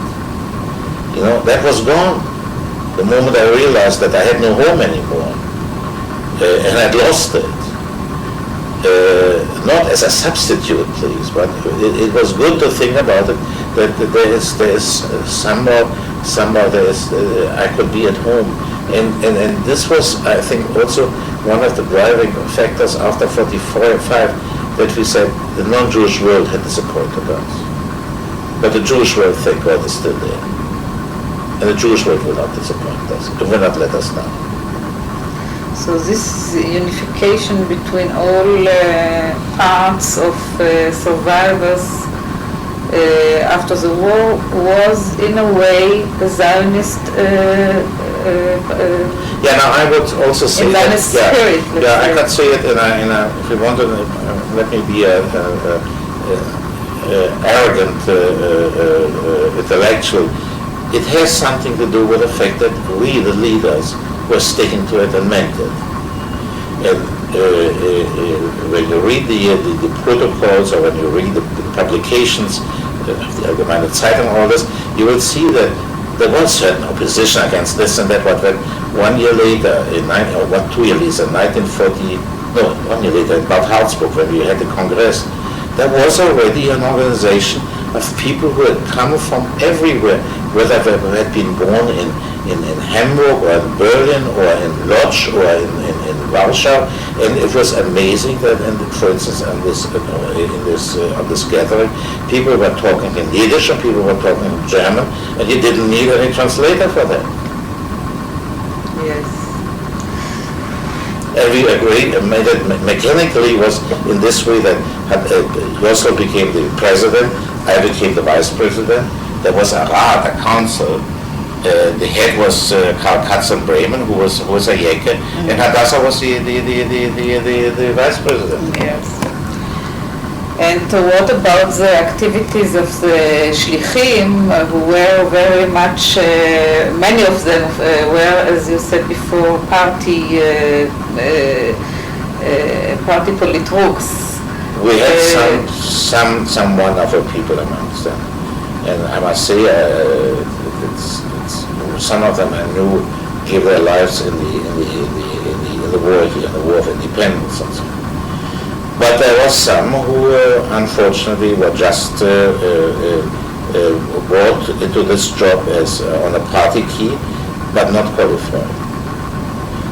That was gone. The moment I realized that I had no home anymore, and I'd lost it. Not as a substitute, please, but it was good to think about it, that there is somewhere I could be at home. And this was, I think, also one of the driving factors after 1945, that we said the non-Jewish world had disappointed us. But the Jewish world, thank God, is still there. And the Jewish world will not disappoint us. It will not let us down. So this unification between all parts of survivors after the war was, in a way, the Zionist Yeah, now I would also say in that, spirit. I could say it in a if you want to, let me be a arrogant intellectual. It has something to do with the fact that we, the leaders, were sticking to it and meant it. And when you read the protocols or when you read the publications, the Allgemeine Zeitung, all this, you will see that there was certain opposition against this and that, but then 1 year later, 2 years later, 1940, no, 1 year later, in Bad Harzburg, when we had the Congress, there was already an organization of people who had come from everywhere, whether they had been born in Hamburg or in Berlin or in Lodz or in Warsaw, and it was amazing that, for instance, on this gathering, people were talking in Yiddish and people were talking in German, and you didn't need any translator for that. Yes. And we agreed, mechanically was in this way that Yosel became the president, I became the vice president. There was a Rat, a council. The head was Karl Katzenbremen, who was a Yeke, and Hadassah was the vice president. Yes. And what about the activities of the shlichim, who were very much, many of them were, as you said before, party politruks. We had some wonderful people amongst them, and I must say, some of them I knew gave their lives in the war here, in the War of Independence and so on. But there was some who, unfortunately, were just brought into this job as on a party key, but not qualified.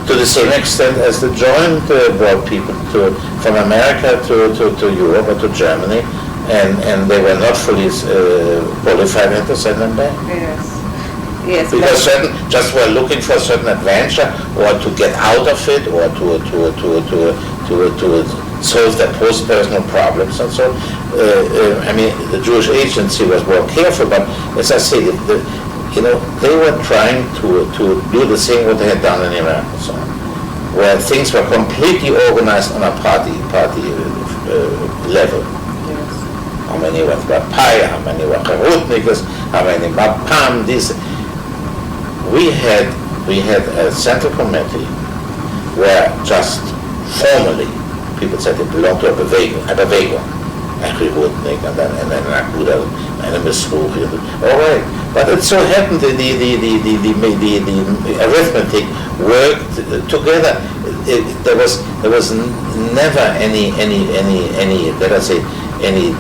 To the same extent as the joint brought people from America to Europe or to Germany, and they were not fully qualified, and to send them back. Yes. Yes. Because certain just were looking for a certain adventure, or to get out of it, or to solve their personal problems and so. I mean, the Jewish agency was more careful, but as I say, they were trying to do the same what they had done in Iraq and so on, where things were completely organized on a party level. Yes. How many were Pai, how many were Charutnikas, how many Mapam, this. We had a central committee where just formally people said they belonged to a Bewegung, a Charutnik, and then Aguda, and a Misruch. All right, but it so happened that the arithmetic worked together. There was never any let us say any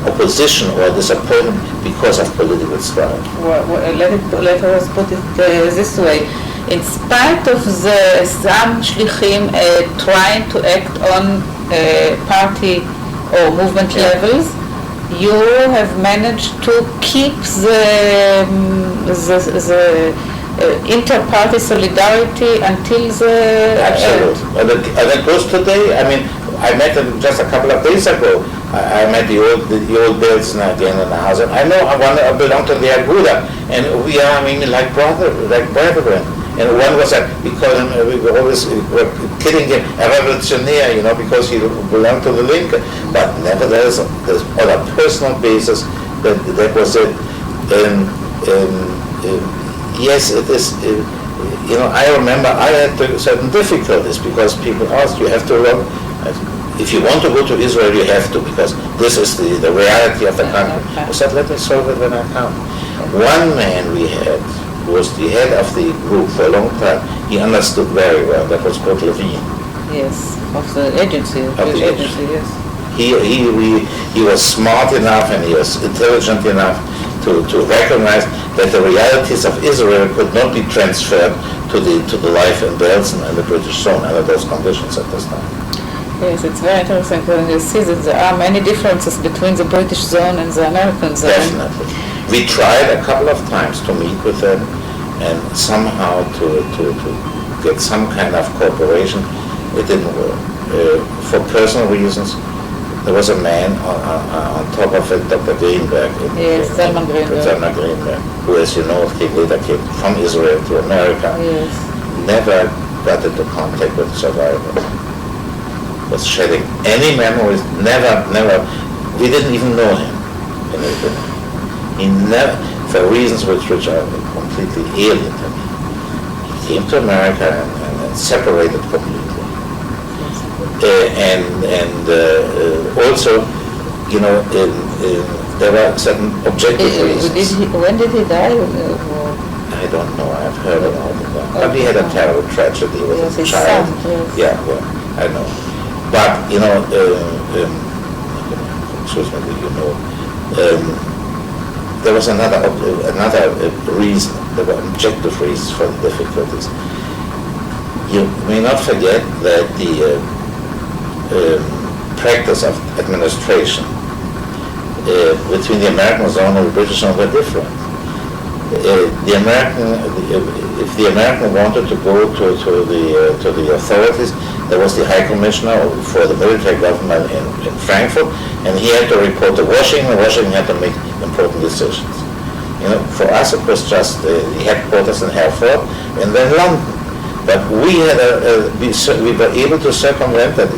opposition or disappointment because of political strife. Well, let us put it this way. In spite of some shlichim trying to act on party or movement levels, you have managed to keep the inter-party solidarity until the Absolutely. And it goes today. I mean, I met him just a couple of days ago. I met the old Belsen again in the house, and I know I belong to the Aguda, and we are, like brethren. And one was we call him, we were always kidding him, a revolutionary, because he belonged to the Linke. But nevertheless, there's on a personal basis, that was it. Yes, it is. I remember I had certain difficulties because people asked, you have to learn. If you want to go to Israel, you have to, because this is the reality of the country. I said, let me solve it when I come. One man we had, who was the head of the group for a long time, he understood very well. That was called Levine. Yes, of the agency. Yes. He was smart enough and he was intelligent enough to recognize that the realities of Israel could not be transferred to the life in Belsen and the British zone under those conditions at this time. Yes, it's very interesting when you see that there are many differences between the British zone and the American zone. Definitely. We tried a couple of times to meet with them and somehow to get some kind of cooperation. It didn't work. For personal reasons, there was a man on top of it, Dr. Greenberg. Yes, Zalman Greenberg. Zalman Greenberg, who, as you know, later came from Israel to America. Yes. Never got into contact with survivors. Was shedding any memories. Never. We didn't even know him. He never, for reasons which are completely alien to me. He came to America and separated completely. Also, you know, there were certain objective reasons. When did he die? I don't know. I've heard about it. But he had a terrible tragedy with his child. Son, yes. Yeah, well, I know. But you know, excuse me, you know, there was another reason. There were objective reasons for the difficulties. You may not forget that the practice of administration between the American zone and the British zone were different. If the American wanted to go to the authorities, there was the High Commissioner for the military government in Frankfurt, and he had to report to Washington. Washington had to make important decisions. You know, for us it was just the headquarters in Hereford and then London. But we had we were able to circumvent that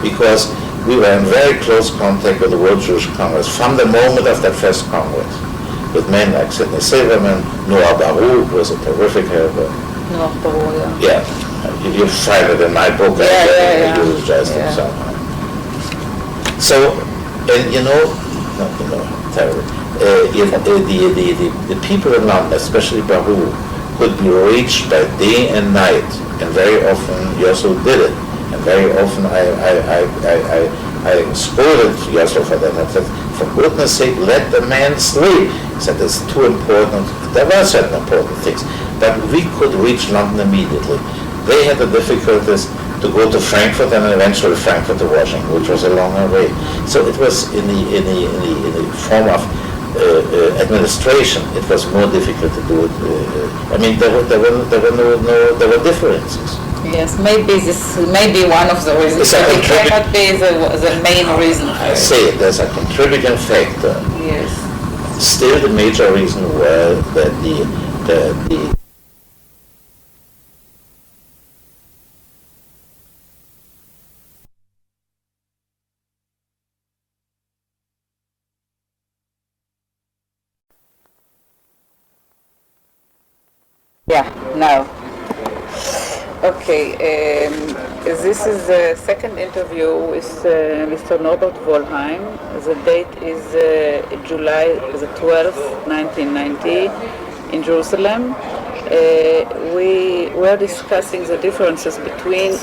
because we were in very close contact with the World Jewish Congress from the moment of that first Congress, with men like Sidney Silverman, Norbert, who was a terrific helper. Norbert, yeah. You find it in my book. I eulogized him somehow. So, and you know, terrible. The people in London, especially Baru, could be reached by day and night, and very often Yosso did it. And very often I scolded Yosso for that. I said, for goodness sake, let the man sleep. He said, it's too important. There were certain important things, but we could reach London immediately. They had the difficulties to go to Frankfurt and eventually Frankfurt to Washington, which was a longer way. So it was in the form of administration, it was more difficult to do it. I mean, there were differences. Yes, maybe this may be one of the reasons. It cannot be the main reason. I say there's a contributing factor. Yes. Still, the major reason was that the now. Okay, this is the second interview with Mr. Norbert Wollheim. The date is July the 12th, 1990 in Jerusalem. We were discussing the differences between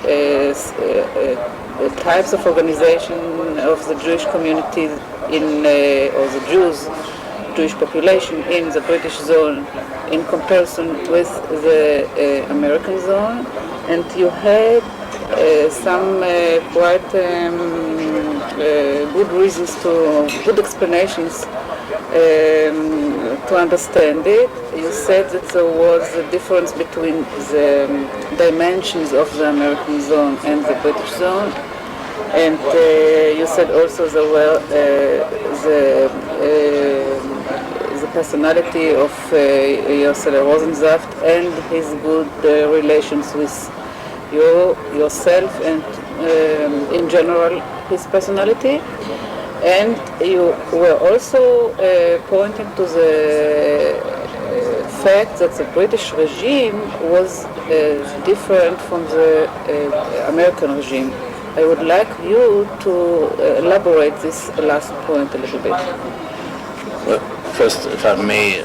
the types of organization of the Jewish community or the Jewish population in the British zone in comparison with the American zone, and you had some quite good reasons good explanations to understand it. You said that there was a difference between the dimensions of the American zone and the British zone, and you said also there were the personality of Yosef Rosensaft and his good relations with yourself and in general his personality. And you were also pointing to the fact that the British regime was different from the American regime. I would like you to elaborate this last point a little bit. Well, first, if I may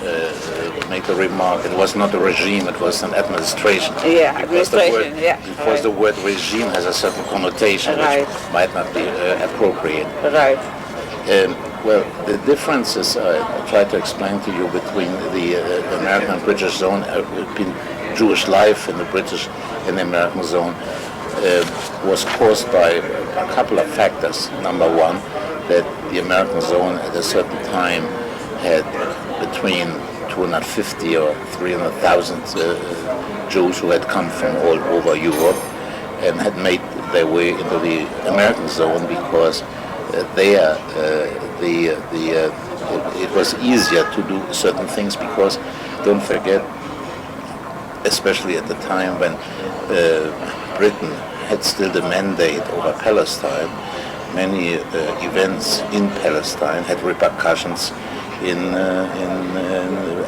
make a remark, it was not a regime, it was an administration. Yeah, administration, because the word regime has a certain connotation which might not be appropriate. Right. Well, the differences I try to explain to you between the American and British zone, between Jewish life in the British and the American zone, was caused by a couple of factors. Number one, that the American zone at a certain time had between 250 or 300,000 Jews who had come from all over Europe and had made their way into the American zone because it was easier to do certain things because, don't forget, especially at the time when Britain had still the mandate over Palestine, many events in Palestine had repercussions in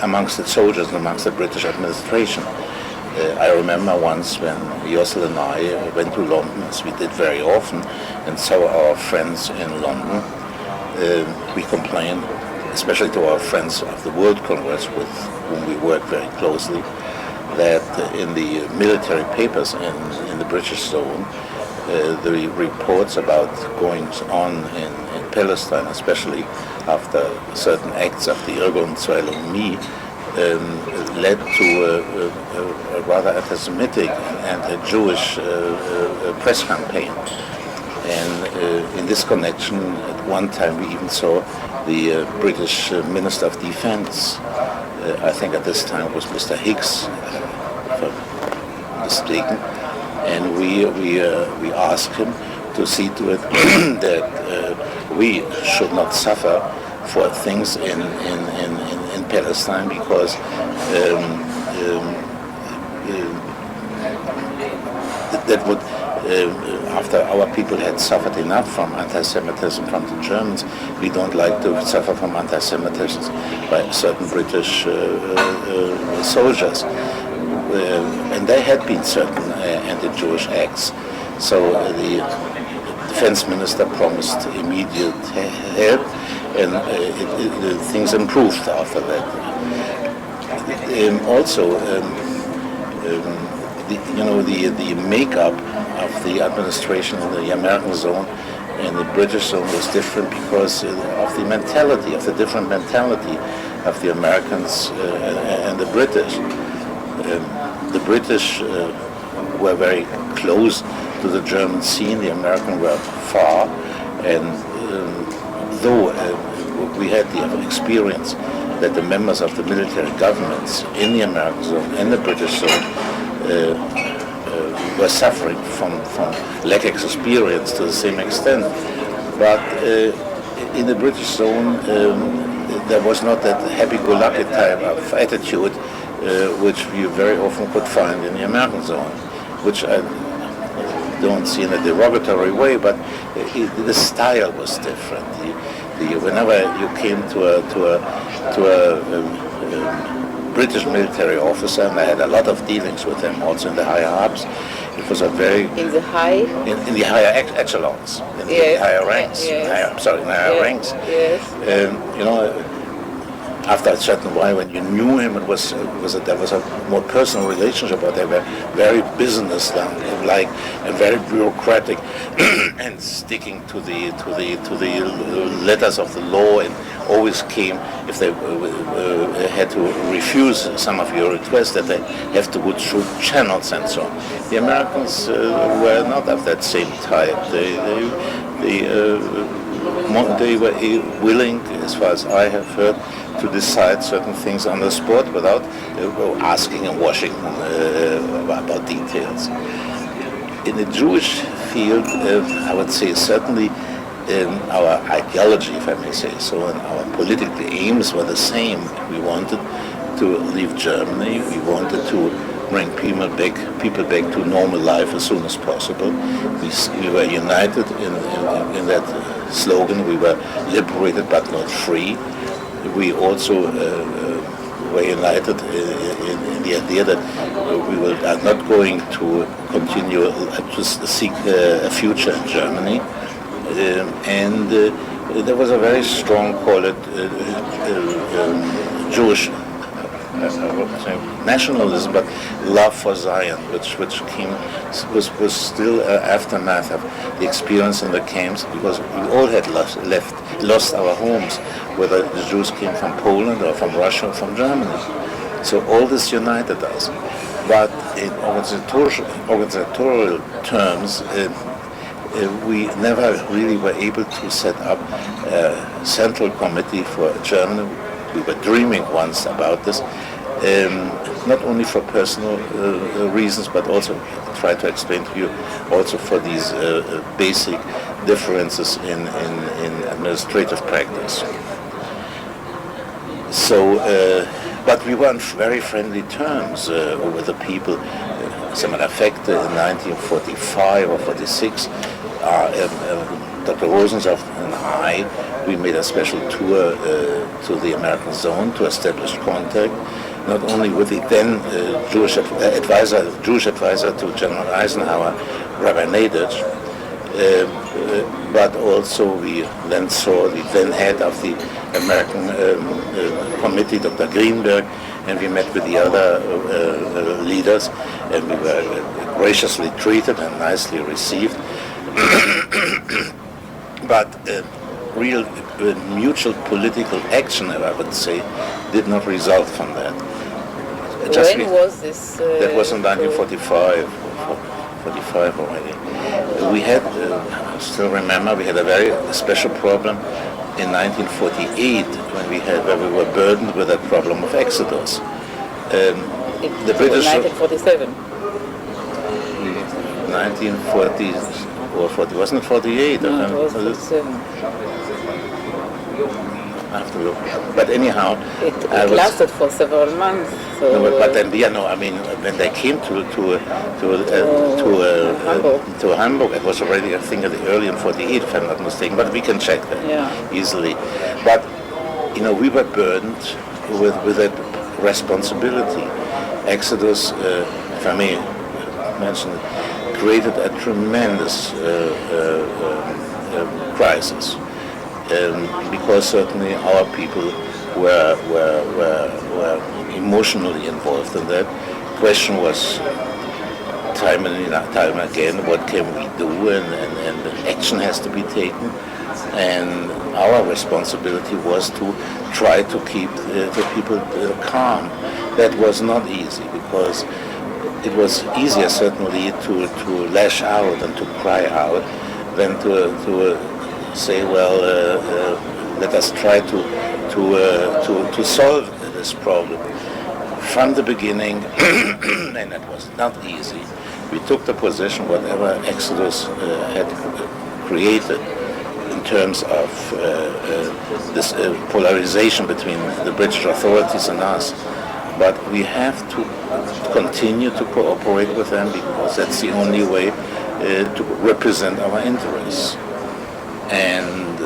amongst the soldiers and amongst the British administration. I remember once when Yossel and I went to London, as we did very often, and saw our friends in London. We complained, especially to our friends of the World Congress, with whom we worked very closely, that in the military papers in the British zone, the reports about goings on in Palestine, especially after certain acts of the Irgun Zionomy, led to a rather anti-Semitic and anti-Jewish press campaign. And in this connection, at one time we even saw the British Minister of Defense, I think at this time it was Mr. Higgs, if I'm mistaken, and we asked him to see to it that we should not suffer for things in Palestine because that would, after our people had suffered enough from anti-Semitism from the Germans, we don't like to suffer from anti-Semitism by certain British soldiers. And there had been certain anti-Jewish acts. So the defense minister promised immediate help, and things improved after that. The makeup of the administration in the American zone and the British zone was different because of the mentality, of the different mentality of the Americans and the British. The British were very close to the German scene, the Americans were far, and though we had the experience that the members of the military governments in the American zone and the British zone were suffering from lack of experience to the same extent. But in the British zone, there was not that happy-go-lucky type of attitude which we very often could find in the American zone, which I don't see in a derogatory way, but the style was different. Whenever you came to a British military officer, and I had a lot of dealings with them also in the higher ups, it was a very in the higher echelons, in the higher ranks. Yes. Higher ranks. Yes. After a certain while, when you knew him, there was a more personal relationship, but they were very business-like and very bureaucratic, and sticking to the letters of the law, and always came if they had to refuse some of your requests that they have to go through channels and so on. The Americans were not of that same type. They were willing, as far as I have heard, to decide certain things on the spot without asking and washing about details. In the Jewish field, I would say certainly our ideology, if I may say so, and our political aims were the same. We wanted to leave Germany. We wanted to bring people back to normal life as soon as possible. We were united in that slogan. We were liberated but not free. We also were united in the idea that we are not going to continue to seek a future in Germany. And there was a very strong, call it, Jewish nationalism, but love for Zion, which was still aftermath of the experience in the camps, because we all had lost our homes, whether the Jews came from Poland or from Russia or from Germany. So all this united us. But in organizational terms, we never really were able to set up a central committee for Germany. We were dreaming once about this, not only for personal reasons, but also try to explain to you also for these basic differences in administrative practice. So, but we were on very friendly terms with the people. As a matter of fact, in 1945 or 46, Dr. Rosensaft and I, we made a special tour to the American zone to establish contact, not only with the then Jewish advisor to General Eisenhower, Rabbi Nadich, but also we then saw the then head of the American committee, Dr. Greenberg, and we met with the other leaders, and we were graciously treated and nicely received. But real mutual political action, I would say, did not result from that. When was this? That was in 1945, 45 already. We had, I still remember, we had a very special problem in 1948 when where we were burdened with that problem of exodus. The British. 1947. 1940 or 40, wasn't it 48? No, it was 47. I have to look. But anyhow, it lasted for several months. So no, but then, I mean, when they came to Hamburg, it was already, I think, early in 48, if I'm not mistaken. But we can check that easily. But we were burdened with that responsibility. Exodus, if I may mention it, created a tremendous crisis. Because certainly our people were emotionally involved in that. Question was time and again, what can we do, and action has to be taken. And our responsibility was to try to keep the people calm. That was not easy, because it was easier certainly to lash out and to cry out than to say, well, let us try to solve this problem. From the beginning, and it was not easy, we took the position whatever Exodus had created in terms of this polarization between the British authorities and us. But we have to continue to cooperate with them, because that's the only way to represent our interests. And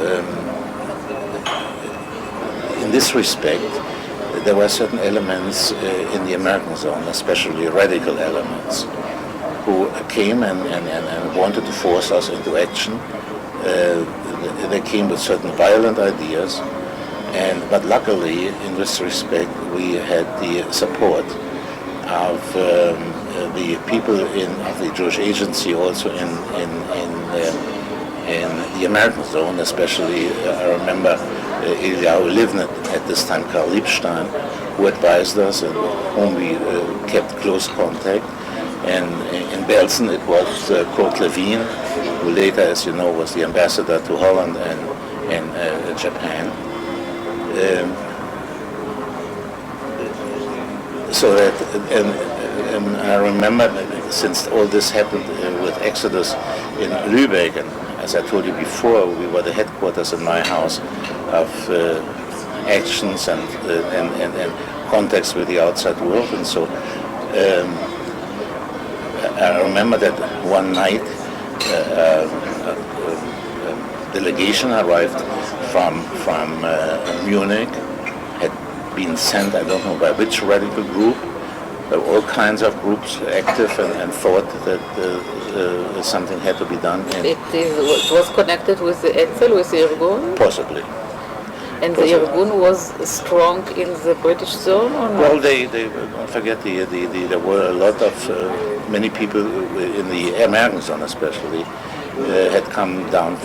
in this respect, there were certain elements in the American zone, especially radical elements, who came and wanted to force us into action. They came with certain violent ideas, but luckily, in this respect, we had the support of the people of the Jewish Agency, also in the American zone, especially. I remember Eliyahu Livnet, at this time Karl Liebstein, who advised us and whom we kept close contact. And in Belsen it was Kurt Levine, who later, as you know, was the ambassador to Holland and Japan. So that, and I remember, since all this happened with Exodus in Lübeck, and as I told you before, we were the headquarters in my house of actions and contacts with the outside world, and so I remember that one night a delegation arrived from Munich, had been sent, I don't know by which radical group. There were all kinds of groups active and thought that something had to be done. It was connected with the Etzel, with the Irgun? Possibly. And the Irgun was strong in the British zone, or not? Well, they don't forget, there were a lot of, many people in the American zone especially, had come down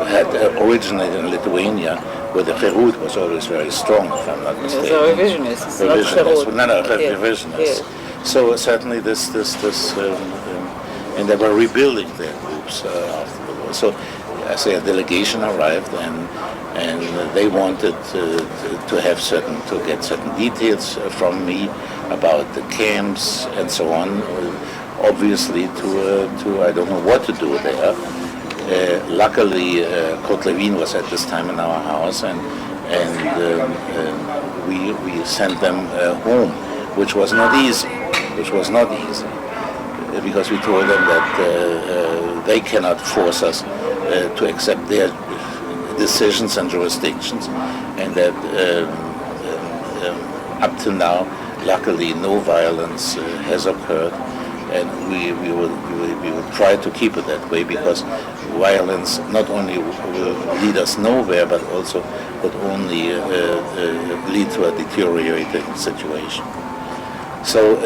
had originated in Lithuania, where the Herut was always very strong, if I'm not mistaken. The revisionists, not Herut. Revisionists. So certainly and they were rebuilding their groups after the war. So I say a delegation arrived, and they wanted to get certain details from me about the camps and so on. Obviously, to I don't know what to do there. Luckily, Kurt Lewin was at this time in our house, and we sent them home, which was not easy. Because we told them that they cannot force us to accept their decisions and jurisdictions, and that up to now, luckily, no violence has occurred, and we will try to keep it that way, because violence not only will lead us nowhere, but also would only lead to a deteriorating situation. So.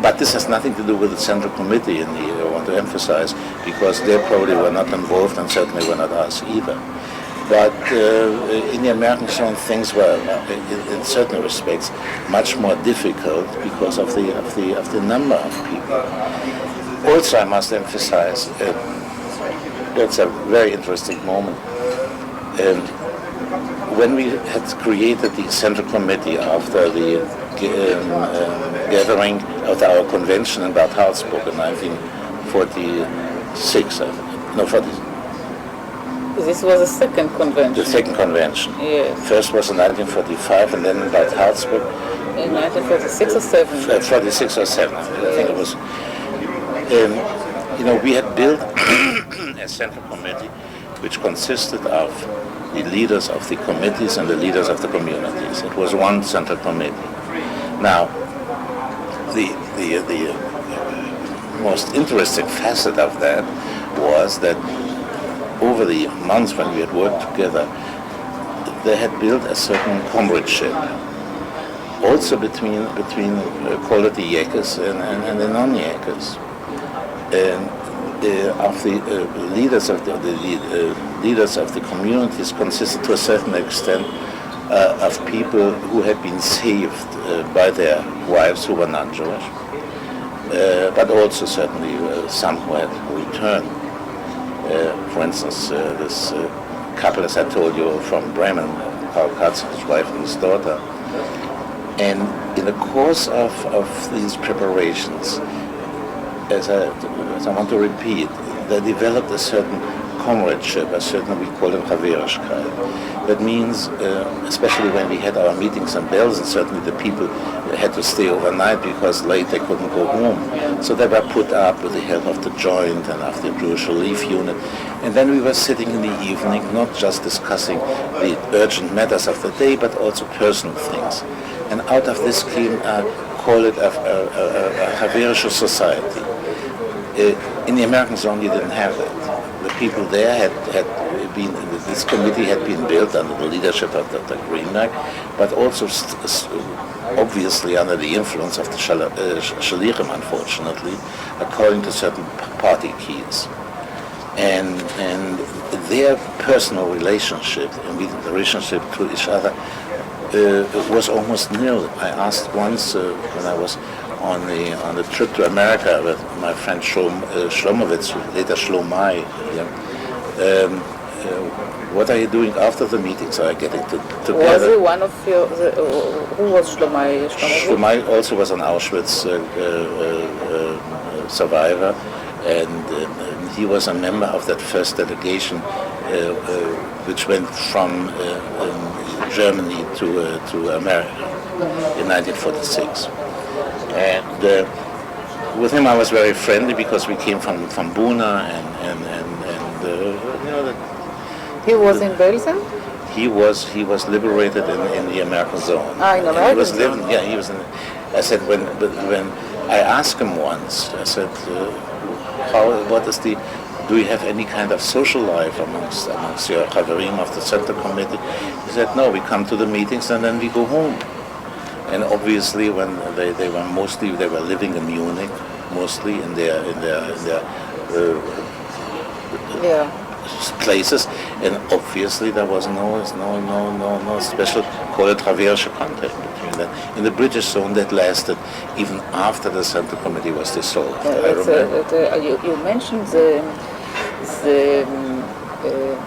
But this has nothing to do with the Central Committee, and I want to emphasize, because they probably were not involved, and certainly were not us either. But in the American zone, things were, in certain respects, much more difficult because of the number of people. Also, I must emphasize, it's a very interesting moment. When we had created the Central Committee after the gathering of our convention in Bad Harzburg in 1946, This was the second convention. The second convention. Yes. First was in 1945, and then in Bad Harzburg. In 1946 or 7? 46 or 7, I think it was. We had built a Central Committee which consisted of the leaders of the committees and the leaders of the communities. It was one Central Committee. Now, the most interesting facet of that was that over the months when we had worked together, they had built a certain comradeship, also between call it the Yakers and the non-Yakers. Of the leaders of the leaders of the communities consisted to a certain extent of people who had been saved by their wives who were non-Jewish, but also certainly some who had returned. For instance, this couple, as I told you, from Bremen, Karl Katz, his wife and his daughter. And in the course of these preparations, as I want to repeat, they developed a certain comradeship, a certain, we call it Chaverishkeit. That means, especially when we had our meetings in Belsen, certainly the people had to stay overnight because late they couldn't go home. So they were put up with the help of the Joint and of the Jewish Relief Unit. And then we were sitting in the evening, not just discussing the urgent matters of the day, but also personal things. And out of this came, call it a Chaverische society. In the American zone, you didn't have that. The people there had been, this committee had been built under the leadership of Dr. Greenberg, but also obviously under the influence of the Shalichim, unfortunately, according to certain party keys. And their personal relationship, and the relationship to each other, was almost nil. I asked once when I was on the trip to America with my friend Shlomowitz, later Shlomai, what are you doing after the meetings? Are you getting together? Was he one of your, who was Shlomai? Shlomai also was an Auschwitz survivor, and he was a member of that first delegation which went from Germany to America in 1946. And with him I was very friendly because we came from Buna and he was in Belsen? He was liberated in the American zone. In American he was living, zone? Yeah, he was in, I said when I asked him once, I said, do you have any kind of social life amongst your Chaverim of the Central Committee? He said, no, we come to the meetings and then we go home. And obviously, when they were living in Munich, mostly in their places, and obviously there was no special call it Chaverische contact between them. In the British zone, that lasted even after the Central Committee was dissolved. You mentioned the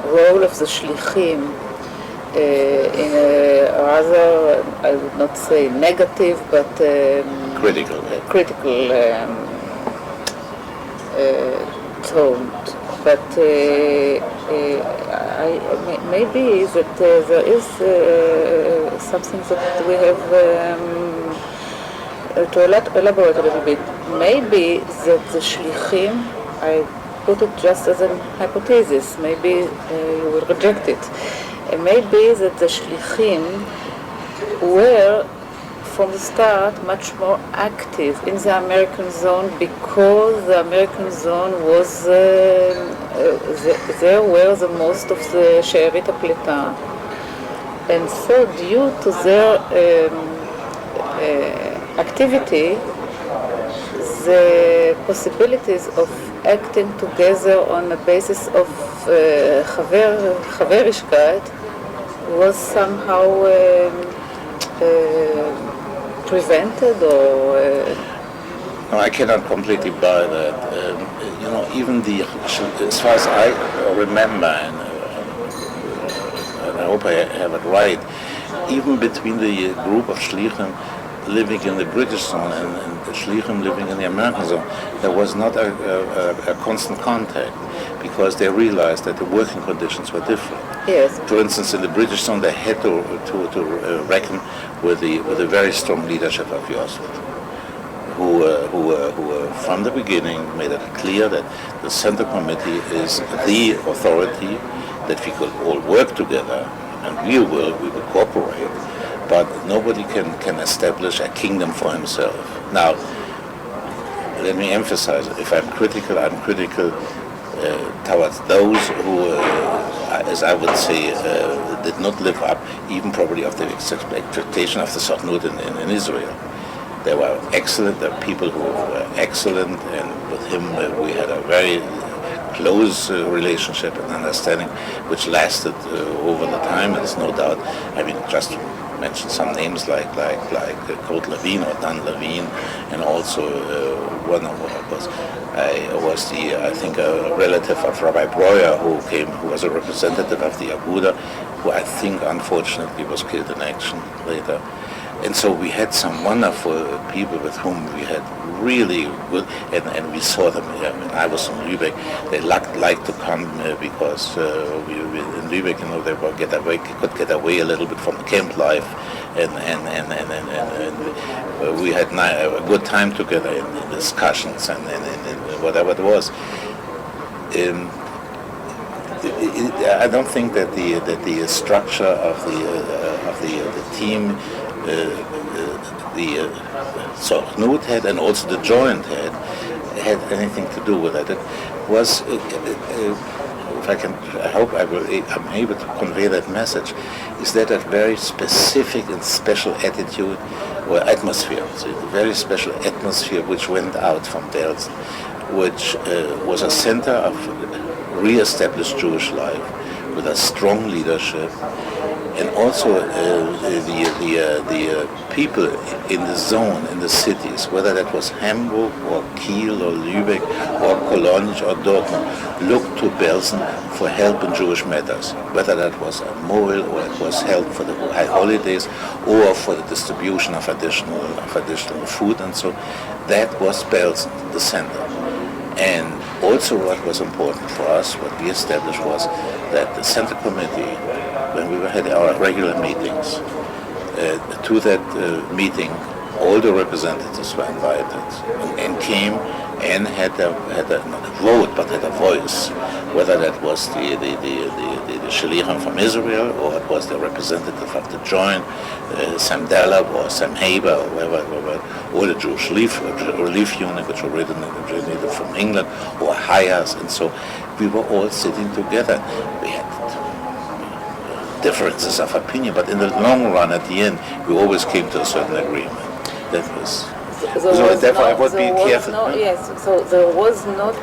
role of the shlichim in a rather, I would not say negative, but critical tone. But maybe that there is something that we have to elaborate a little bit. Maybe that the shlichim, I put it just as a hypothesis, maybe you will reject it. Maybe that the shlichim were from the start much more active in the American zone because the American zone was there were the most of the שארית הפליטה, and so due to their activity, the possibilities of acting together on a basis of חברישקייט was somehow prevented or... No, I cannot completely buy that. Even as far as I remember, and I hope I have it right, even between the group of shlichim living in the British zone and the shlichim living in the American zone, there was not a constant contact because they realized that the working conditions were different. Yes. For instance, in the British zone, they had to reckon with the very strong leadership of Joseph, who from the beginning made it clear that the Center Committee is the authority, that we could all work together, and we will cooperate, but nobody can establish a kingdom for himself. Now, let me emphasize, if I'm critical towards those who, as I would say, did not live up even probably of the expectation of the Sochnut in Israel. There were excellent, there were people who were excellent, and with him we had a very close relationship and understanding, which lasted over the time. There's no doubt. I mean, just to mention some names like Kurt Levine or Dan Levine, and also one of I think a relative of Rabbi Breuer who was a representative of the Aguda, who I think unfortunately was killed in action later. And so we had some wonderful people with whom we had really good, and we saw them. I was in Lübeck. They liked to come because in Lübeck, they could get away a little bit from the camp life, and we had a good time together in discussions and whatever it was. I don't think that the structure of the team. The Sochnut had, and also the joint had anything to do with it. It was, if I hope I'm able to convey that message, is that a very specific and special attitude or atmosphere, so a very special atmosphere which went out from Belsen, which was a center of re-established Jewish life with a strong leadership. And also the people in the zone, in the cities, whether that was Hamburg or Kiel or Lübeck or Cologne or Dortmund, looked to Belsen for help in Jewish matters, whether that was a moil or it was help for the high holidays or for the distribution of additional food and so. That was Belsen, the center. And also what was important for us, what we established was that the Center Committee, when we had our regular meetings, to that meeting, all the representatives were invited and came and had a not a vote, but had a voice, whether that was the Shalichim from Israel or it was the representative of the joint, Sam Dalab or Sam Haber or whoever, or the Jewish relief unit, which originated from England, or Hayas, and so we were all sitting together. We had differences of opinion, but in the long run, at the end, we always came to a certain agreement. That was. So therefore, I would be careful. Yes, so there was not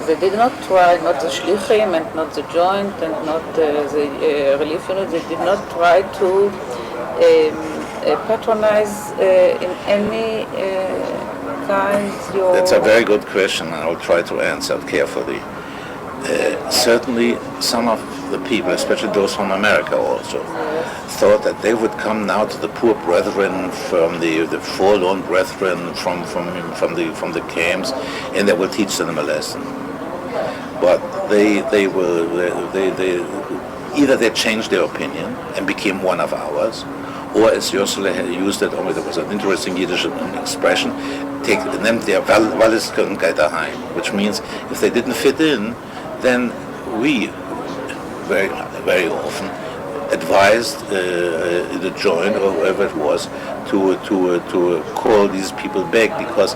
they did not try, not the shlichim and not the joint and not the relief unit. They did not try to patronize in any kinds your... That's a very good question, and I'll try to answer it carefully. Certainly, some of the people, especially those from America also, thought that they would come now to the poor brethren from the forlorn brethren from the camps, and they will teach them a lesson. But they either they changed their opinion and became one of ours, or as Jossele had used it, there was an interesting Yiddish expression, nehmt der Walliske und geht daheim, which means if they didn't fit in, then we very, very often advised the joint or whoever it was to call these people back, because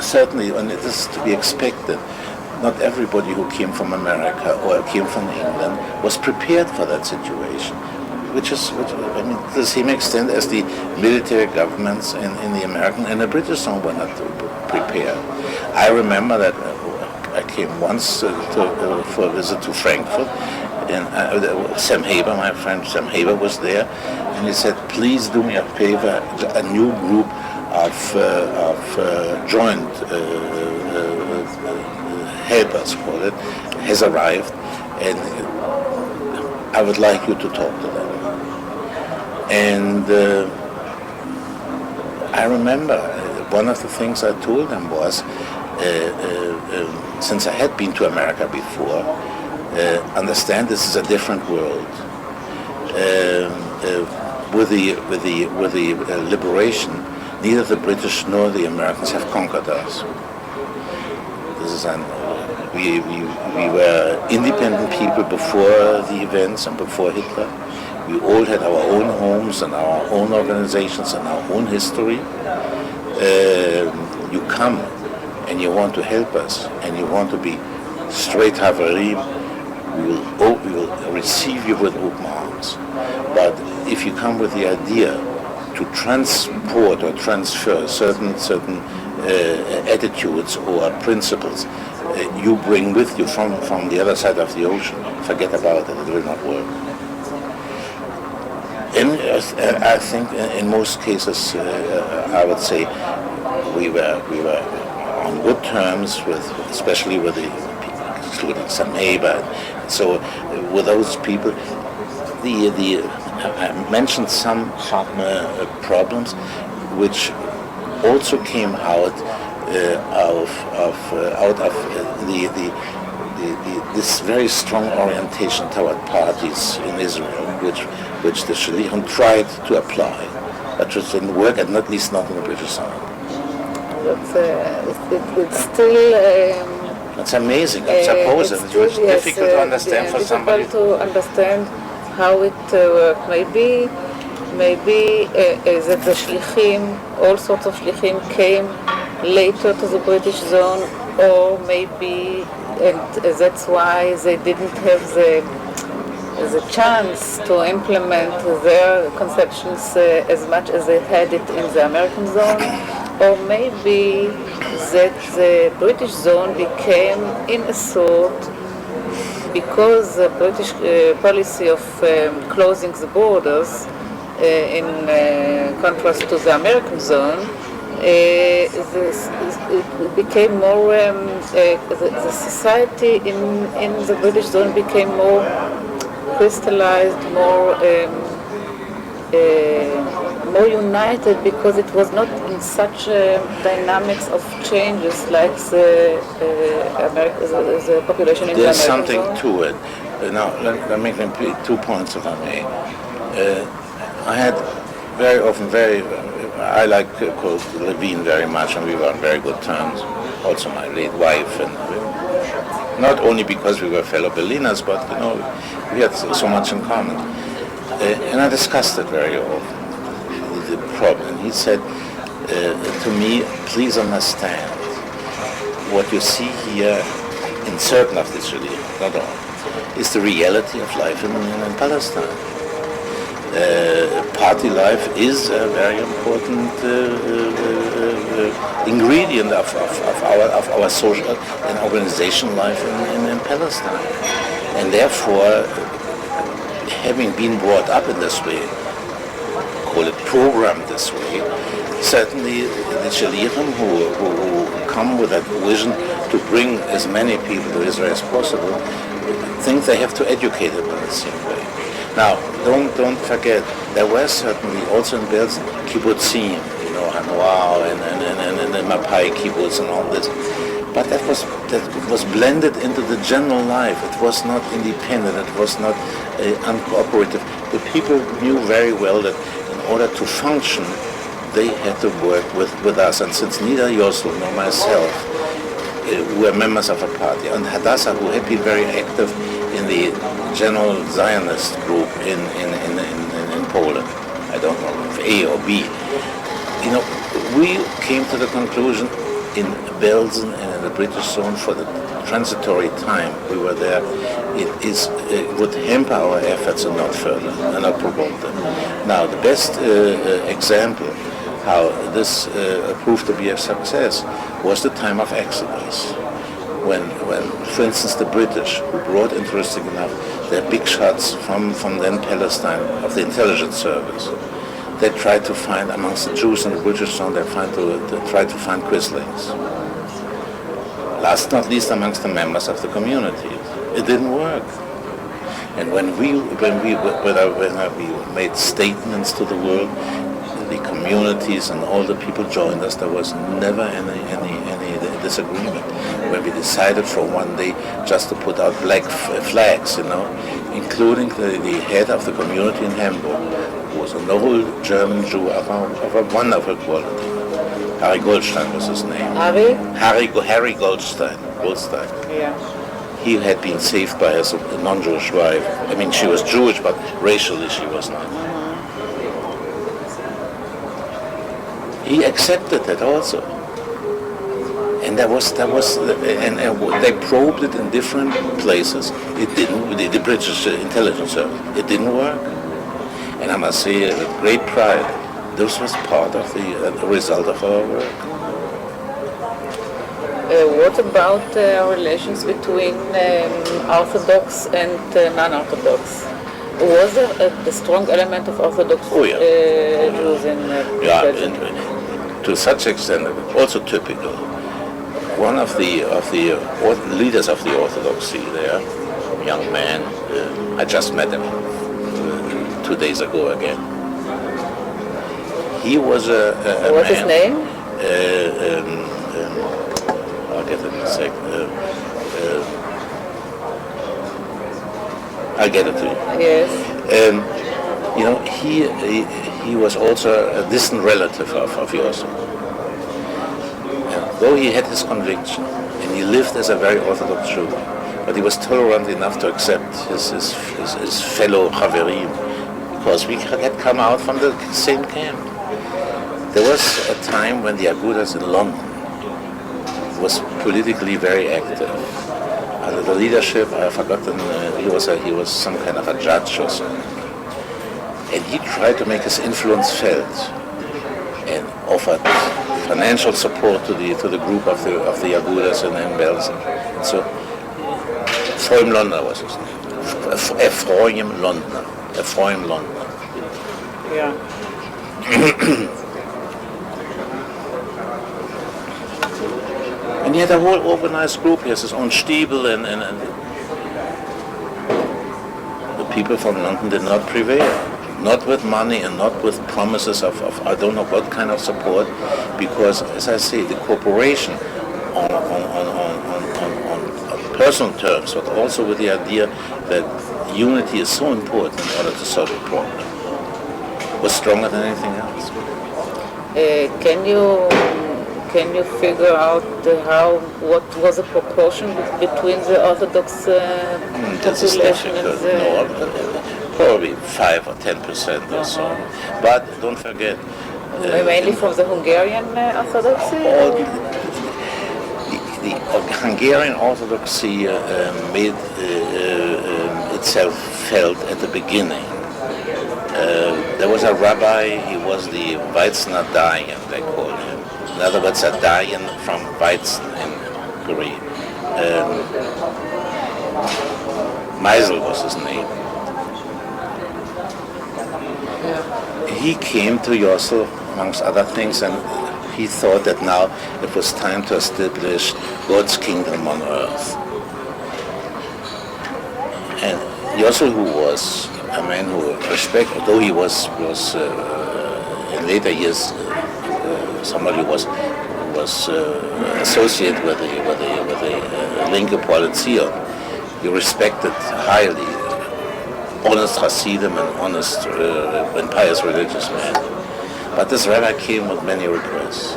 certainly, and it is to be expected, not everybody who came from America or came from England was prepared for that situation, which to the same extent as the military governments in the American and the British zone were not prepared. I remember that I came once for a visit to Frankfurt, and Sam Haber, my friend Sam Haber, was there, and he said, "Please do me a favor. A new group of joint helpers, call it, has arrived, and I would like you to talk to them." And I remember one of the things I told them was, since I had been to America before, understand this is a different world. With the liberation, neither the British nor the Americans have conquered us. This is we were independent people before the events and before Hitler. We all had our own homes and our own organizations and our own history. You come and you want to help us and you want to be straight Havarim, we will receive you with open arms. But if you come with the idea to transport or transfer certain attitudes or principles you bring with you from the other side of the ocean, forget about it, it will not work. And I think in most cases, I would say we were on good terms with, especially with the people, including some neighbor. So with those people, I mentioned some problems which also came out of this very strong orientation toward parties in Israel, which the Shalichim tried to apply, but it didn't work, and at least not on the British side. It's still... It's amazing. I suppose it's difficult to understand for somebody. Difficult to understand how it worked. Maybe that the Shlichim, all sorts of Shlichim came later to the British zone, or maybe, and that's why they didn't have the chance to implement their conceptions as much as they had it in the American zone, or maybe that the British zone became, in a sort, because the British policy of closing the borders, in contrast to the American zone, it became more, the society in the British zone became more crystallized, more united, because it was not in such dynamics of changes like the population in the American zone. There's something to it. Now, let me make 2 points, if I may. I had very often I like Levine very much, and we were on very good terms. Also my late wife, and not only because we were fellow Berliners, but we had so much in common. And I discussed it very often, the problem. He said to me, please understand, what you see here in certain of this religion, not all, is the reality of life in Palestine. Party life is a very important ingredient of our social and organization life in Palestine. And therefore, having been brought up in this way, call it programmed this way, certainly the Chilirim who come with that vision to bring as many people to Israel as possible think they have to educate them in the same way. Now, don't forget, there were certainly also in Belz kibbutzim, Hanoah and Mapai kibbutz and all this. But that was blended into the general life. It was not independent. It was not uncooperative. The people knew very well that in order to function, they had to work with us. And since neither Yosel nor myself were members of a party, and Hadassah, who had been very active in the general Zionist group in Poland, I don't know if A or B, we came to the conclusion in Belsen and in the British zone for the transitory time we were there, it would hamper our efforts and not further, and not promote them. Now, the best example how this proved to be a success was the time of Exodus. When, for instance, the British, who brought, interesting enough, their big shots from then Palestine of the intelligence service, they tried to find amongst the Jews in the British zone, they tried to find Quislings. Last not least amongst the members of the community. It didn't work. And when we made statements to the world, the communities and all the people joined us, there was never any disagreement. When we decided for one day just to put out black flags, including the head of the community in Hamburg, who was an old German Jew of a wonderful quality. Harry Goldstein was his name. Harry Goldstein. Yeah. He had been saved by his non-Jewish wife. I mean, she was Jewish, but racially she was not. He accepted that also. And and they probed it in different places. It didn't, the British intelligence service, it didn't work. And I must say, with great pride, this was part of the result of our work. What about relations between Orthodox and non-Orthodox? Was there a strong element of Orthodox Jews in to such extent, also typical. One of the leaders of the Orthodoxy there, young man, I just met him 2 days ago again. He was a What's man, his name? I'll get it in a sec. I'll get it to you. Yes. He was also a distant relative of yours. Though he had his conviction, and he lived as a very Orthodox Jew, but he was tolerant enough to accept his fellow Haverim, because we had come out from the same camp. There was a time when the Agudas in London was politically very active. Under the leadership, I've forgotten, he was some kind of a judge or something. And he tried to make his influence felt and offered financial support to the group of the Agudas in Belsen. And so, Ephraim Londner was his name. Ephraim Londner. Yeah. And he had a whole organized group. He has his own Stiebel, and the people from London did not prevail. Not with money and not with promises of I don't know what kind of support, because, as I say, the cooperation on personal terms, but also with the idea that unity is so important in order to solve a problem, was stronger than anything else. Can you figure out what was the proportion between the Orthodox population and the... Probably 5 or 10% or so. But don't forget... mainly from the Hungarian Orthodoxy? The Hungarian Orthodoxy made itself felt at the beginning. There was a rabbi, he was the Weitzner Dayan, they called him. In other words, a Dayan from Weizen in Korea. Meisel was his name. He came to Yosel amongst other things, and he thought that now it was time to establish God's kingdom on earth. And Yossel, who was a man who though he was in later years somebody who was associated with the Linke Polizia, he respected highly honest Hasidim and honest and pious religious men. But this rabbi came with many requests,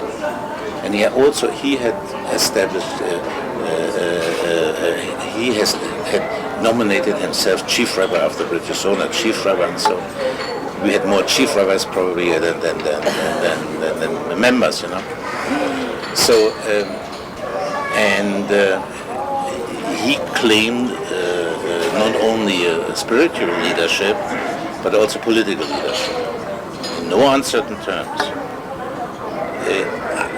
and he had established. Had nominated himself chief rabbi of the British zone, a chief rabbi, and so we had more chief rabbis probably than members, you know. So he claimed not only spiritual leadership, but also political leadership, in no uncertain terms.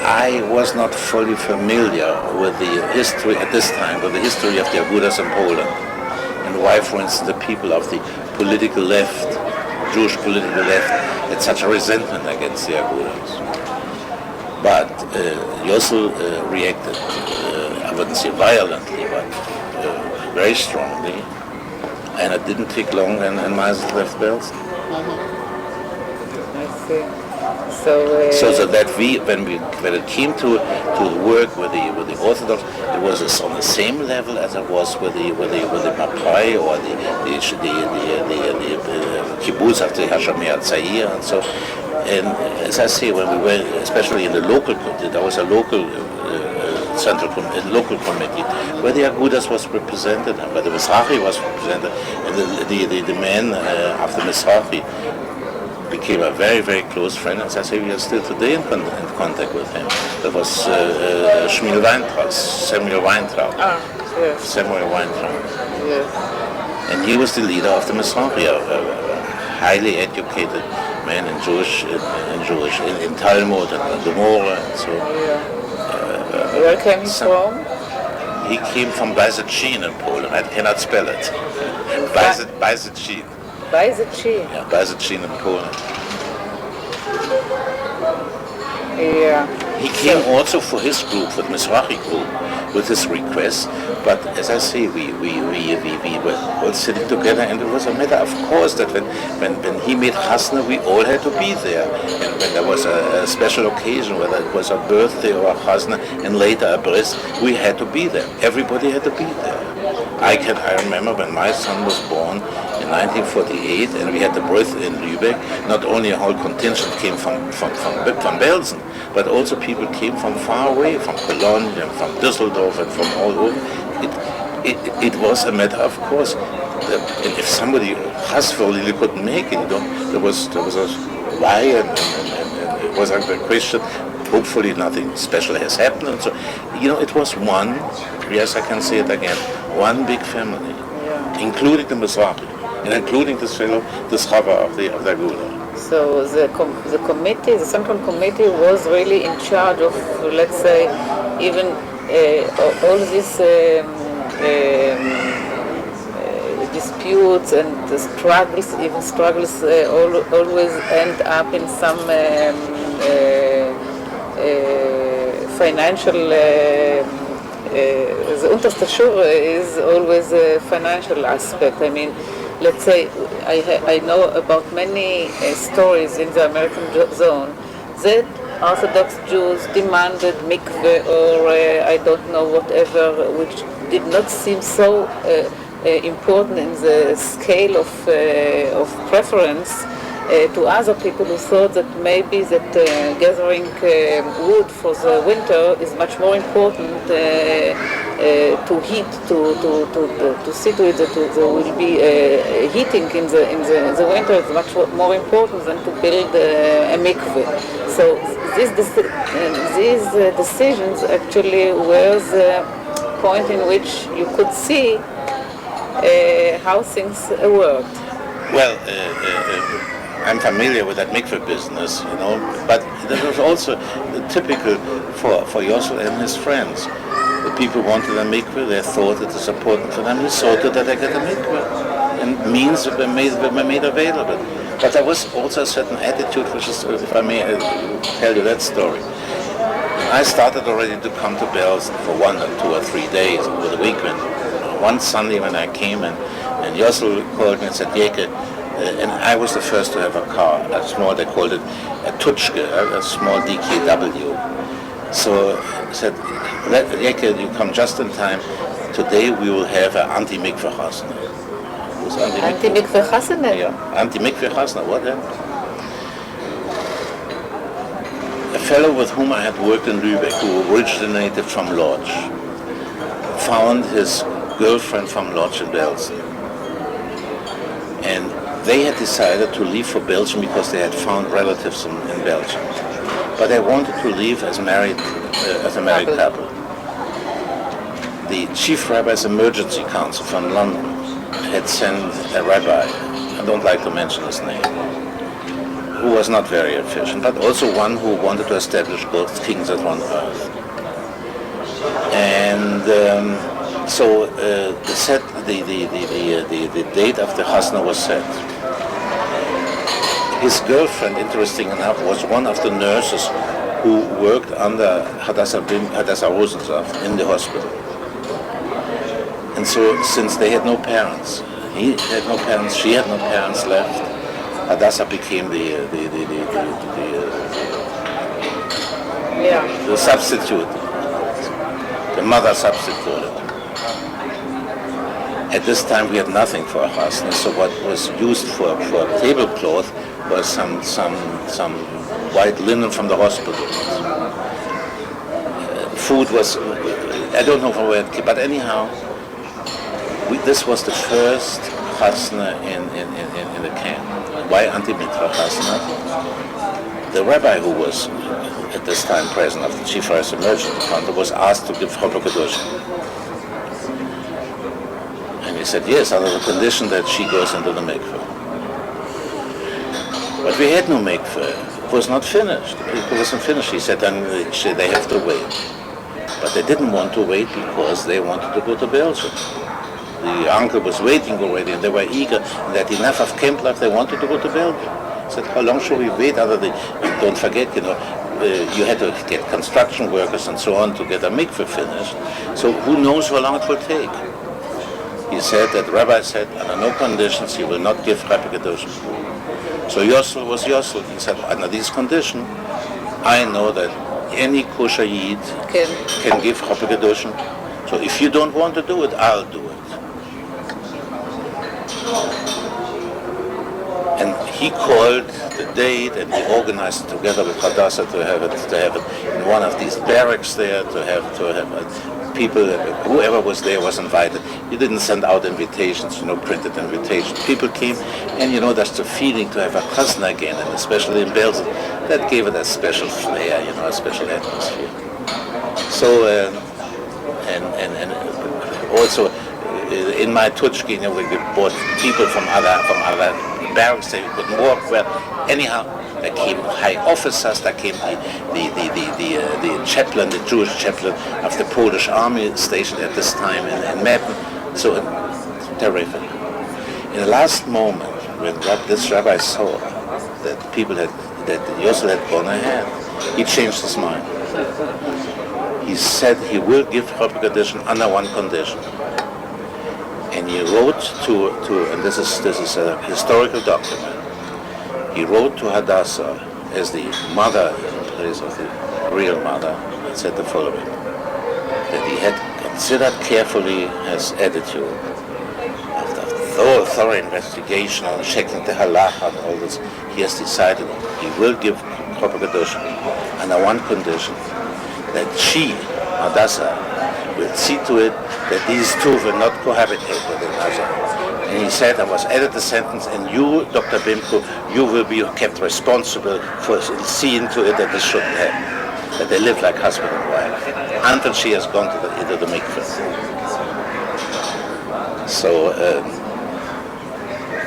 I was not fully familiar with the history at this time, with the history of the Agudas in Poland, and why, for instance, the people of the political left, Jewish political left, had such a resentment against the Agudas. But Yossel reacted, I wouldn't say violently, but very strongly, and it didn't take long, and Meisel left Belsen. I see. So that when it came to work with the Orthodox, it was on the same level as it was with the Mapai or the kibbutz of the Hashamei Tzair and so. And as I say, when we were, especially in the local committee, there was a local local committee where the Agudas was represented, and where the Mizrahi was represented, and the man of the Mizrahi became a very, very close friend, and I say we are still today in contact with him. That was Samuel Weintraub. Yes. Samuel Weintraub. Yes. And he was the leader of the Mizrahi, a highly educated man in Talmud and Gemara and so. Where came he from? He came from Byzachin in Poland. I cannot spell it. Byzachin. Byzachin? Yeah, Byzachin in Poland. Yeah. He came also for his group, for the Mizrahi group, with his requests. But as I say, we were all sitting together, and it was a matter, of course, that when he made Hasna, we all had to be there. And when there was a special occasion, whether it was a birthday or a Hasna, and later a bris, we had to be there. Everybody had to be there. I remember when my son was born in 1948, and we had the birth in Lübeck. Not only a whole contingent came from Belsen, but also people came from far away, from Cologne and from Düsseldorf and from all over. It was a matter, of course. And if somebody really couldn't make it, there was a why, and it was a question. Hopefully nothing special has happened, and so it was one. Yes, I can say it again. One big family, including the Mizrahi, and including this fellow, this Chava of the Aguda. So the committee, the central committee, was really in charge of, let's say, even all these disputes and the struggles. Even struggles always end up in some financial. The unterste Schur is always a financial aspect. I mean, let's say I know about many stories in the American zone that Orthodox Jews demanded mikveh or I don't know whatever, which did not seem so important in the scale of preference to other people who thought that maybe that gathering wood for the winter is much more important to heat, to see to it that there will be heating in the winter is much more important than to build a mikveh. So these decisions actually were the point in which you could see how things worked. Well, I'm familiar with that mikveh business, but that was also typical for Yossel and his friends. The people wanted a mikveh, they thought it was important for them, he saw to that they get a mikveh. And means were made available. But there was also a certain attitude, which is, if I may tell you that story. I started already to come to Belsen for 1 or 2 or 3 days over the weekend. One Sunday when I came and Jossel called me and said, Jeke, and I was the first to have a car, a small, they called it a Tutschke, a small DKW. So he said, Jeke, you come just in time. Today we will have an anti-mikveh chasna. Anti-mikveh chasna? Yeah, anti-mikveh chasna, what then? A fellow with whom I had worked in Lübeck, who originated from Lodz, found his girlfriend from Lodz in Belgium. And they had decided to leave for Belgium because they had found relatives in Belgium. But they wanted to leave as a married couple. The chief rabbi's emergency council from London had sent a rabbi, I don't like to mention his name, who was not very efficient, but also one who wanted to establish God's kings on earth. And so the date of the Chasna was set. His girlfriend, interesting enough, was one of the nurses who worked under Hadassah Rosensaft in the hospital. And so, since they had no parents, he had no parents, she had no parents left, Hadassah became the substitute, the mother substituted. At this time we had nothing for a chasna, so what was used for tablecloth was some white linen from the hospital. Food was, I don't know from where it came, but anyhow, this was the first chasna in the camp. Why anti-mikveh chasna? The rabbi who was at this time present of the chief rabbi's emergency council was asked to give Chopra Kedusha. And he said yes, under the condition that she goes into the mikveh. But we had no mikveh. It was not finished. It wasn't finished. He said then they have to wait. But they didn't want to wait because they wanted to go to Belgium. The uncle was waiting already and they were eager, and that enough of camp life, they wanted to go to Belgium. I said, how long should we wait? Don't forget, you had to get construction workers and so on to get a mikveh finished. So who knows how long it will take? He said that the rabbi said, under no conditions he will not give Rabbi Kedusha. So Yossel was Yossel. He said, under these conditions, I know that any kosher Yid can give Rabbi Kedusha. So if you don't want to do it, I'll do it. And he called the date and he organized it together with Hadassah to have it in one of these barracks there, to have people, whoever was there was invited. He didn't send out invitations, printed invitations. People came, and that's the feeling to have a chasna again, and especially in Belgium, that gave it a special flair, a special atmosphere. So, and also in my Tutschke, we brought people from other barracks that we couldn't walk well. Anyhow, there came high officers, there came the chaplain, the Jewish chaplain of the Polish army stationed at this time in Meppen. So terrific. In the last moment, when this rabbi saw that that Yossel had gone ahead, he changed his mind. He said he will give Chopra Kedusha under one condition. And he wrote to and this is a historical document. He wrote to Hadassah as the mother in place of the real mother and said the following: that he had considered carefully his attitude after thorough investigation and checking the halacha and all this. He has decided he will give Chopra Kedusha under one condition, that she, Hadassah, will see to it that these two will not cohabitate with each other. And he said, I was added the sentence, and you, Dr. Bimko, you will be kept responsible for seeing to it that this shouldn't happen, that they live like husband and wife, until she has gone into the mikveh. So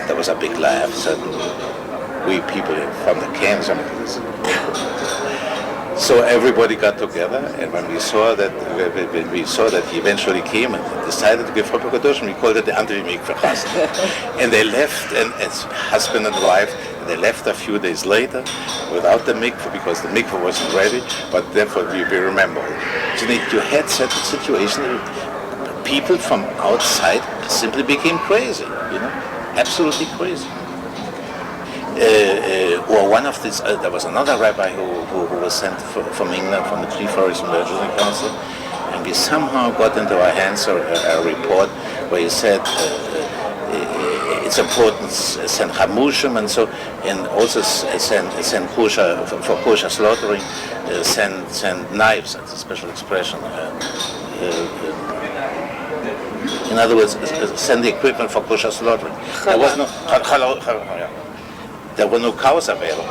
there was a big laugh, certainly. We people from the camps. So everybody got together, and when we saw that he eventually came and decided to give reproduction, we called it the Interviewee. And they left, and as husband and wife, they left a few days later without the mikveh because the mikveh wasn't ready. But therefore we remember. So you had certain situations. People from outside simply became crazy, absolutely crazy. Or one of these, there was another rabbi who was sent from England, from the Pre-Forest Emergency Council, and we somehow got into our hands a report where he said it's important to send chamushim and so, and also send kosher, for kosher slaughtering, send knives, that's a special expression. In other words, send the equipment for kosher slaughtering. There was no there were no cows available,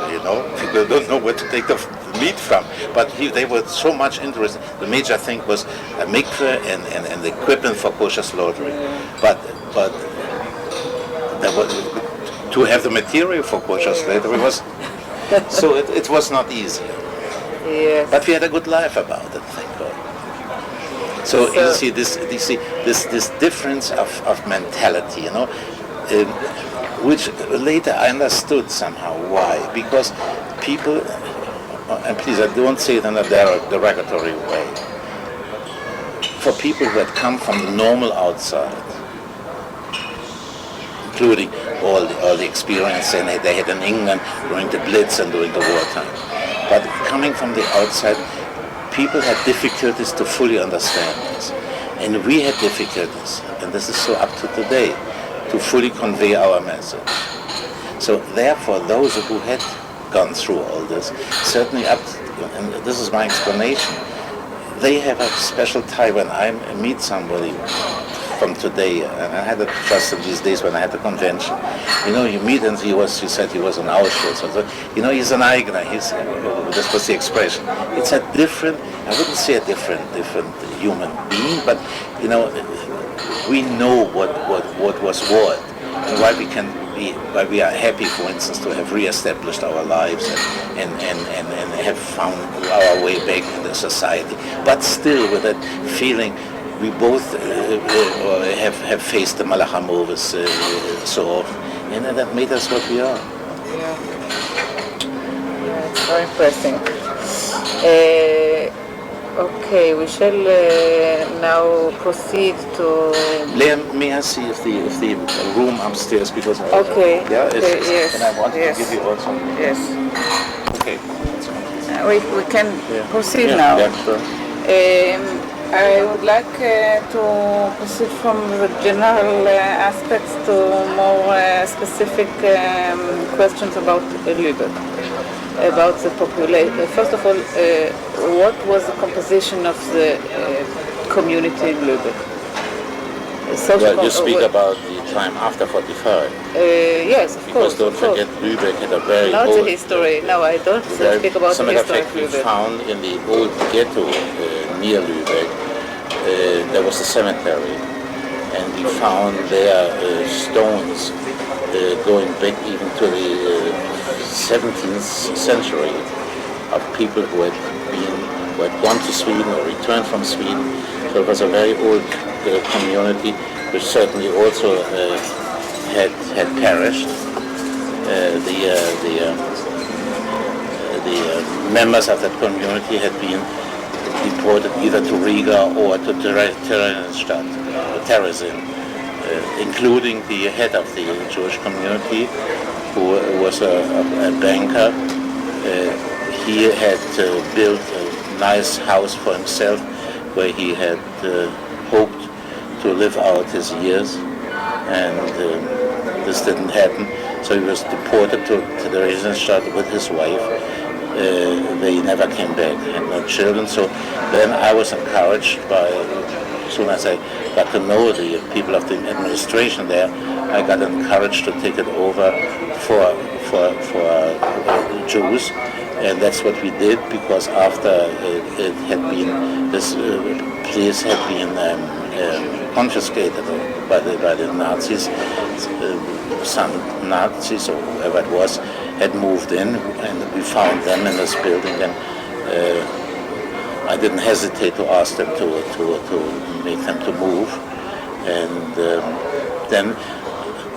People don't know where to take the meat from. But they were so much interested. The major thing was a mikveh and the equipment for kosher slaughtering. But there was, to have the material for kosher slaughtering was, so it was not easy. Yes. But we had a good life about it, thank God. So you see this difference of mentality, which later I understood somehow why. Because people, and please I don't say it in a derogatory way, for people who had come from the normal outside, including all the experience they had in England during the Blitz and during the wartime, but coming from the outside, people had difficulties to fully understand this. And we had difficulties, and this is so up to today, to fully convey our message. So therefore, those who had gone through all this, certainly and this is my explanation, they have a special time when I meet somebody from today, and I had it just in these days when I had the convention. You meet and he said he was in Auschwitz. So, he's an Eigner. This was the expression. It's a different, I wouldn't say a different human being, but we know what was what, and why we are happy, for instance, to have reestablished our lives and have found our way back in the society. But still, with that feeling, we both have faced the Malachamovas so often, and that made us what we are. Yeah, it's very impressive. Okay, we shall now proceed to. May I see if the room upstairs, because okay. Yes. And I want to give you also. Yes. Okay. We can proceed now. Yeah, sure. I would like to proceed from the general aspects to more specific questions about Lübeck, about the population. First of all, what was the composition of the community in Lübeck? Well, you speak about the time after 45. Yes, of course. Because don't forget, Lübeck had a very not old... the history. No, I don't speak about the history of we Lübeck. found in the old ghetto near Lübeck, there was a cemetery, and we found there stones going back even to the 17th century of people who had gone to Sweden or returned from Sweden. So it was a very old community, which certainly also had perished. The members of that community had been deported either to Riga or to Terezin, including the head of the Jewish community, who was a banker. He had built a nice house for himself where he had hoped to live out his years, and this didn't happen. So he was deported to Theresienstadt with his wife. They never came back, had no children. So then I was encouraged by, as soon as I got to know the people of the administration there, I got encouraged to take it over for Jews, and that's what we did, because after it had been, this place had been confiscated by the Nazis. Some Nazis, or whoever it was, had moved in, and we found them in this building, and I didn't hesitate to ask them to make them to move, and then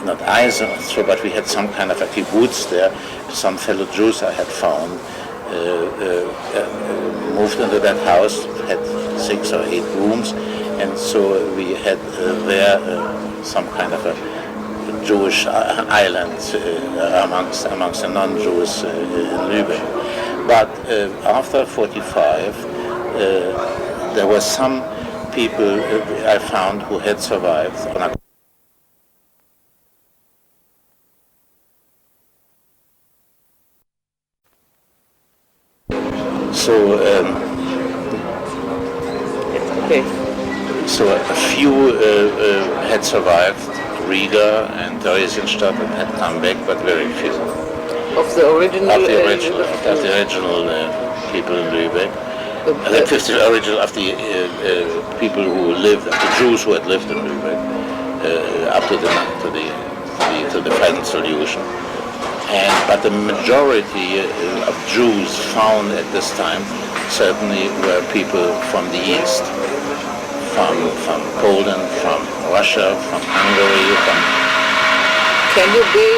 not I, so but we had some kind of a kibbutz there. Some fellow Jews I had found moved into that house, had 6 or 8 rooms, and so we had there some kind of a Jewish island amongst the non-Jews in Lübeck. But after 45, there were some people I found who had survived on a So a few had survived Riga and Theresienstadt and had come back, but very few. Of the original people in Lübeck. Of the people who lived, the Jews who had lived in Lübeck, up to the final solution. But the majority of Jews found at this time certainly were people from the East, from Poland, from Russia, from Hungary. Can you be?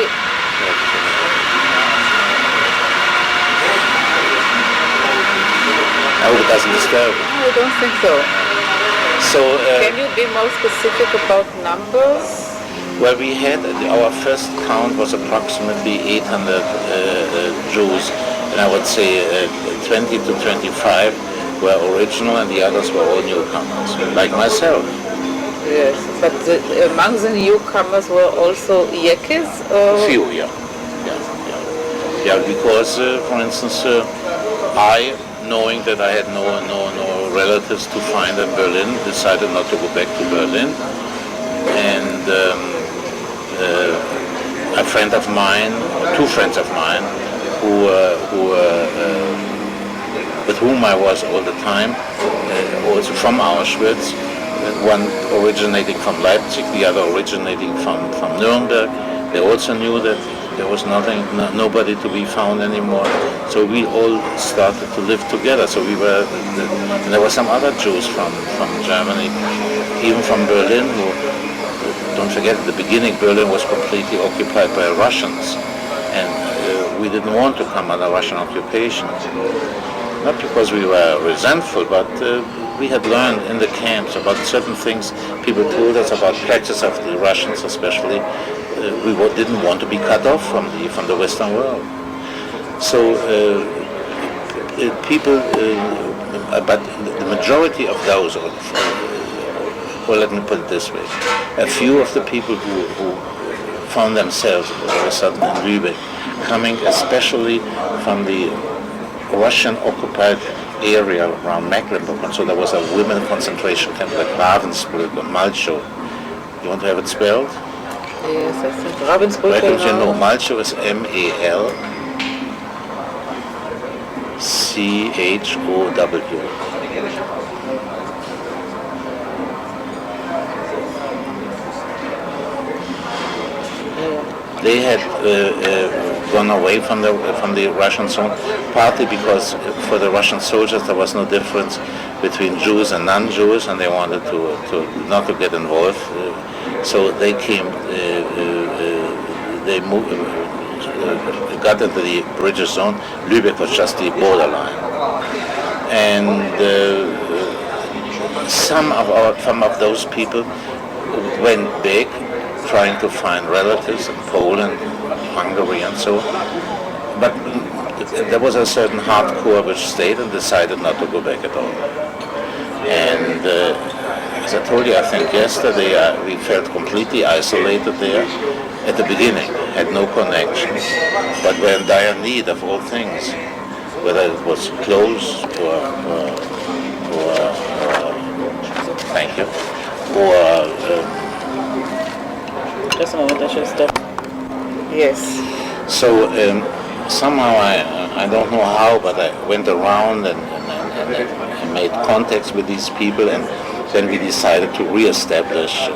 I hope it doesn't disturb you. No, I don't think so. Can you be more specific about numbers? Well, we had, our first count was approximately 800 Jews, and I would say 20 to 25 were original and the others were all newcomers, like myself. Yes, but among the newcomers were also Yekis? Few, yeah. Yeah, because, for instance, I, knowing that I had no relatives to find in Berlin, decided not to go back to Berlin. And a friend of mine, or 2 friends of mine, with whom I was all the time, also from Auschwitz, one originating from Leipzig, the other originating from Nuremberg. They also knew that there was nobody to be found anymore. So we all started to live together. So and there were some other Jews from Germany, even from Berlin, who, don't forget, at the beginning Berlin was completely occupied by Russians, and we didn't want to come under Russian occupation. Not because we were resentful, but we had learned in the camps about certain things. People told us about practice of the Russians, especially. We didn't want to be cut off from the Western world. So people, but the majority of those, well, let me put it this way: a few of the people who found themselves all of a sudden in Lübeck, coming especially from the Russian-occupied area around Mecklenburg, and so there was a women concentration camp like Ravensbrück or Malchow. You want to have it spelled? Yes, I think Ravensbrück. Why don't you know? Malchow is M-A-L-C-H-O-W. They had gone away from the Russian zone, partly because for the Russian soldiers there was no difference between Jews and non-Jews, and they wanted not to get involved. So they came. They moved, got into the British zone. Lübeck was just the borderline, and some of those people went back, trying to find relatives in Poland, Hungary, and so on. But there was a certain hardcore which stayed and decided not to go back at all. And as I told you, I think yesterday, we felt completely isolated there. At the beginning, had no connection, but were in dire need of all things, whether it was clothes or thank you, or just a moment, I should stop. Yes. So somehow I don't know how, but I went around and made contacts with these people, and then we decided to re-establish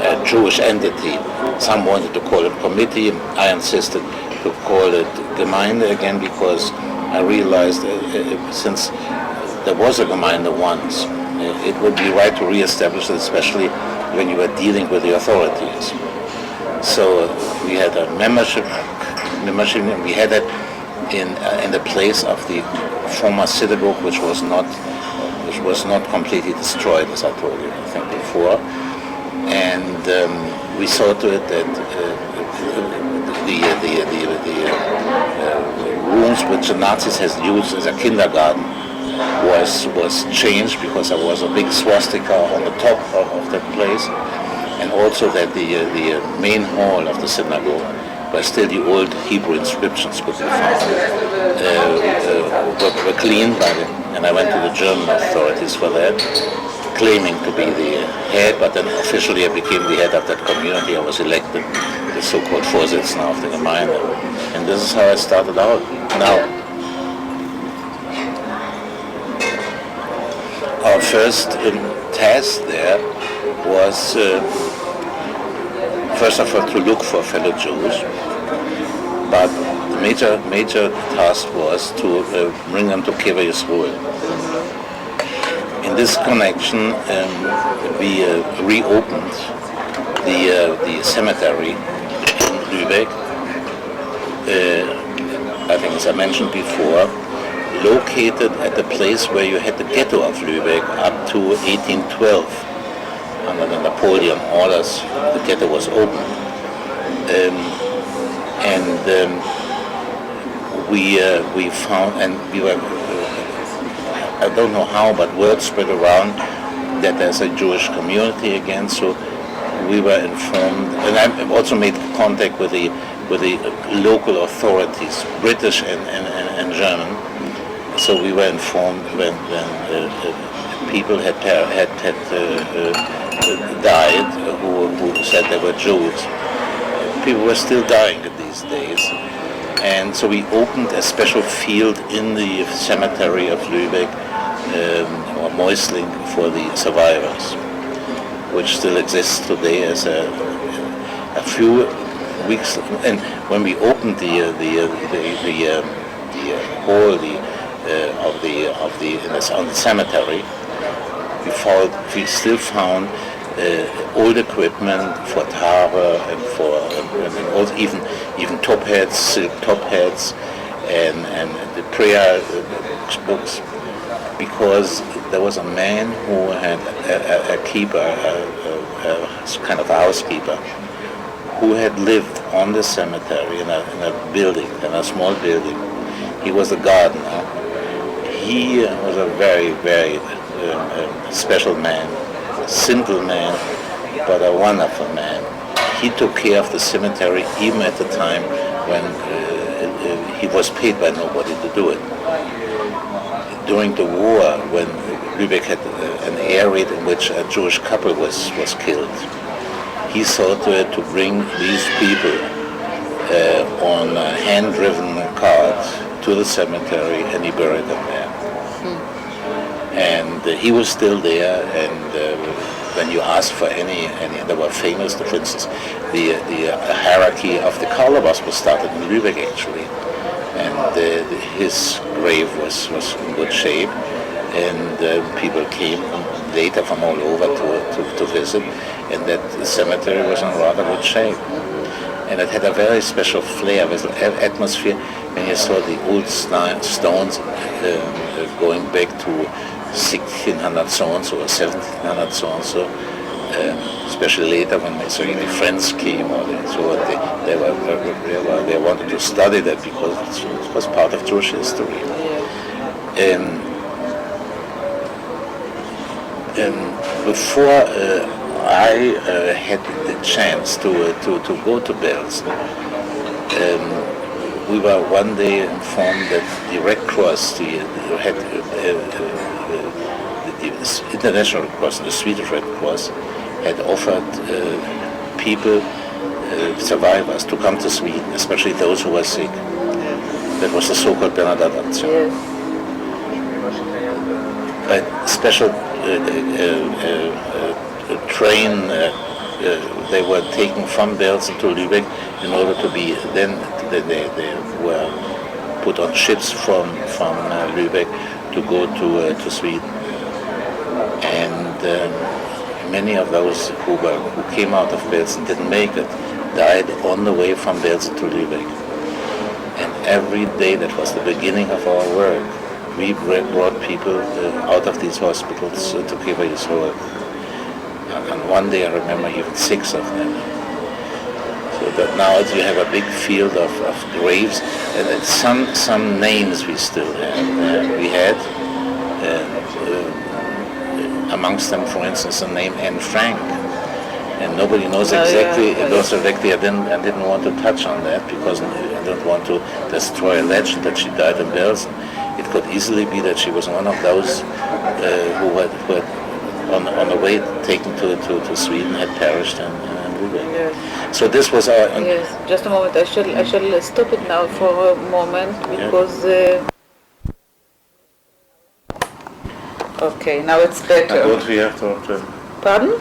a Jewish entity. Some wanted to call it committee. I insisted to call it Gemeinde again, because I realized since there was a Gemeinde once, it would be right to re-establish it, especially when you were dealing with the authorities. So we had a membership, and we had it in the place of the former synagogue, which was not completely destroyed, as I told you, I think, before. And we saw to it that the rooms which the Nazis has used as a kindergarten was changed, because there was a big swastika on the top of that place, and also that the main hall of the synagogue, where still the old Hebrew inscriptions could be found, were cleaned by them. And I went to the German authorities for that, claiming to be the head, but then officially I became the head of that community. I was elected the so-called Vorsitzender of the Gemeinde. And this is how I started out. Now, our first task there was, first of all, to look for fellow Jews, but the major task was to bring them to Kever Yisroel. In this connection, we reopened the cemetery in Lübeck. I think, as I mentioned before, located at the place where you had the ghetto of Lübeck up to 1812. Under the Napoleon orders, the ghetto was opened. We found, and we were, I don't know how, but word spread around that there's a Jewish community again, so we were informed, and I also made contact with the local authorities, British and German. So we were informed when people had died who said they were Jews. People were still dying in these days. And so we opened a special field in the cemetery of Lübeck, or Meusling, for the survivors, which still exists today as a few weeks. And when we opened the hall on the cemetery, we still found old equipment for Tare and also even top hats, silk top hats, and the prayer books, because there was a man who had a keeper, a kind of a housekeeper, who had lived on the cemetery in a building, in a small building. He was a gardener. He was a very, very special man, a simple man, but a wonderful man. He took care of the cemetery even at the time when he was paid by nobody to do it. During the war, when Lübeck had an air raid in which a Jewish couple was killed, he saw to it to bring these people on hand-driven carts to the cemetery, and he buried them there. And he was still there, and when you asked for any, they were famous, for instance, the hierarchy of the Karlobas was started in Lübeck actually, and his grave was in good shape, and people came later from all over to visit, and that cemetery was in rather good shape. And it had a very special flair, with atmosphere, when you saw the old stones going back to 1600 so-and-so or 1700 so-and-so, especially later when the French came, they wanted to study that because it was part of Jewish history. Before I had the chance to go to Belsen, we were one day informed that the Red Cross, the International Red Cross, the Swedish Red Cross, had offered people, survivors, to come to Sweden, especially those who were sick. That was the so-called Bernadette Aktion. A special train, they were taken from Belsen to Lübeck in order to be, then they were put on ships from Lübeck to go to Sweden. And many of those who came out of Belsen didn't make it, died on the way from Belsen to Lübeck. And every day, that was the beginning of our work, we brought people out of these hospitals to Kiva Yisroel. And one day I remember even 6 of them. So that now you have a big field of graves, and some names we still have. We had amongst them, for instance, the name Anne Frank. And nobody knows exactly. I didn't want to touch on that because I don't want to destroy a legend that she died in Belsen. It could easily be that she was one of those who had on the way taken to Sweden had perished in Lübeck. Yes. So this was our. Yes. Just a moment. I shall stop it now for a moment because. Okay, now it's better. Don't we have to? Pardon?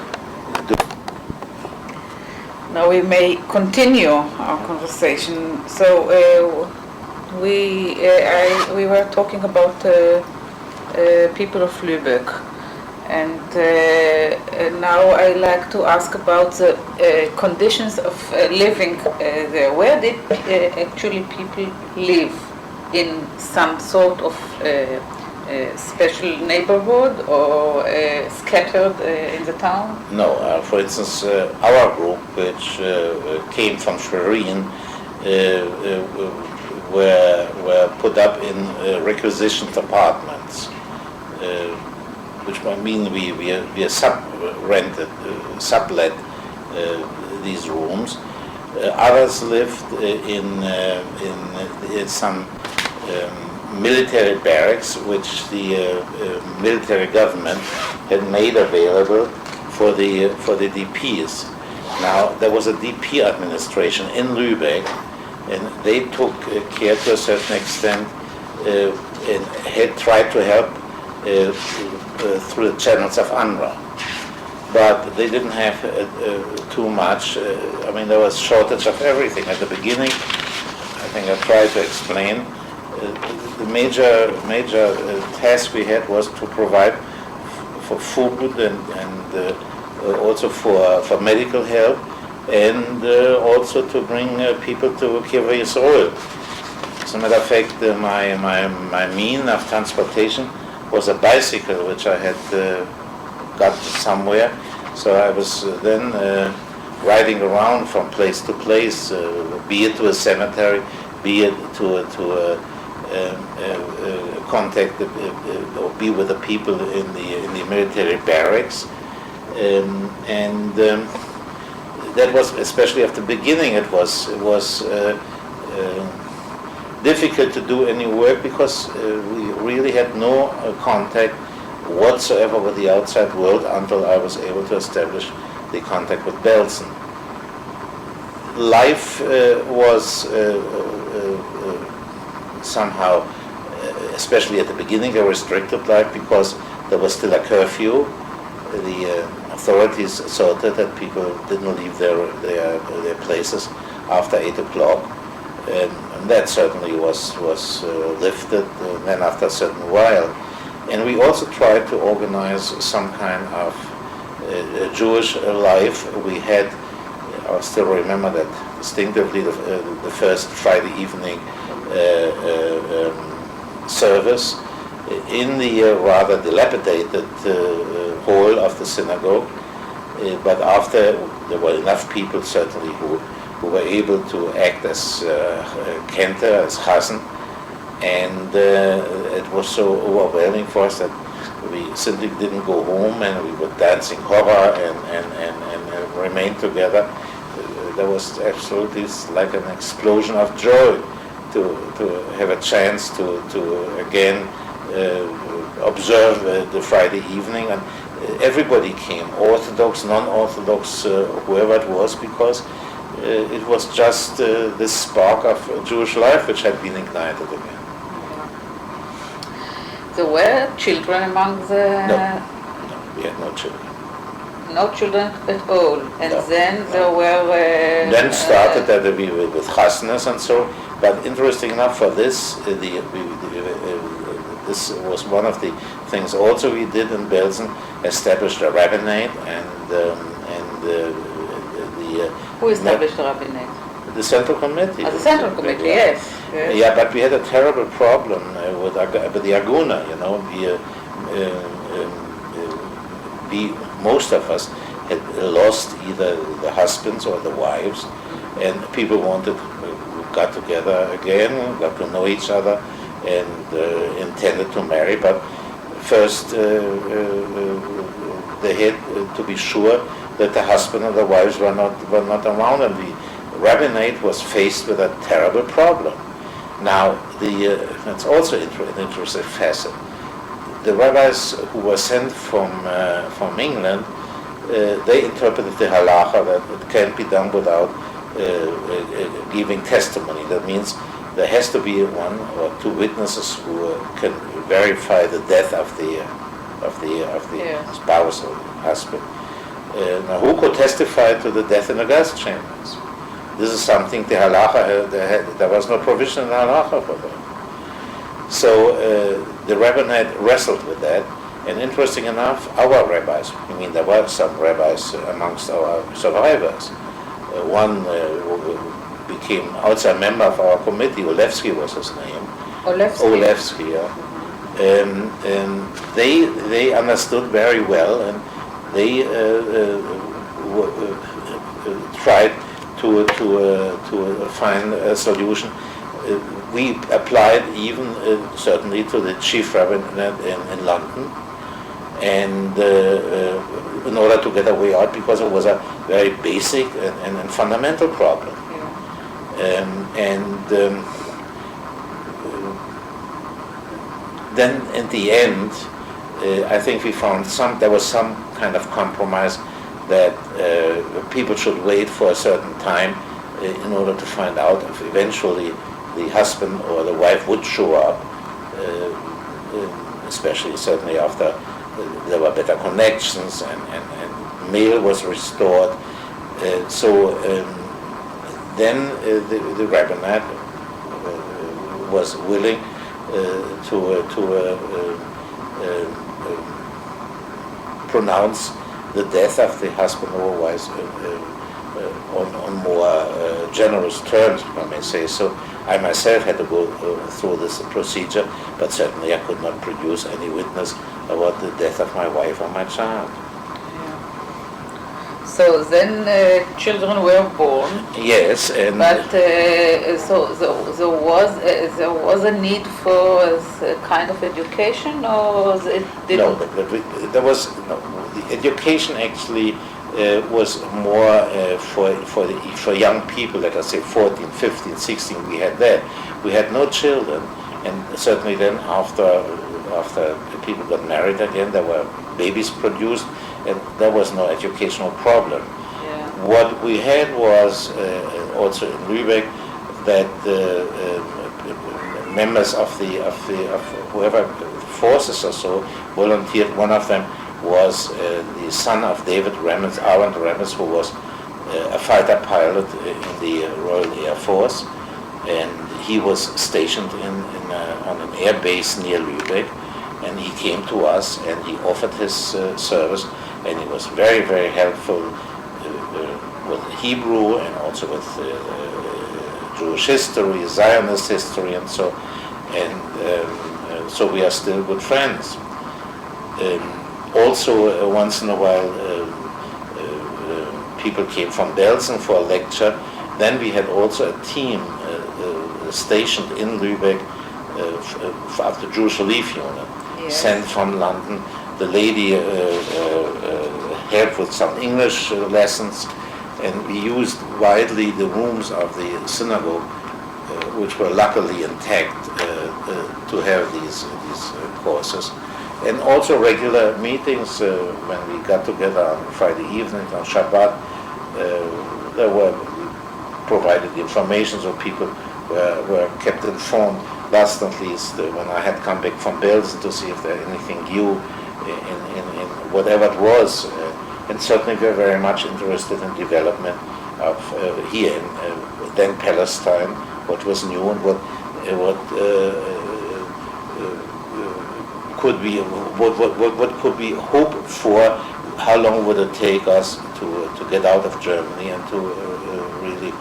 Now we may continue our conversation. So we were talking about people of Lübeck, and now I like to ask about the conditions of living there. Where did actually people live? In some sort of special neighborhood or scattered in the town? No, for instance, our group, which came from Schwerin, were put up in requisitioned apartments, which might mean we sublet these rooms. Others lived in some military barracks, which the military government had made available for the DPs. Now there was a DP administration in Lübeck, and they took care to a certain extent and had tried to help through the channels of UNRWA. But they didn't have too much. I mean, there was shortage of everything at the beginning. I think I tried to explain. The major task we had was to provide for food and also for medical help, and also to bring people to Kiva Yisroel. As a matter of fact, my mean of transportation was a bicycle which I had got somewhere. So I was then riding around from place to place, be it to a cemetery, be it to contact or be with the people in the military barracks, and that was, especially at the beginning, it was difficult to do any work because we really had no contact whatsoever with the outside world until I was able to establish the contact with Belsen. Life was somehow, especially at the beginning, a restricted life because there was still a curfew. The authorities saw that people didn't leave their places after 8 o'clock, and that certainly was lifted then after a certain while. And we also tried to organize some kind of Jewish life. We had, I still remember that distinctively, the first Friday evening service in the rather dilapidated hall of the synagogue, but after there were enough people certainly who were able to act as Kenter, as Chasen, and it was so overwhelming for us that we simply didn't go home, and we were dancing horror and remain together. There was absolutely like an explosion of joy to have a chance to again observe the Friday evening, and everybody came, Orthodox, non-Orthodox, whoever it was, because it was just this spark of Jewish life which had been ignited again. There were children among the... No, we had no children. No children at all, and No. then there were... then started that with chasnas and so. But interesting enough, for this, this was one of the things also we did in Belsen, established a rabbinate Who established the rabbinate? the Central Committee. The Central Committee, yes. Yeah, but we had a terrible problem with the Aguna, most of us had lost either the husbands or the wives, and people got together again, got to know each other, and intended to marry, but first they had to be sure that the husband and the wives were not around, and the rabbinate was faced with a terrible problem. Now, that's also an interesting facet. The rabbis who were sent from England, they interpreted the halacha that it can't be done without giving testimony. That means there has to be one or two witnesses who can verify the death of the spouse or husband. Now, who could testify to the death in the gas chambers? This is something the halacha, there was no provision in the halacha for that. So the rabbinate wrestled with that, and interesting enough, our rabbis, there were some rabbis amongst our survivors. One became also a member of our committee, Lavsky was his name. Lavsky, yeah. And they understood very well, and they tried to find a solution. We applied even certainly to the chief rabbinate in London, and in order to get a way out, because it was a very basic and fundamental problem. Then in the end, I think we found there was some kind of compromise that people should wait for a certain time in order to find out if eventually the husband or the wife would show up, especially certainly after there were better connections and mail was restored. Then the rabbinate was willing to pronounce the death of the husband or wife on more generous terms, if I may say so. I myself had to go through this procedure, but certainly I could not produce any witness about the death of my wife or my child. So then children were born. Yes, and but so there was a need for a kind of education, or it didn't? No, there was no. The education actually was more for young people. Let us say 14, 15, 16. We had that. We had no children, and certainly then after people got married again, there were babies produced. And there was no educational problem. Yeah. What we had was also in Lübeck that members of whoever forces or so volunteered. One of them was the son of David Remens, Aaron Remens, who was a fighter pilot in the Royal Air Force, and he was stationed on an air base near Lübeck, and he came to us and he offered his service. And he was very, very helpful with Hebrew and also with Jewish history, Zionist history, and so. And so we are still good friends. Also, once in a while, people came from Belsen for a lecture. Then we had also a team stationed in Lübeck of the Jewish Relief Unit, yes, sent from London. The lady helped with some English lessons, and we used widely the rooms of the synagogue, which were luckily intact, to have these courses. And also regular meetings when we got together on Friday evenings, on Shabbat, there were provided information so people were kept informed. Last not least, when I had come back from Belsen to see if there anything new in whatever it was, and certainly we're very much interested in development. here in then Palestine, what was new and what could be what could we hope for. How long would it take us to get out of Germany and to really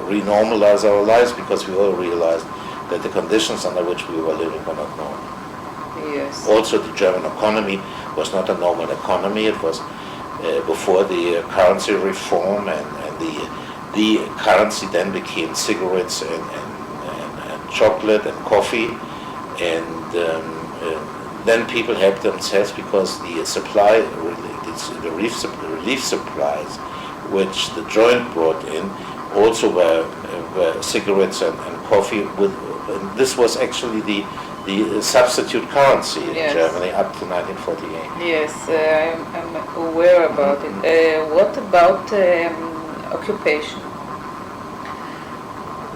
renormalize our lives, because we all realized that the conditions under which we were living were not normal. Yes. Also, the German economy was not a normal economy. It was before the currency reform, and the currency then became cigarettes and chocolate and coffee, and then people helped themselves because the supply, the relief supplies, which the joint brought in, also were cigarettes and coffee. And this was actually the substitute currency in Germany up to 1948. Yes, I'm aware about it. What about occupation?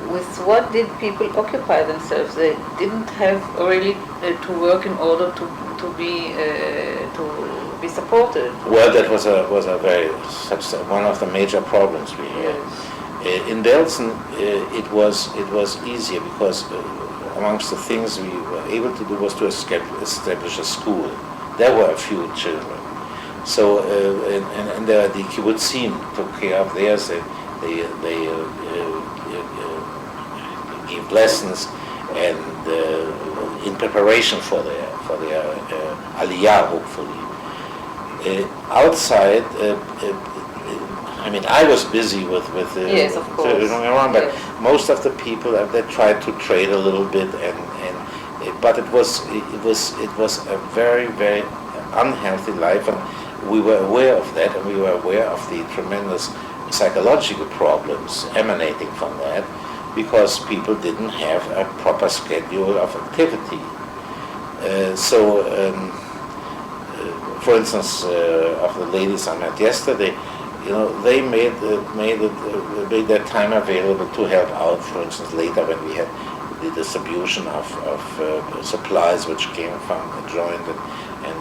With what did people occupy themselves? They didn't have really to work in order to be supported. Well, that was a one of the major problems we had. In Belsen, it was easier because amongst the things we were able to do was to establish a school. There were a few children. So, and the kibbutzim took care of theirs. They gave lessons and in preparation for their aliyah, hopefully. Outside, I mean, I was busy with yes, of course. But most of the people they tried to trade a little bit, but it was a very, very unhealthy life, and we were aware of that, and we were aware of the tremendous psychological problems emanating from that, because people didn't have a proper schedule of activity. For instance, of the ladies I met yesterday, they made their time available to help out. For instance, later when we had the distribution of supplies which came from the joint, and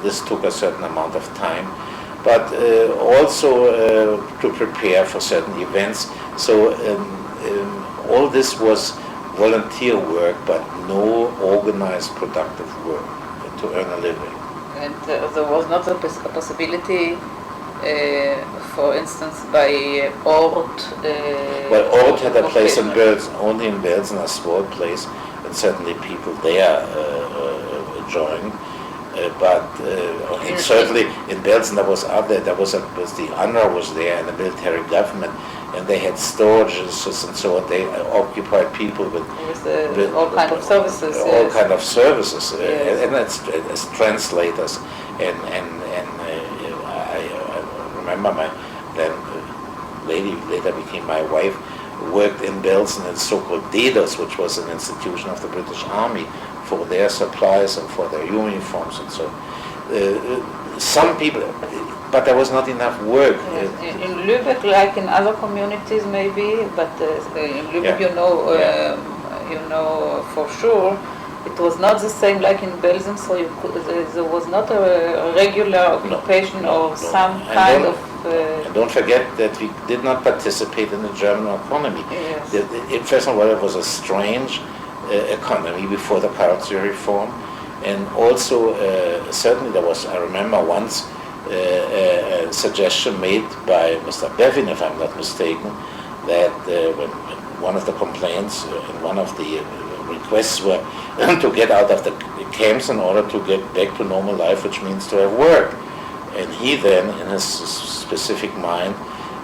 this took a certain amount of time, but also to prepare for certain events. So all this was volunteer work, but no organized productive work to earn a living. And there was not a possibility, for instance, by Ort. Well, Ort had a place in Belsen, only in Belsen, a small place, and certainly people there joined. Certainly in Belsen there was the UNRWA was there, and the military government, and they had storages and so on. They occupied people with all kind of services. All kind of services, and as translators. And I remember my then lady later became my wife, worked in Belsen in so-called DEDOS, which was an institution of the British Army, for their supplies and for their uniforms and so. Some people, but there was not enough work. Yes. In Lübeck, like in other communities, maybe, but in Lübeck, you know for sure, it was not the same like in Belsen. So there was not a regular occupation or some kind of. And don't forget that we did not participate in the German economy. Yes. First of all, it was a strange economy before the currency reform, and also certainly there was, I remember once a suggestion made by Mr. Bevin, if I'm not mistaken, that when one of the complaints and one of the requests were to get out of the camps in order to get back to normal life, which means to have work. And he then, in his specific mind,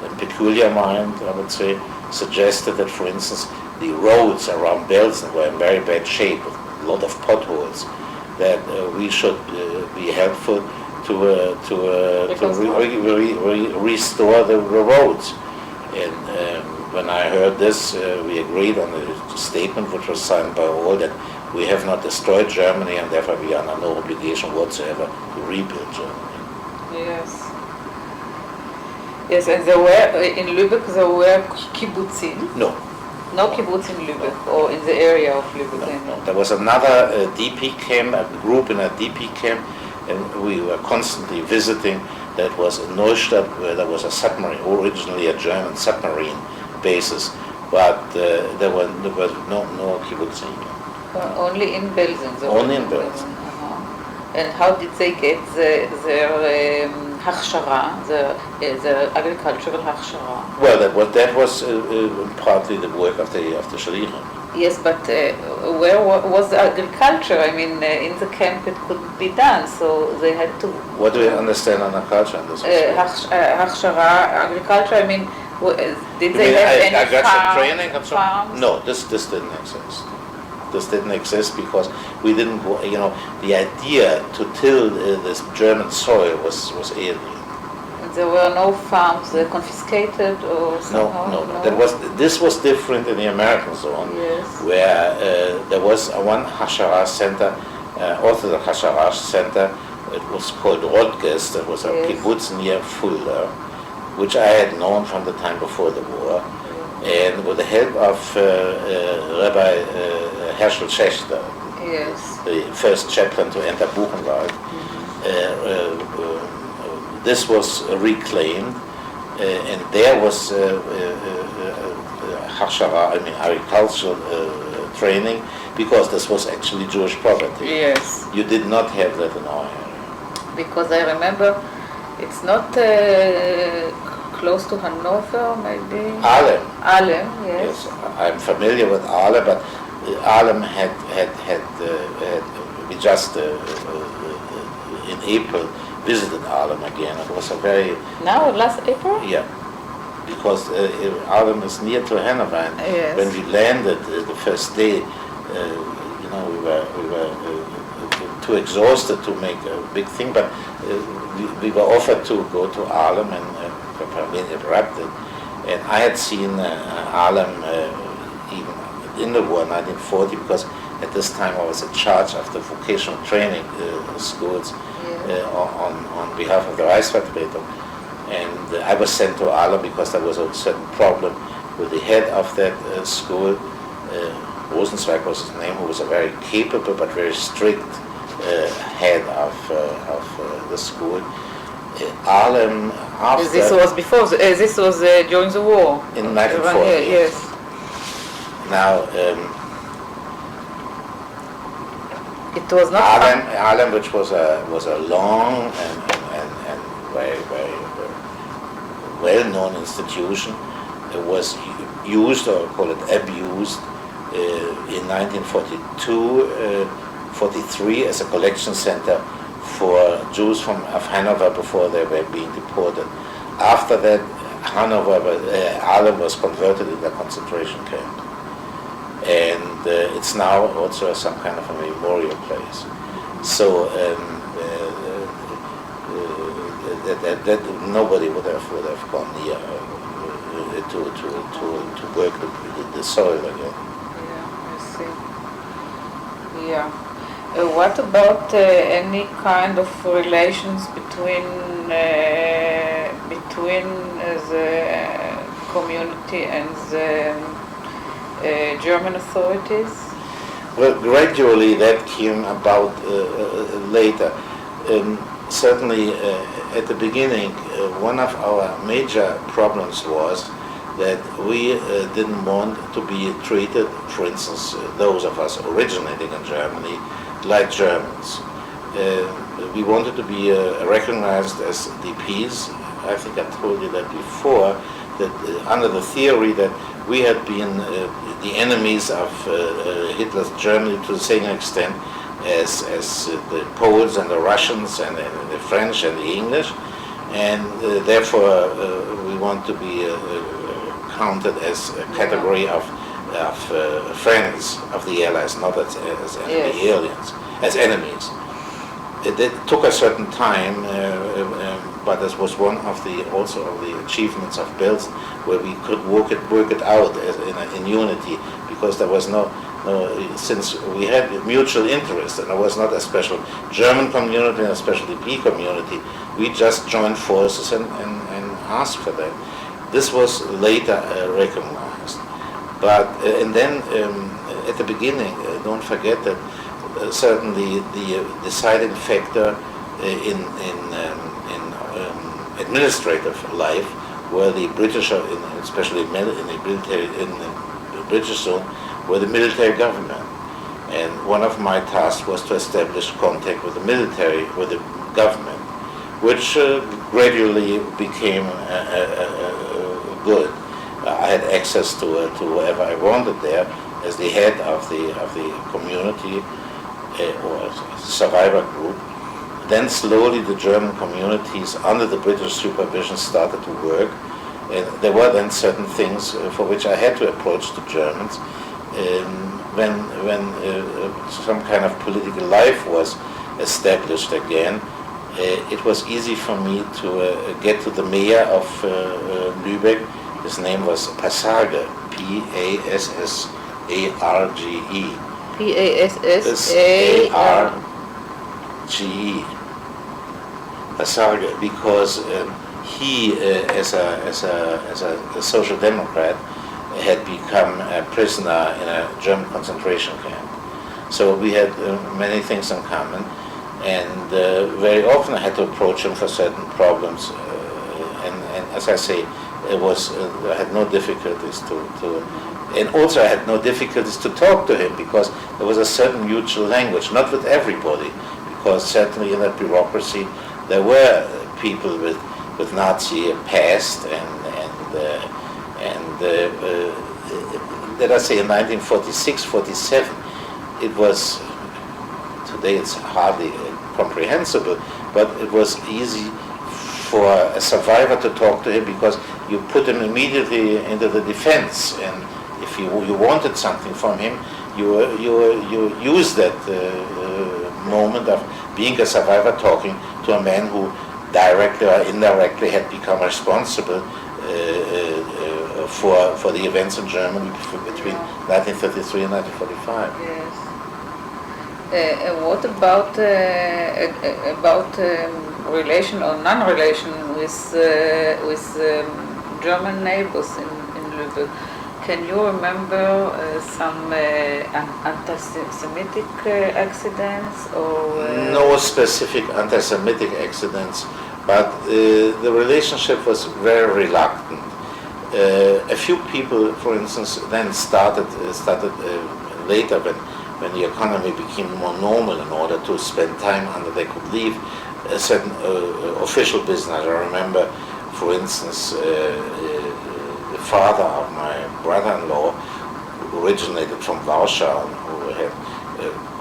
and peculiar mind, I would say, suggested that, for instance, the roads around Belsen were in very bad shape, with a lot of potholes, that we should be helpful to restore the roads. And when I heard this, we agreed on a statement which was signed by all that we have not destroyed Germany, and therefore we are under no obligation whatsoever to rebuild Germany. Yes. Yes, and there were in Lübeck there were kibbutzim. No. No kibbutz in Lübeck or in the area of Lübeck. No. There was another DP camp, a group in a DP camp, and we were constantly visiting. that was in Neustadt, where there was a submarine, originally a German submarine basis, but there was no kibbutzim. Only in Belgium. Only in Belgium. And how did they get their הכשרה, the agricultural הכשרה? Well, that was partly the work of the shalichim. Yes, but where was the agriculture? I mean, in the camp it couldn't be done, so they had to... What do you understand on agriculture? הכשרה, agriculture, I mean, did they have any training and so farms? No, this didn't exist. This didn't exist because we didn't, the idea to till this German soil was alien. There were no farms confiscated or somehow? No. This was different in the American zone, yes. where there was one Hashara center, Orthodox Hashara center. It was called Rodges. There was a kibbutz near Fulda, which I had known from the time before the war. And with the help of Rabbi Herschel Schechter, yes. the first chaplain to enter Buchenwald, this was reclaimed, and there was hachshara, agricultural training, because this was actually Jewish property. Yes. You did not have that in our area. Because I remember it's not close to Hanover, maybe? Alem. Yes. Yes, I'm familiar with Alem, but Alem had we just in April visited Alem again. It was a very... Now, last April? Yeah, because Alem is near to Hanover, and yes. when we landed the first day, we were too exhausted to make a big thing, but we were offered to go to Alem and being interrupted. And I had seen Alem even in the war, 1940, because at this time I was in charge of the vocational training schools on behalf of the Reichsvertretung. And I was sent to Alem because there was a certain problem with the head of that school. Rosenzweig was his name, who was a very capable but very strict head of the school. Alem after... This was before, this was during the war? In 1940. Yes. Now, it was not Alem, which was a long and very well-known institution, was used, or call it abused, in 1942, 43 as a collection center for Jews of Hanover before they were being deported. After that, Alem was converted into a concentration camp. And it's now also some kind of a memorial place. So that nobody would have gone near to work the soil again. Yeah, I see. Yeah. What about any kind of relations between the community and the German authorities? Well, gradually that came about later. Certainly at the beginning, one of our major problems was that we didn't want to be treated, for instance, those of us originating in Germany, like Germans. We wanted to be recognized as DPs. I think I told you that before, that under the theory that we had been the enemies of Hitler's Germany to the same extent as the Poles and the Russians and the French and the English, and therefore we want to be counted as a category of friends of the Allies, not as enemy aliens, as enemies. It took a certain time, but this was one of the achievements of Belsen, where we could work it out in unity, because there was no since we had mutual interest, and there was not a special German community and a special DP community. We just joined forces and asked for that. This was later recognized, but and then at the beginning, don't forget that certainly the deciding factor in administrative life, where the British, especially in the military, in the British zone, were the military government. And one of my tasks was to establish contact with the military, with the government, which gradually became good. I had access to whoever I wanted there as the head of the community or survivor group. Then slowly the German communities under the British supervision started to work, and there were then certain things for which I had to approach the Germans. When some kind of political life was established again, it was easy for me to get to the mayor of Lübeck. His name was Passarge, P-A-S-S-A-R-G-E. P-A-S-S-A-R-G-E. Passarge, because he, as a social democrat, had become a prisoner in a German concentration camp. So we had many things in common, and very often I had to approach him for certain problems. And as I say, I had no difficulties and also I had no difficulties to talk to him, because there was a certain mutual language, not with everybody, because certainly in that bureaucracy there were people with Nazi past, and let us say in 1946, 47, it was, today it's hardly comprehensible, but it was easy for a survivor to talk to him, because you put him immediately into the defense, and if you wanted something from him, you use that moment of being a survivor talking to a man who directly or indirectly had become responsible for the events in Germany between 1933 and 1945. Yes. And what about relation or non-relation with German neighbors in Lübeck? Can you remember some anti-Semitic accidents or? No specific anti-Semitic accidents, but the relationship was very reluctant. A few people, for instance, then started later when the economy became more normal, in order to spend time until they could leave a certain official business. I remember, for instance, the father of my brother-in-law, who originated from Warsaw, who had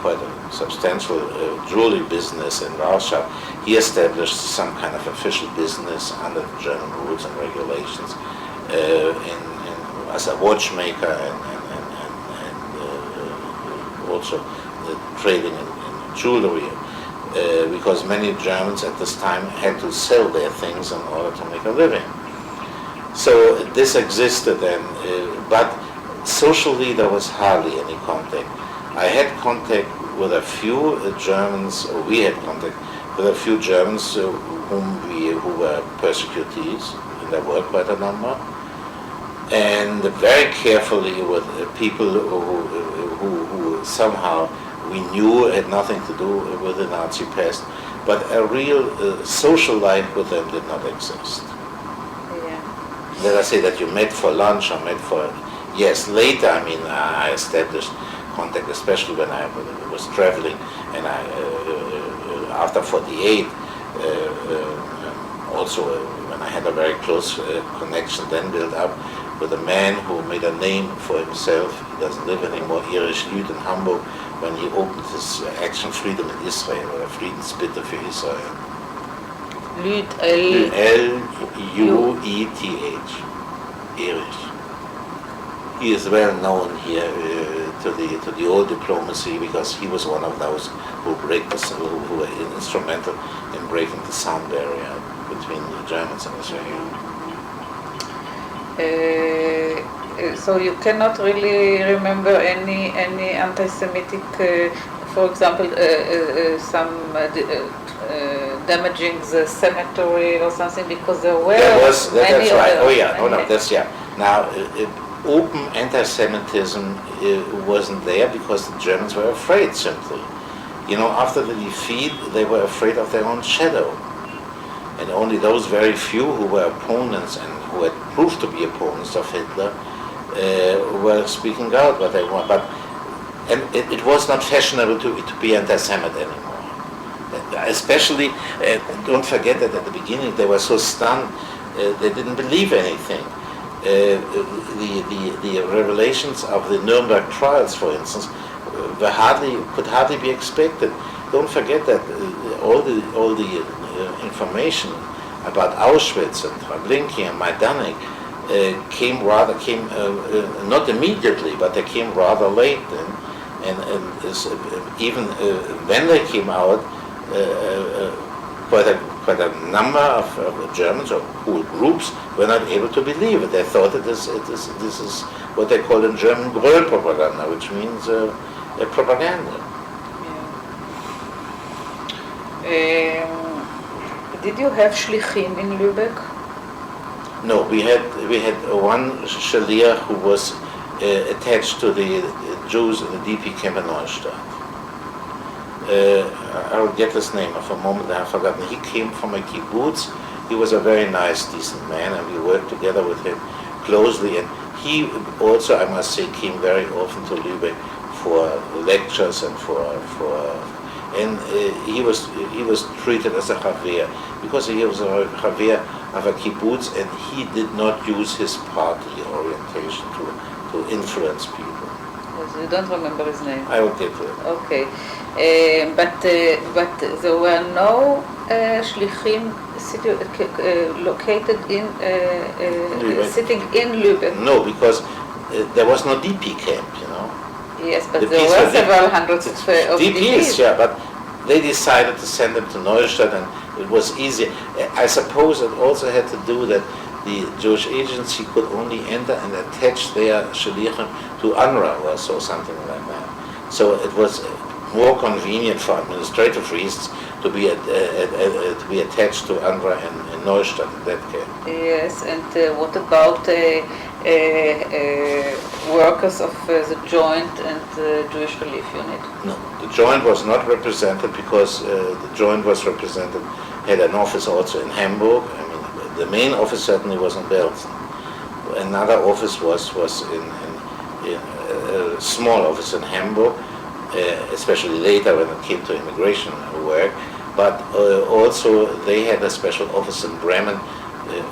quite a substantial jewelry business in Warsaw. He established some kind of official business under the German rules and regulations as a watchmaker and also trading in jewelry, because many Germans at this time had to sell their things in order to make a living. So this existed, but socially there was hardly any contact. I had contact with a few Germans, or we had contact with a few Germans who were persecutees, and there were quite a number, and very carefully with people who somehow we knew had nothing to do with the Nazi past, but a real social life with them did not exist. Yeah. Let us say that you met for lunch or met for, yes, later, I mean, I established contact, especially when I was traveling, and after 48, also when I had a very close connection then built up with a man who made a name for himself. He doesn't live anymore, Erich Lüth in Hamburg, when he opened his Action Freedom in Israel, or Friedensbitte für Israel. Lüth, L-U-E-T-H, Erich. He is well known here to the old diplomacy, because he was one of those who were instrumental in breaking the sound barrier between the Germans and Israel. So you cannot really remember any anti-Semitic, for example, some damaging the cemetery or something, because there were that's many right. other, Oh yeah, that's yeah. Now, open anti-Semitism wasn't there because the Germans were afraid, simply. You know, after the defeat, they were afraid of their own shadow. and only those very few who were opponents and who had proved to be opponents of Hitler were speaking out what they want. But and it was not fashionable to be anti-Semite anymore. Especially, don't forget that at the beginning they were so stunned, they didn't believe anything. The revelations of the Nuremberg trials, for instance, could hardly be expected. Don't forget that all the information about Auschwitz and Treblinka and Majdanek came not immediately, but they came rather late. And even when they came out, quite a number of Germans or whole groups were not able to believe it. They thought this is what they call in German Brüllpropaganda, which means propaganda. Did you have shlichim in Lübeck? No, we had one shaliach who was attached to the Jews in the DP camp in Neustadt. I'll get his name of a moment, I've forgotten. He came from a kibbutz. He was a very nice, decent man, and we worked together with him closely. And he also, I must say, came very often to Lübeck for lectures and he was treated as a chaver because he was a chaver of a kibbutz, and he did not use his party orientation to influence people. You don't remember his name? I will get to it. Okay, but there were no shlichim located in sitting in Lübeck. No, because there was no DP camp, you know. Yes, but there were several hundreds of DPs. Yeah, but they decided to send them to Neustadt, and it was easier. I suppose it also had to do that the Jewish agency could only enter and attach their shalichim to UNRWA or so, something like that. So it was more convenient for administrative reasons to be attached to UNRWA in Neustadt in that case. Yes, and what about workers of the Joint and the Jewish Relief Unit? No, the Joint was not represented because the Joint was represented, had an office also in Hamburg. I mean, the main office certainly was in Belsen. Another office was in a small office in Hamburg, especially later when it came to immigration work. But also they had a special office in Bremen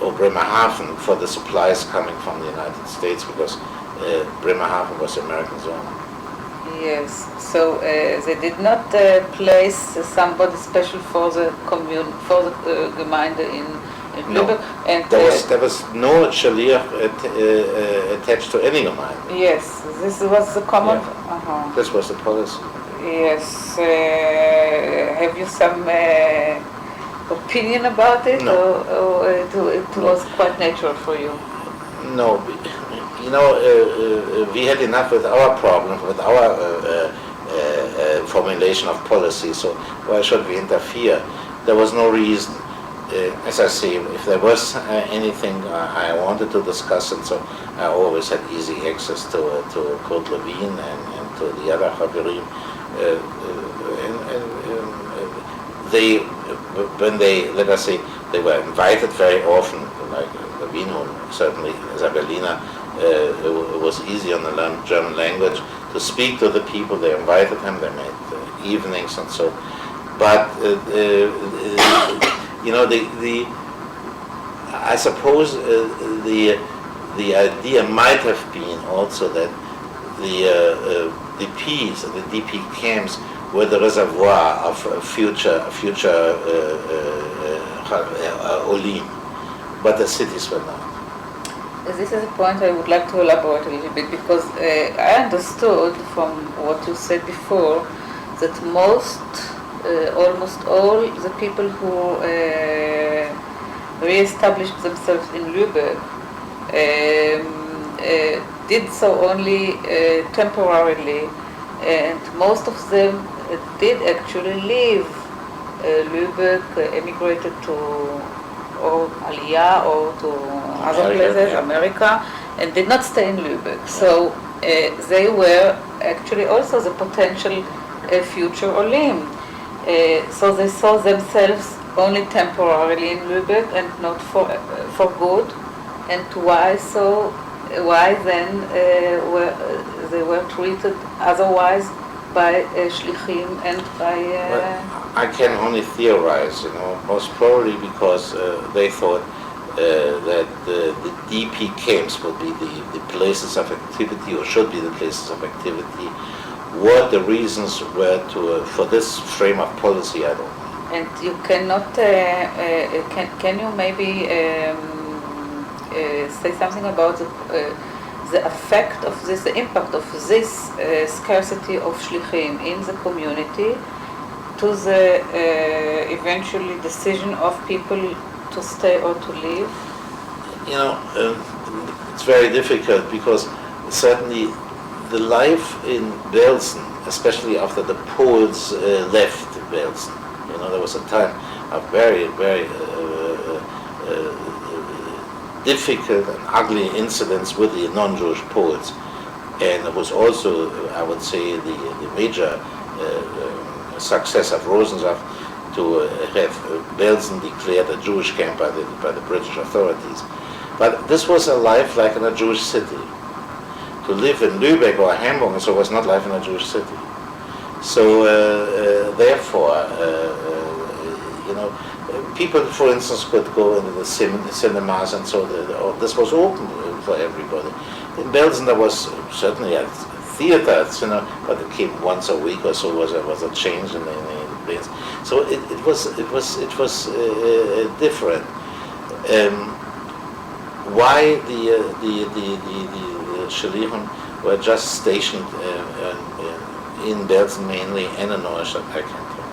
or Bremerhaven for the supplies coming from the United States, because Bremerhaven was American zone. Yes, so they did not place somebody special for the commune, for the Gemeinde in Lübeck. And there was no shaliach attached to any Gemeinde. Yes, this was the common. Yeah. This was the policy. Yes. Have you some opinion about it, no. or it was quite natural for you? No, you know, we had enough with our problem, with our formulation of policy, so why should we interfere? There was no reason. As I say, if there was anything I wanted to discuss, and so I always had easy access to Kurt Levine and to the other Chaverim. They, when they, let us say, they were invited very often, like Levine, certainly Isabellina, it was easy on the German language to speak to the people. They invited him, they made evenings and so. But you know, I suppose the idea might have been also that the DPs, the DP camps, were the reservoir of future Olim, but the cities were not. This is a point I would like to elaborate a little bit, because I understood from what you said before that almost all the people who re-established themselves in Lübeck did so only temporarily, and most of them did actually leave Lübeck, emigrated to or Aliyah or to other places, America, and did not stay in Lübeck. So they were actually also the potential future Olim. So they saw themselves only temporarily in Lübeck and not for good, and why so? Why then they were treated otherwise by shlichim and by? I can only theorize, most probably because they thought that the DP camps would be the places of activity, or should be the places of activity. What the reasons were for this frame of policy, I don't know. And you cannot, can you maybe say something about the effect of this, the impact of this scarcity of shlichim in the community to the eventually decision of people to stay or to leave? It's very difficult because certainly the life in Belsen, especially after the Poles left Belsen, there was a time of very, very difficult and ugly incidents with the non-Jewish Poles, and it was also, I would say, the major success of Rosensaft to have Belsen declared a Jewish camp by the British authorities. But this was a life like in a Jewish city. To live in Lübeck or Hamburg and so was not life in a Jewish city. So therefore, people, for instance, could go into the cinemas, and so this was open for everybody. In Belsen there was certainly a theater, but it came once a week or so. Was a change in the things. So it was different. Why the Shalichim were just stationed in Belsen mainly and in Neustadt, I can't tell.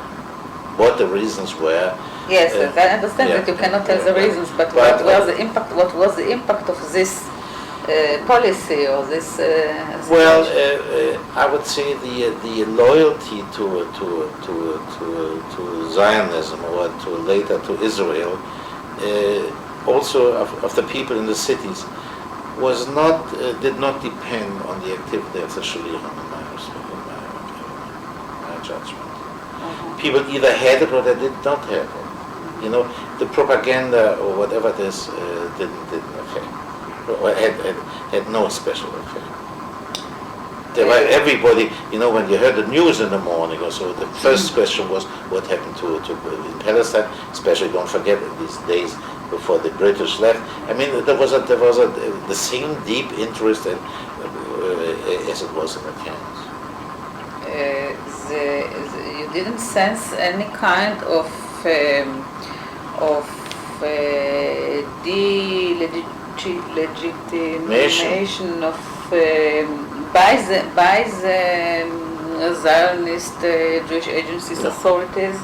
What the reasons were. Yes, I understand that you cannot tell the reasons, but what was the impact? What was the impact of this policy or this? Well, I would say the loyalty to Zionism, or to later to Israel, also of the people in the cities, did not depend on the activity of the Shalichim, in my judgment. People either had it or they did not have it. The propaganda or whatever it is didn't affect, or had no special effect. There were everybody, when you heard the news in the morning or so, the first question was what happened to in Palestine, especially don't forget in these days before the British left. I mean, there was the same deep interest as it was in the camps. You didn't sense any kind of delegitimation of by the Zionist Jewish agencies, authorities,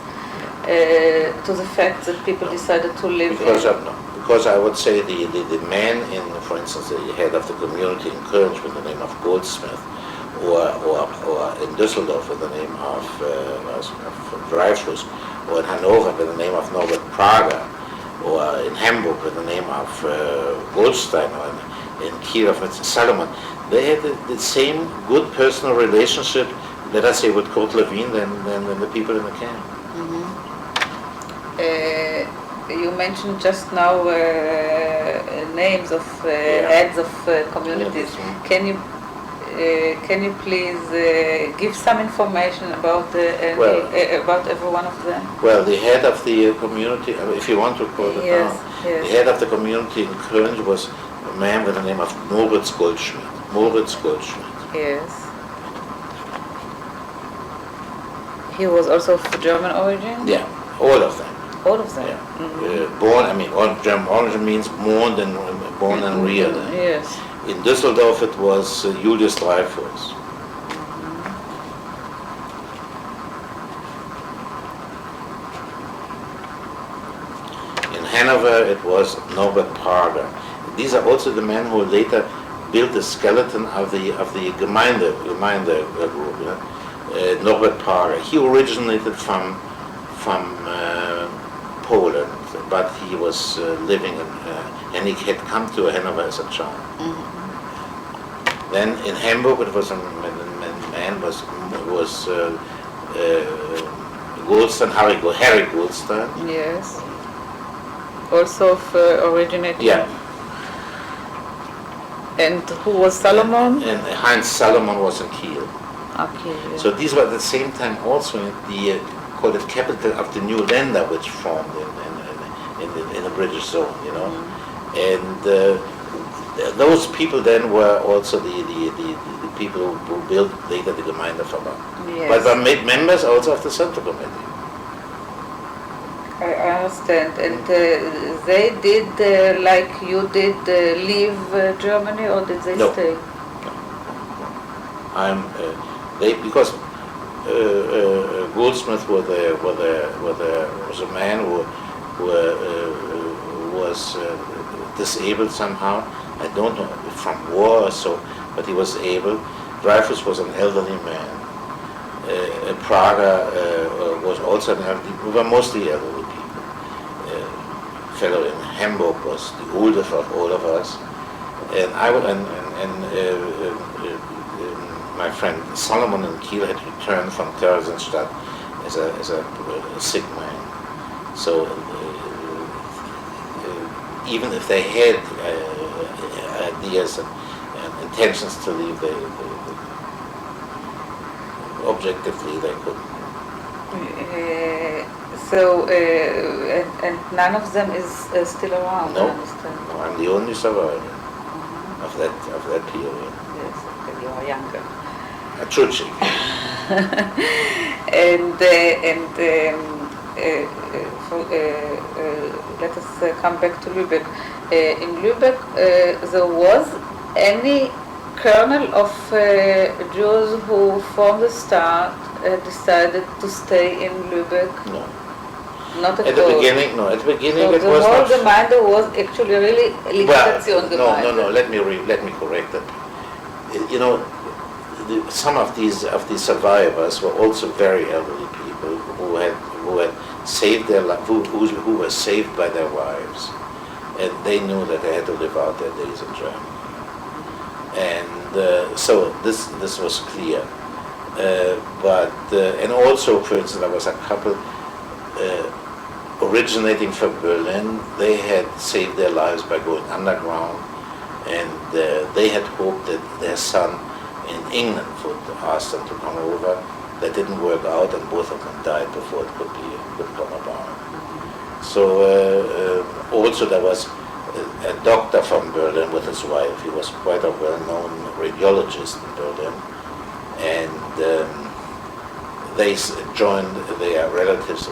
to the fact that people decided to live because I would say the man for instance, the head of the community in Köln with the name of Goldsmith, or in Düsseldorf with the name of Dreyfus, or in Hanover with the name of Norbert, or in Hamburg with the name of Goldstein, or in Kiel with Salomon. They had the same good personal relationship, let us say, with Kurt Lewin than the people in the camp. You mentioned just now names of heads of communities. Can you please give some information about about every one of them? Well, the head of the community, if you want to call it now, the head of the community in Köln was a man with the name of Norbert Goldschmidt. Yes. He was also of German origin? Yeah, all of them. All of them? Yeah. Born, German origin means born and reared. Yes. In Düsseldorf it was Julius Dreyfus. In Hanover it was Norbert Prager. These are also the men who later built the skeleton of the Gemeinde group. Norbert Prager. He originated from Poland, but he was living in, and he had come to Hanover as a child. Then in Hamburg, it was a man Harry Goldstein. Yes. Also originated. Yeah. And who was Salomon? And Heinz Salomon was in Kiel. Okay. Yeah. So these were at the same time also the called it capital of the new Länder which formed in the British zone, you know. And those people then were also the people who built later the Gemeindeverband. Yes. But were made members also of the Central Committee. I understand. And they did, like you did, leave Germany, or did they No. stay? Because Goldsmith was a man who was disabled somehow. I don't know, from war or so, but he was able. Dreyfus was an elderly man. Prager was also an elderly. We were mostly elderly people. Fellow in Hamburg was the oldest of all of us, and my friend Solomon in Kiel had returned from Theresienstadt as a sick man. So even if they had ideas and intentions to leave, they objectively they couldn't. And none of them is still around. No. I understand. No, I'm the only survivor of that period. Yes, you are younger. A Chuchi. Let us come back to Lübeck. In Lübeck, there was any kernel of Jews who, from the start, decided to stay in Lübeck? No. Not at At the all. beginning, no. At the beginning, So it the was whole not. Gemeinde was actually really Liquidation Gemeinde. No. Let me correct that. You know, some of these survivors were also very elderly people who had saved their life, who were saved by their wives, and they knew that they had to live out their days in Germany. And so this was clear. And also, for instance, there was a couple originating from Berlin. They had saved their lives by going underground, and they had hoped that their son in England would ask them to come over. That didn't work out, and both of them died before it could come about. So also there was a doctor from Berlin with his wife. He was quite a well-known radiologist in Berlin, and they joined their relatives.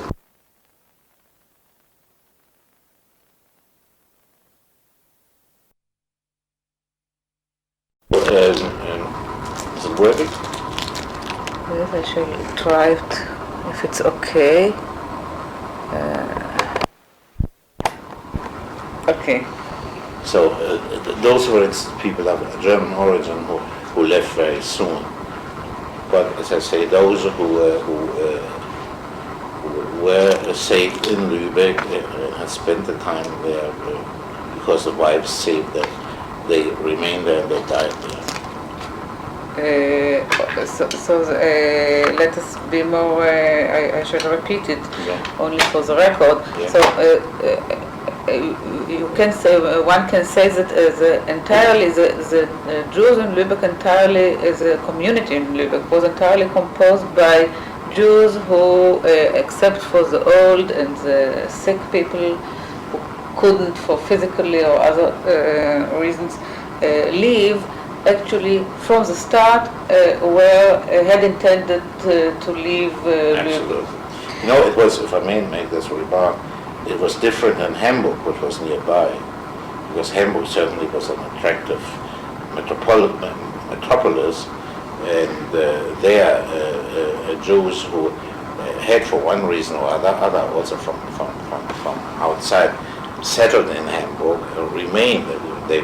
Is it working? Yes, I shall try it if it's okay. Okay. So those were people of German origin who left very soon. But as I say, those who were saved in Lübeck and spent the time there because the wives saved them. They remained there and they died there. Let us be more, I should repeat it, Yeah. only for the record. Yeah. So you can say, one can say that entirely the Jews in Lübeck, entirely the community in Lübeck was entirely composed by Jews who, except for the old and the sick people who couldn't for physically or other reasons leave, actually from the start had intended to leave Absolutely. You know, it was, if I may make this remark, it was different in Hamburg, which was nearby, because Hamburg certainly was an attractive metropolis, and there Jews who had, for one reason or other also from outside, settled in Hamburg, remained. They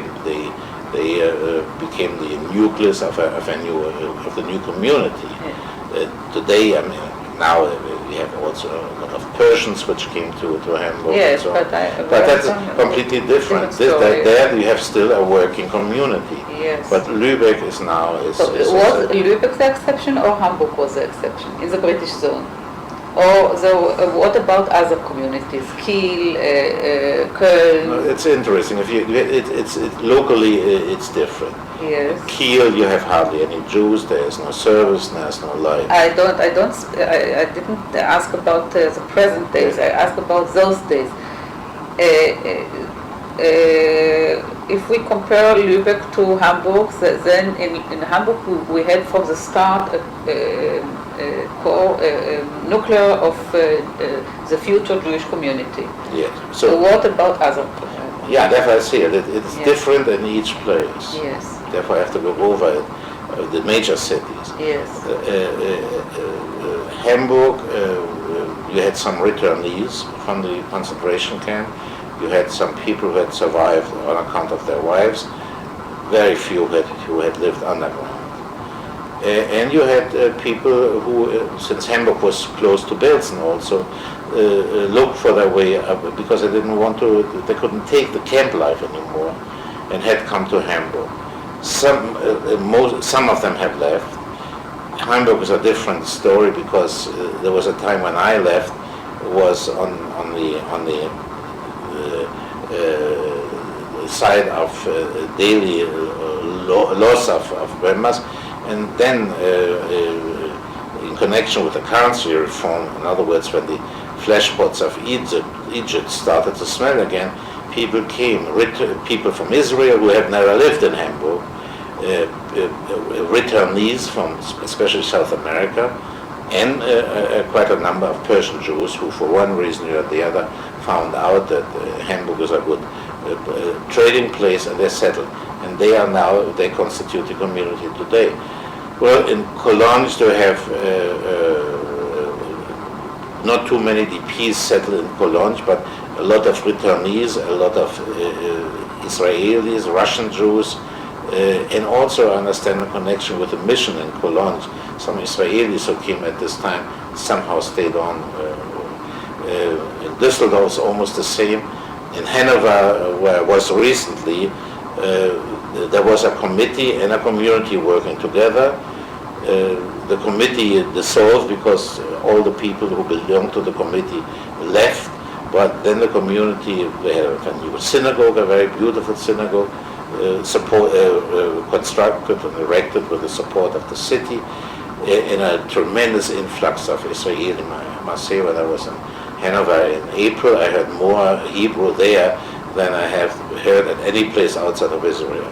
became the nucleus of the new community. Today, I mean, now we have also a lot of Persians which came to Hamburg. Yes, and so but that's completely different. There you have still a working community. Yes. But Lübeck is now Was Lübeck the exception or Hamburg was the exception in the British zone? Or what about other communities? Kiel, Köln? No, it's interesting. Locally, it's different. Yes. In Kiel, you have hardly any Jews. There is no service. There is no life. I didn't ask about the present days. I asked about those days. If we compare Lübeck to Hamburg, then in Hamburg we had from the start a core nuclear of the future Jewish community. Yes. So what about other? Yeah, therefore I say it's different in each place. Yes. Therefore I have to go over the major cities. Yes. Hamburg, you had some returnees from the concentration camp. You had some people who had survived on account of their wives, very few who had lived underground. And you had people who, since Hamburg was close to Belsen also, looked for their way up because they couldn't take the camp life anymore and had come to Hamburg. Some of them have left. Hamburg is a different story because there was a time when I left, was on the side of daily loss of members, and then in connection with the currency reform, in other words, when the flesh pots of Egypt started to smell again, people came, people from Israel who had never lived in Hamburg, returnees from especially South America, and quite a number of Persian Jews who, for one reason or the other, found out that Hamburg is a good trading place, and they settled. And they constitute the community today. Well, in Cologne, you have not too many DPs settled in Cologne, but a lot of returnees, a lot of Israelis, Russian Jews, and also I understand a connection with the mission in Cologne. Some Israelis who came at this time somehow stayed on. In Düsseldorf is almost the same. In Hanover, where I was recently, there was a committee and a community working together. The committee dissolved because all the people who belonged to the committee left, but then the community, they had a new synagogue, a very beautiful synagogue, constructed and erected with the support of the city, and a tremendous influx of Israeli. I must say, when I was in Hanover in April, I heard more Hebrew there than I have heard at any place outside of Israel.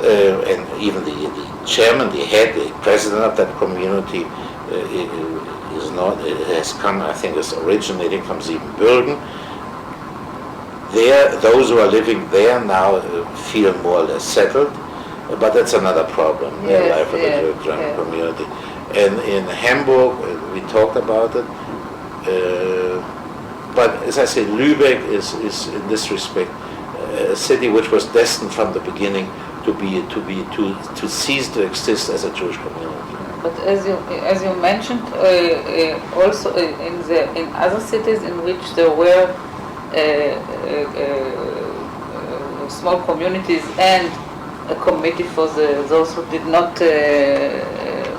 And even the chairman, the head, the president of that community has come, I think is originating from Siebenbürgen. Those who are living there now feel more or less settled, but that's another problem in the life of the German community. And in Hamburg, we talked about it, but as I say, Lübeck is in this respect a city which was destined from the beginning to cease to exist as a Jewish community. But as you mentioned, also in other cities in which there were small communities and a committee for those who did not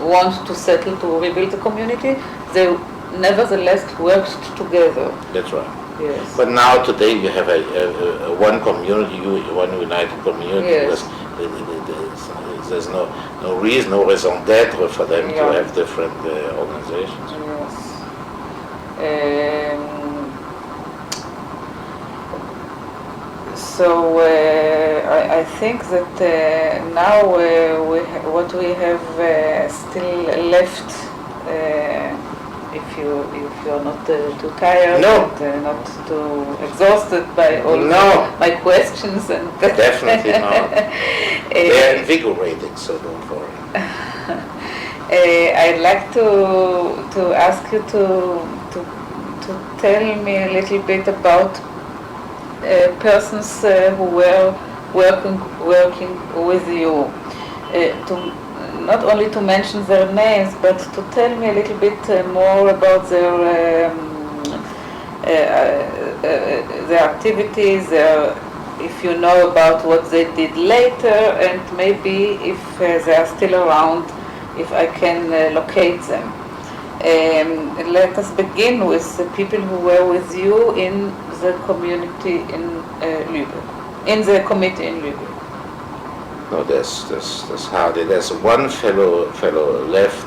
want to settle to rebuild the community, they nevertheless worked together. That's right. Yes. But now today you have a one community, one united community. Yes. There's no reason, no raison d'être for them to have different organizations. Yes. So I think that now what we have still left, if you are not too tired, and not too exhausted by all my questions, and definitely not. They're invigorating, so don't worry. I'd like to ask you to tell me a little bit about persons who were working with you, not only to mention their names, but to tell me a little bit more about their activities, if you know about what they did later, and maybe if they are still around if I can locate them. Let us begin with the people who were with you in the community in Lübeck, in the committee in Lübeck. No, there's hardly. There's one fellow left,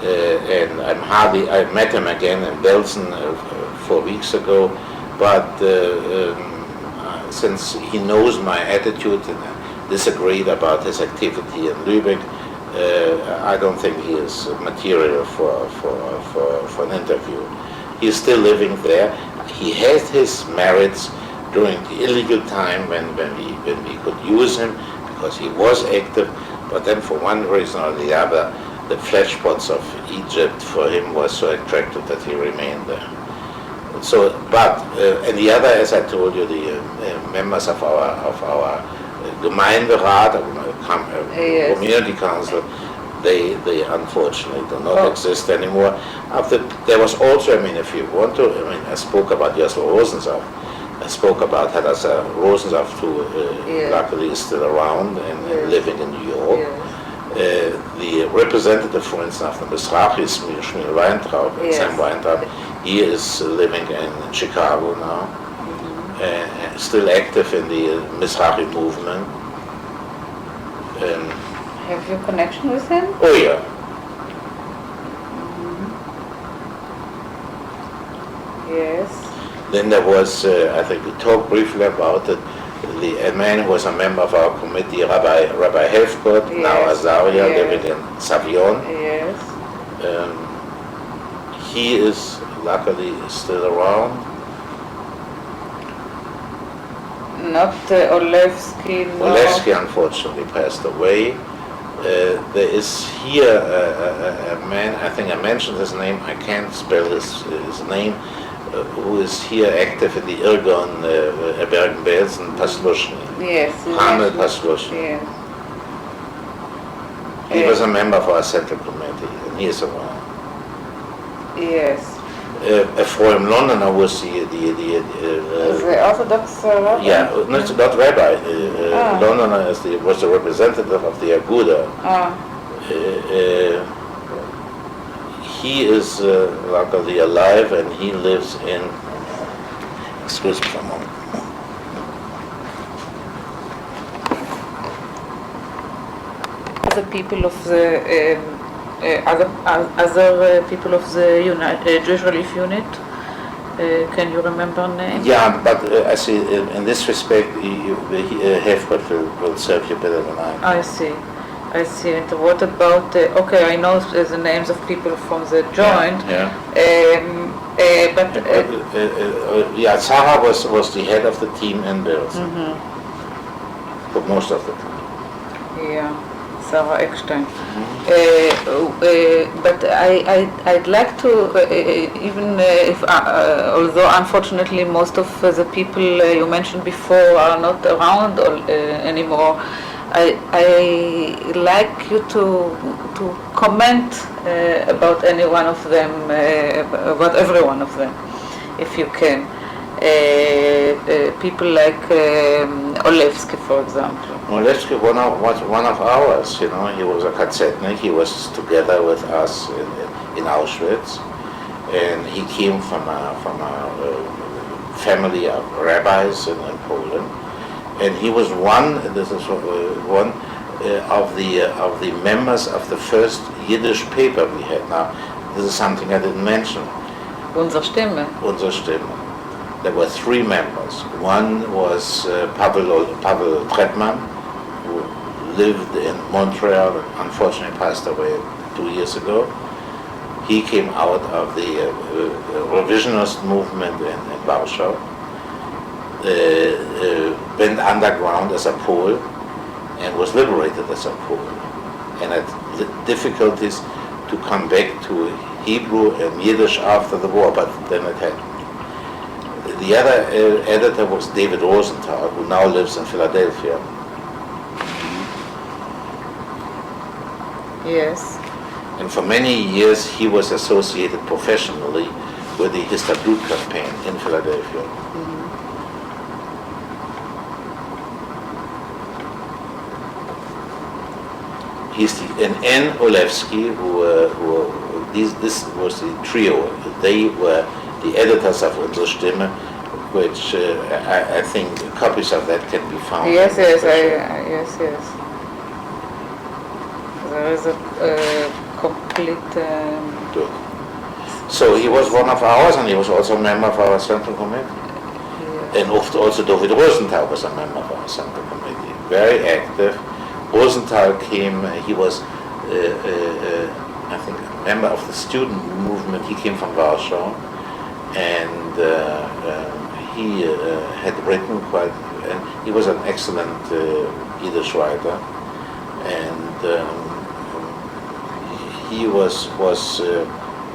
and I met him again in Belsen 4 weeks ago, but since he knows my attitude and disagreed about his activity in Lübeck, I don't think he is material for an interview. He's still living there. He had his merits during the illegal time when we could use him because he was active, but then for one reason or the other, the flesh pots of Egypt for him was so attractive that he remained there. So, but and the other, as I told you, the members of our Gemeinderat, Yes. community council, they unfortunately do not exist anymore. There was also, if you want to, I spoke about Jasper Rosensaft. I spoke about Hadassah Rosensaft, who luckily is still around and living in New York. Yes. The representative, for instance, of the Mizrahi, Shmuel Weintraub, Sam Weintraub, he is living in Chicago now, still active in the Mizrahi movement. Have you connection with him? Oh yeah. Yes. Then there was, I think we talked briefly about it, a man who was a member of our committee, Rabbi Helfgott, now Azaria, living in Savion. Yes. He is luckily still around. Not Olevsky, no. Lavsky unfortunately passed away. There is here a man, I think I mentioned his name, I can't spell his name, who is here active in the Irgon, Bergen-Belsen, Paslushny. Yes. Hamel Paslushny. Yes. He was a member of our central committee, and he is around. Yes. From London, I was the Orthodox rabbi? yeah, not rabbi. Londoner was the representative of the Aguda. He is luckily alive, and he lives in. Excuse me for a moment. The people of the other people of the Jewish Relief Unit. Can you remember names? Yeah, but I see in this respect, Hefgott will serve you better than I. I see. And what about? Okay, I know the names of people from the joint. But Sarah was the head of the team in Bills for most of the time. Yeah. Sarah Eckstein. But I'd like to, even if, although unfortunately most of the people you mentioned before are not around anymore, I like you to comment about any one of them, about every one of them, if you can. People like Olevsky, for example. Olevsky was one of ours, he was a Katzetnik, he was together with us in Auschwitz, and he came from a family of rabbis in Poland, and he was one of the members of the first Yiddish paper we had. Now, this is something I didn't mention. Unsere Stimme. Unsere Stimme. There were 3 members. One was Pavel Trettmann, who lived in Montreal and unfortunately passed away 2 years ago. He came out of the revisionist movement in Warsaw, went underground as a Pole, and was liberated as a Pole, and had difficulties to come back to Hebrew and Yiddish after the war, but then it happened. The other editor was David Rosenthal, who now lives in Philadelphia. Yes. And for many years he was associated professionally with the Histadrut campaign in Philadelphia. and Lavsky, this was the trio. They were the editors of Unsere Stimme, which I think copies of that can be found. Yes. There is a complete. Good. So he was one of ours, and he was also a member of our Central Committee. Yeah. And also David Rosenthal was a member of our Central Committee, very active. Rosenthal came, he was, I think, a member of the student movement. He came from Warsaw, and he had written quite, and he was an excellent Yiddish writer, and he was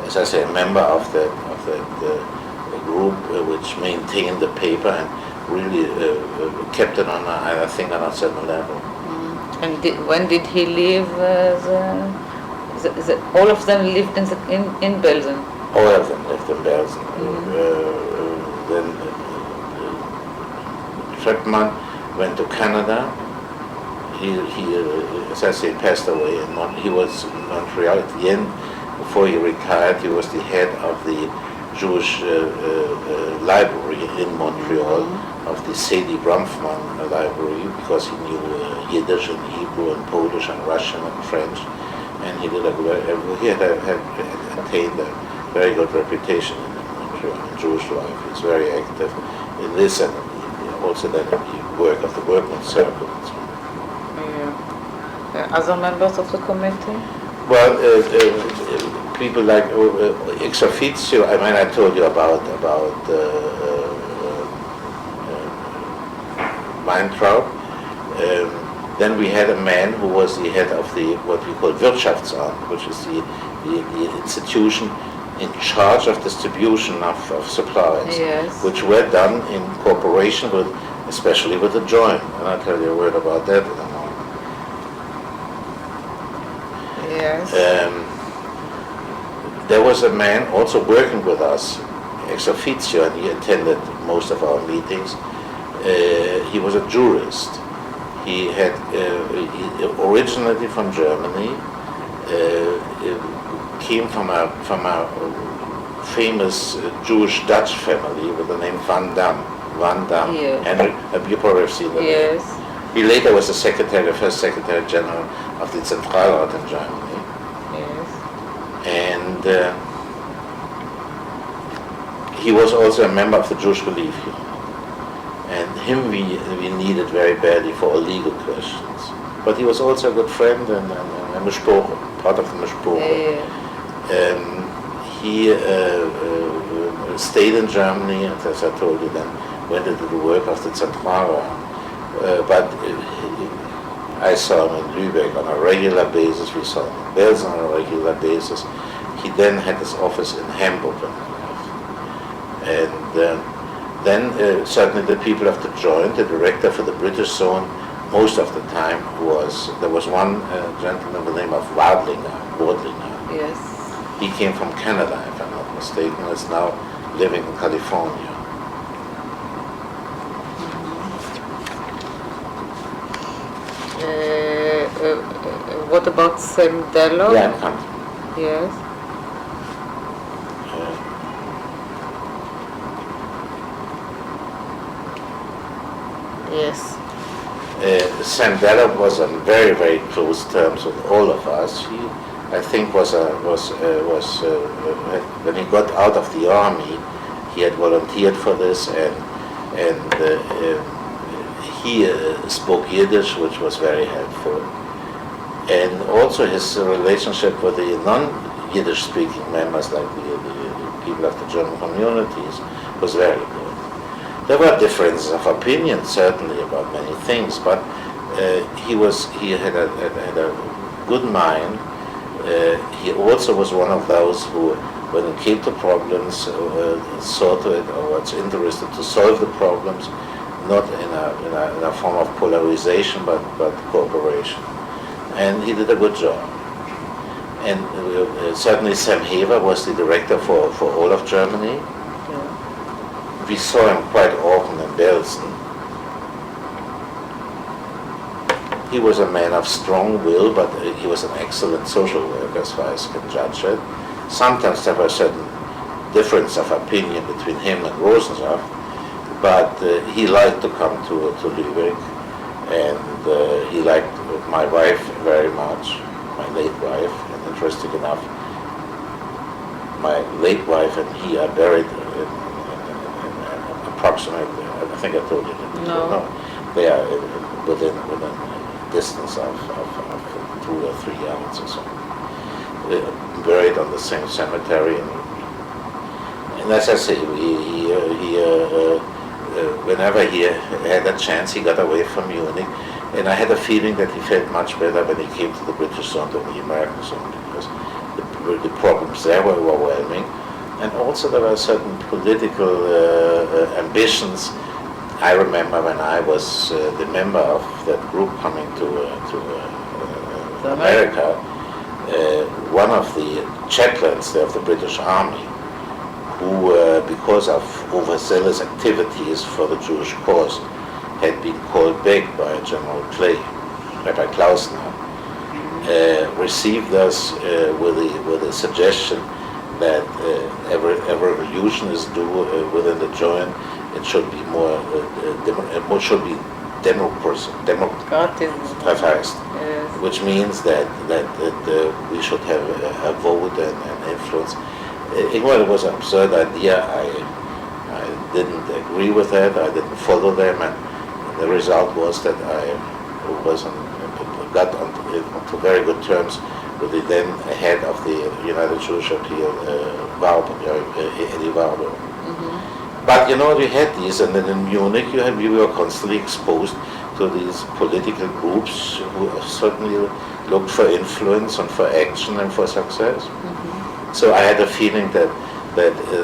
as I say, a member of that group which maintained the paper and really kept it on, I think, on a certain level. And when did he leave? All of them lived in Belgium. All of them lived in Belgium. Then Fredman went to Canada. He as I say, passed away. He was in Montreal at the end. Before he retired, he was the head of the Jewish library in Montreal, of the Sadie Bronfman library, because he knew Yiddish and Hebrew and Polish and Russian and French, and he had attained a very good reputation in Montreal in Jewish life. He's very active in this and also then in the work of the Workmen's Circle. Other members of the committee? Well, people like ex officio. I mean, I told you about Weintraub. Then we had a man who was the head of the what we call Wirtschaftsamt, which is the institution in charge of distribution of supplies, yes. which were done in cooperation with, especially with the Joint. And I'll tell you a word about that in a moment. Yes. There was a man also working with us, ex officio, and he attended most of our meetings. He was a jurist. He had originally from Germany, came from a famous Jewish Dutch family with the name Van Dam. Yes. Henry, you probably have seen that. Yes. He later was the first Secretary General of the Zentralrat in Germany. Yes. And he was also a member of the Jewish Relief Union. And him we needed very badly for all legal questions. But he was also a good friend and a Mishpoche, part of the Mishpoche. Yeah. He stayed in Germany, and as I told you, then went into the work of the Zentralrat. But I saw him in Lübeck on a regular basis. We saw him in Belgium on a regular basis. He then had his office in Hamburg. And then certainly the people of the Joint, the director for the British zone, most of the time there was one gentleman by the name of Wadlinger. Yes. He came from Canada, if I'm not mistaken, is now living in California. What about Sam Dello? Yeah, I'm coming. Yes. Yes. Sam Dello was on very, very close terms with all of us. He, I think, when he got out of the army, he had volunteered for this, and he spoke Yiddish, which was very helpful. And also his relationship with the non-Yiddish speaking members, like the people of the German communities, was very good. There were differences of opinion, certainly, about many things, but he had a good mind. He also was one of those who, when it came to problems, saw to it or was interested to solve the problems, not in a form of polarization, but cooperation. And he did a good job. And certainly Sam Hever was the director for all of Germany. We saw him quite often in Belsen. He was a man of strong will, but he was an excellent social worker as far as I can judge it. Sometimes there was certain difference of opinion between him and Rosenhoff, but he liked to come to Lübeck, and he liked my wife very much, my late wife, and interesting enough, my late wife and he are buried in approximately, I think I told you that. No. They are within distance of 2 or 3 yards or so. Buried on the same cemetery, and as I say, whenever he had a chance, he got away from Munich, and I had a feeling that he felt much better when he came to the British zone than the American zone, because the problems there were overwhelming, and also there were certain political ambitions. I remember when I was the member of that group coming to America, one of the chaplains there of the British Army, who, because of overzealous activities for the Jewish cause, had been called back by General Clay, Rabbi Klausner, received us with a suggestion that every revolution is due within the joint. It should be more, should be democratic, which means that we should have a vote and influence. It was an absurd idea. I didn't agree with that. I didn't follow them, and the result was that I got onto very good terms with the then head of the United Jewish Appeal, Eddie Warburg. But we had these, and then in Munich we were constantly exposed to these political groups who certainly looked for influence and for action and for success. So I had a feeling that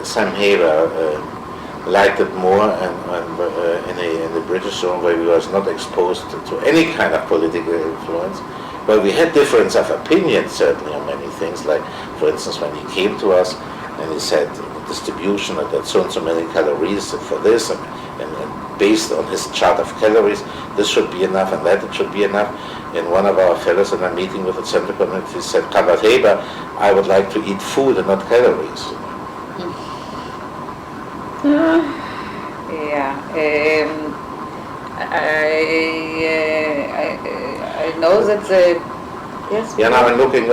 Sam Haber liked it more in the British zone, where we was not exposed to any kind of political influence. But we had difference of opinion certainly on many things, like for instance when he came to us and he said distribution at so and so many calories for this, and based on his chart of calories, this should be enough and that it should be enough. And one of our fellows in a meeting with the Central Committee said, Kabat Heber, I would like to eat food and not calories. I know that yes. Yeah, now I'm looking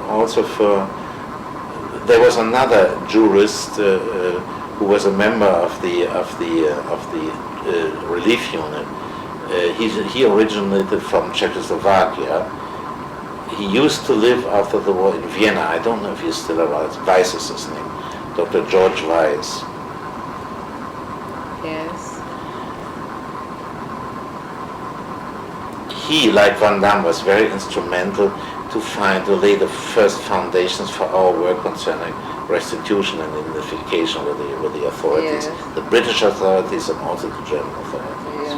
also for. There was another jurist who was a member of the relief unit. He originated from Czechoslovakia. He used to live after the war in Vienna. I don't know if he's still around. Weiss is his name, Dr. George Weiss. Yes. He, like Van Damme, was very instrumental to lay the first foundations for our work concerning restitution and identification with the authorities, the British authorities and also the German authorities.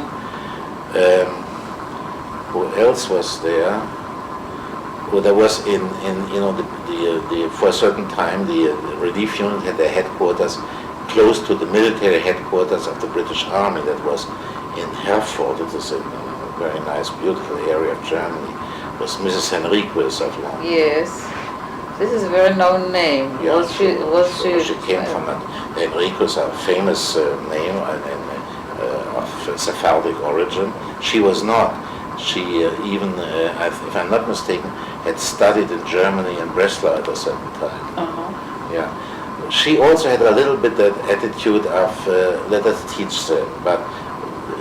Who else was there? Well, there was for a certain time the relief unit had their headquarters close to the military headquarters of the British Army that was in Herford. It is a very nice, beautiful area of Germany. Was Mrs. Henriques of London. Yes, this is a very known name. Yeah, she came from Henriques, a famous name of Sephardic origin. She was not. She even, if I'm not mistaken, had studied in Germany and Breslau at a certain time. Yeah. She also had a little bit that attitude of let us teach them, but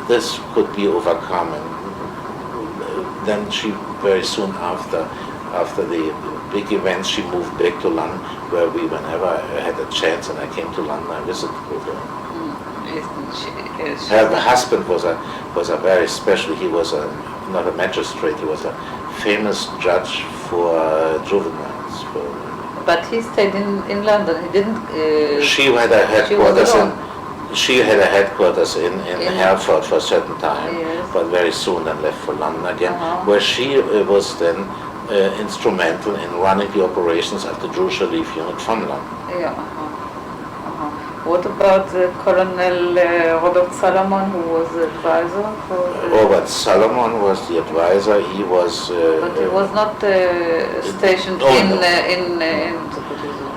this could be overcome. And then she very soon after the big events, she moved back to London, where whenever I had a chance and I came to London, I visited with her. Her husband was a very special. He was not a magistrate. He was a famous judge for juveniles. But he stayed in London. He didn't. She had a headquarters in Hereford for a certain time, but very soon then left for London again, where she was then instrumental in running the operations of the Jewish Relief Unit from London. What about Colonel Robert Salomon, who was the advisor for Robert Salomon was the advisor. He was. But he was not stationed no, in no. in the Buddhism.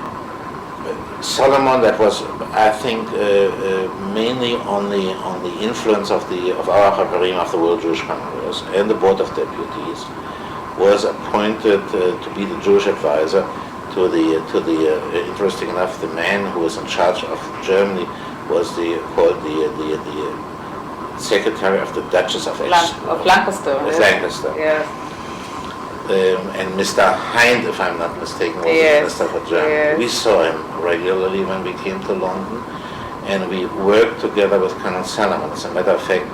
Solomon, that was, I think, mainly on the influence of our Havarim of the World Jewish Congress and the Board of Deputies, was appointed to be the Jewish advisor to the interesting enough, the man who was in charge of Germany was called the secretary of the Duchess of Lancaster. Of Yes. Lancaster. Yes. And Mr. Hind, if I'm not mistaken, was the Minister for Germany. Yes. We saw him regularly when we came to London, and we worked together with Colonel Salomon. As a matter of fact,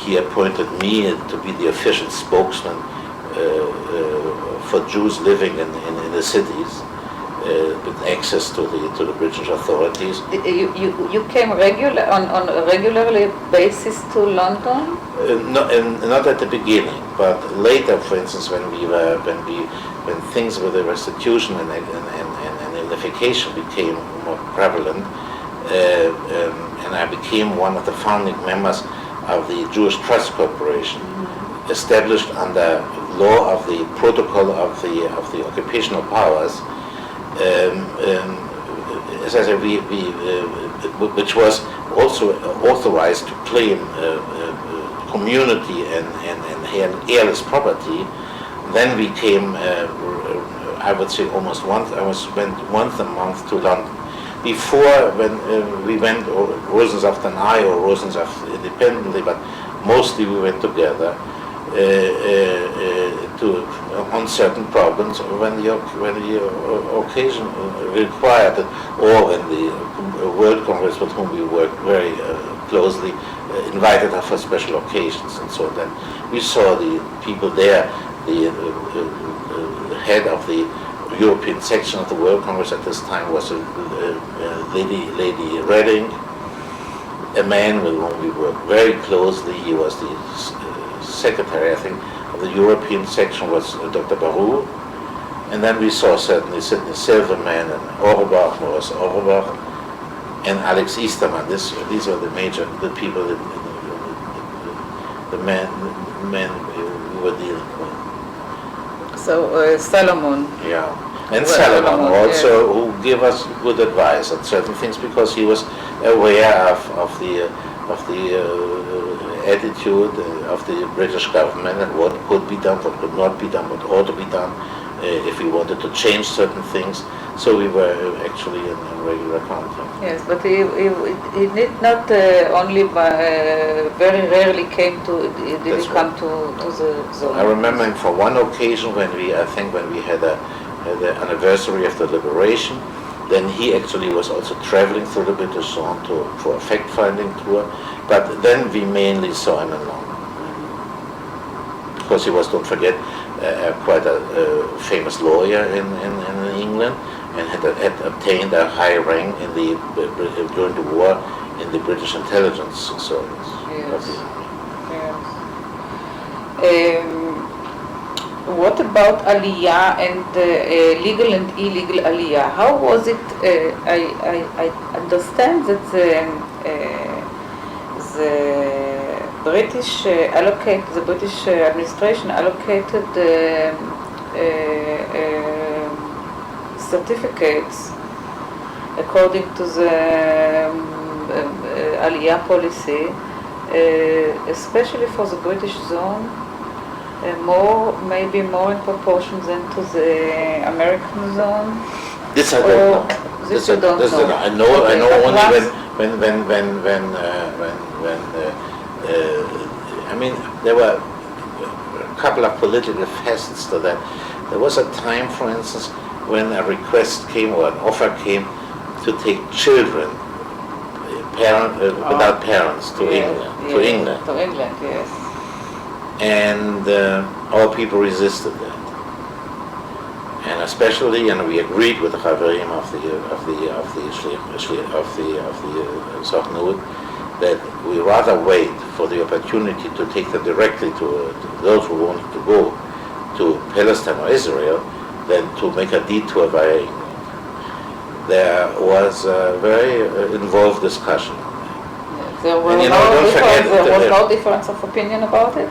he appointed me to be the official spokesman for Jews living in the cities, with access to the British authorities. You came on a regularly basis to London? Not at the beginning, but later, for instance, when things with the restitution and unification became more prevalent, and I became one of the founding members of the Jewish Trust Corporation, established under law of the protocol of the occupational powers. As I said, which was also authorized to claim community and heirless property. Then we came, I would say almost once. I went once a month to London. Before, when we went Rosensaft and I, or Rosensaft independently, but mostly we went together. On certain problems when the occasion required it, or when the World Congress, with whom we worked very closely, invited us for special occasions and so on. Then we saw the people there, the head of the European section of the World Congress at this time was Lady Redding, a man with whom we worked very closely. He was the secretary, I think, of the European section was Dr. Baru, and then we saw certainly Sidney Silverman and Morris Orbach, and Alex Easterman. These were the people, the men we were dealing with. So Salomon. Yeah, and Salomon also, yeah, who gave us good advice on certain things because he was aware of the attitude of the British government and what could be done, what could not be done, what ought to be done if we wanted to change certain things. So we were actually in regular contact. Yes, but he did not only very rarely came to. Did he come to the zone? I remember him for one occasion when we had the anniversary of the liberation. Then he actually was also traveling through the British zone for a fact-finding tour. But then we mainly saw him in London. Because he was, don't forget, quite a famous lawyer in England, and had obtained a high rank during the war in the British intelligence service. Yes. Yes. What about Aliyah and legal and illegal Aliyah? How was it? I understand that the British administration allocated certificates according to the Aliyah policy, especially for the British zone. Maybe more in proportion than to the American zone. This I don't know. This you don't know. I know only I mean, there were a couple of political facets to that. There was a time, for instance, when a request came or an offer came to take children, without parents, to England. To England, yes. And our people resisted that, and especially, we agreed with the Havarim of the Sochnut that we rather wait for the opportunity to take them directly to those who wanted to go to Palestine or Israel than to make a detour via England. there was a very involved discussion. Yes. There was, And, you no, know, don't forget there was that- no difference of opinion about it?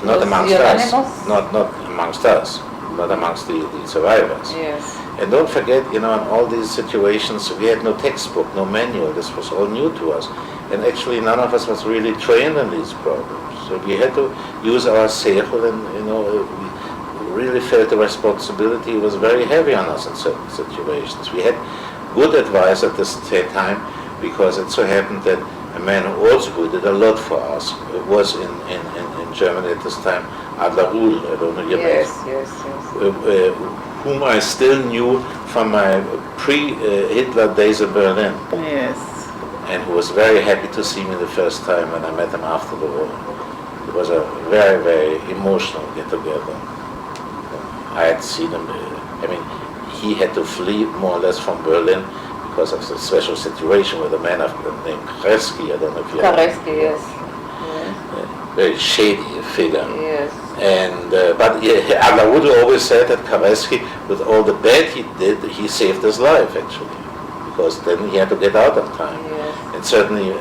Not Was amongst unanimous? us, not amongst us, not amongst the survivors. Yes. And don't forget, you know, in all these situations, we had no textbook, no manual. This was all new to us. And actually, none of us was really trained in these problems. So we had to use our seichel, and, you know, we really felt the responsibility was very heavy on us in certain situations. We had good advice at the same time, because it so happened that a man who did a lot for us was in Germany at this time, Adler Uhl, I don't know your name. Yes. Whom I still knew from my pre-Hitler days in Berlin, Yes. and who was very happy to see me the first time when I met him after the war. It was a very, very emotional get-together. I had seen him, I mean, he had to flee more or less from Berlin because of the special situation with a man named Kareski, I don't know if you know. Kareski, yes. Very shady figure. Yes. And but Adler Uhl always said that Kareski, with all the bad he did, he saved his life actually, because then he had to get out on time. Yes. And certainly,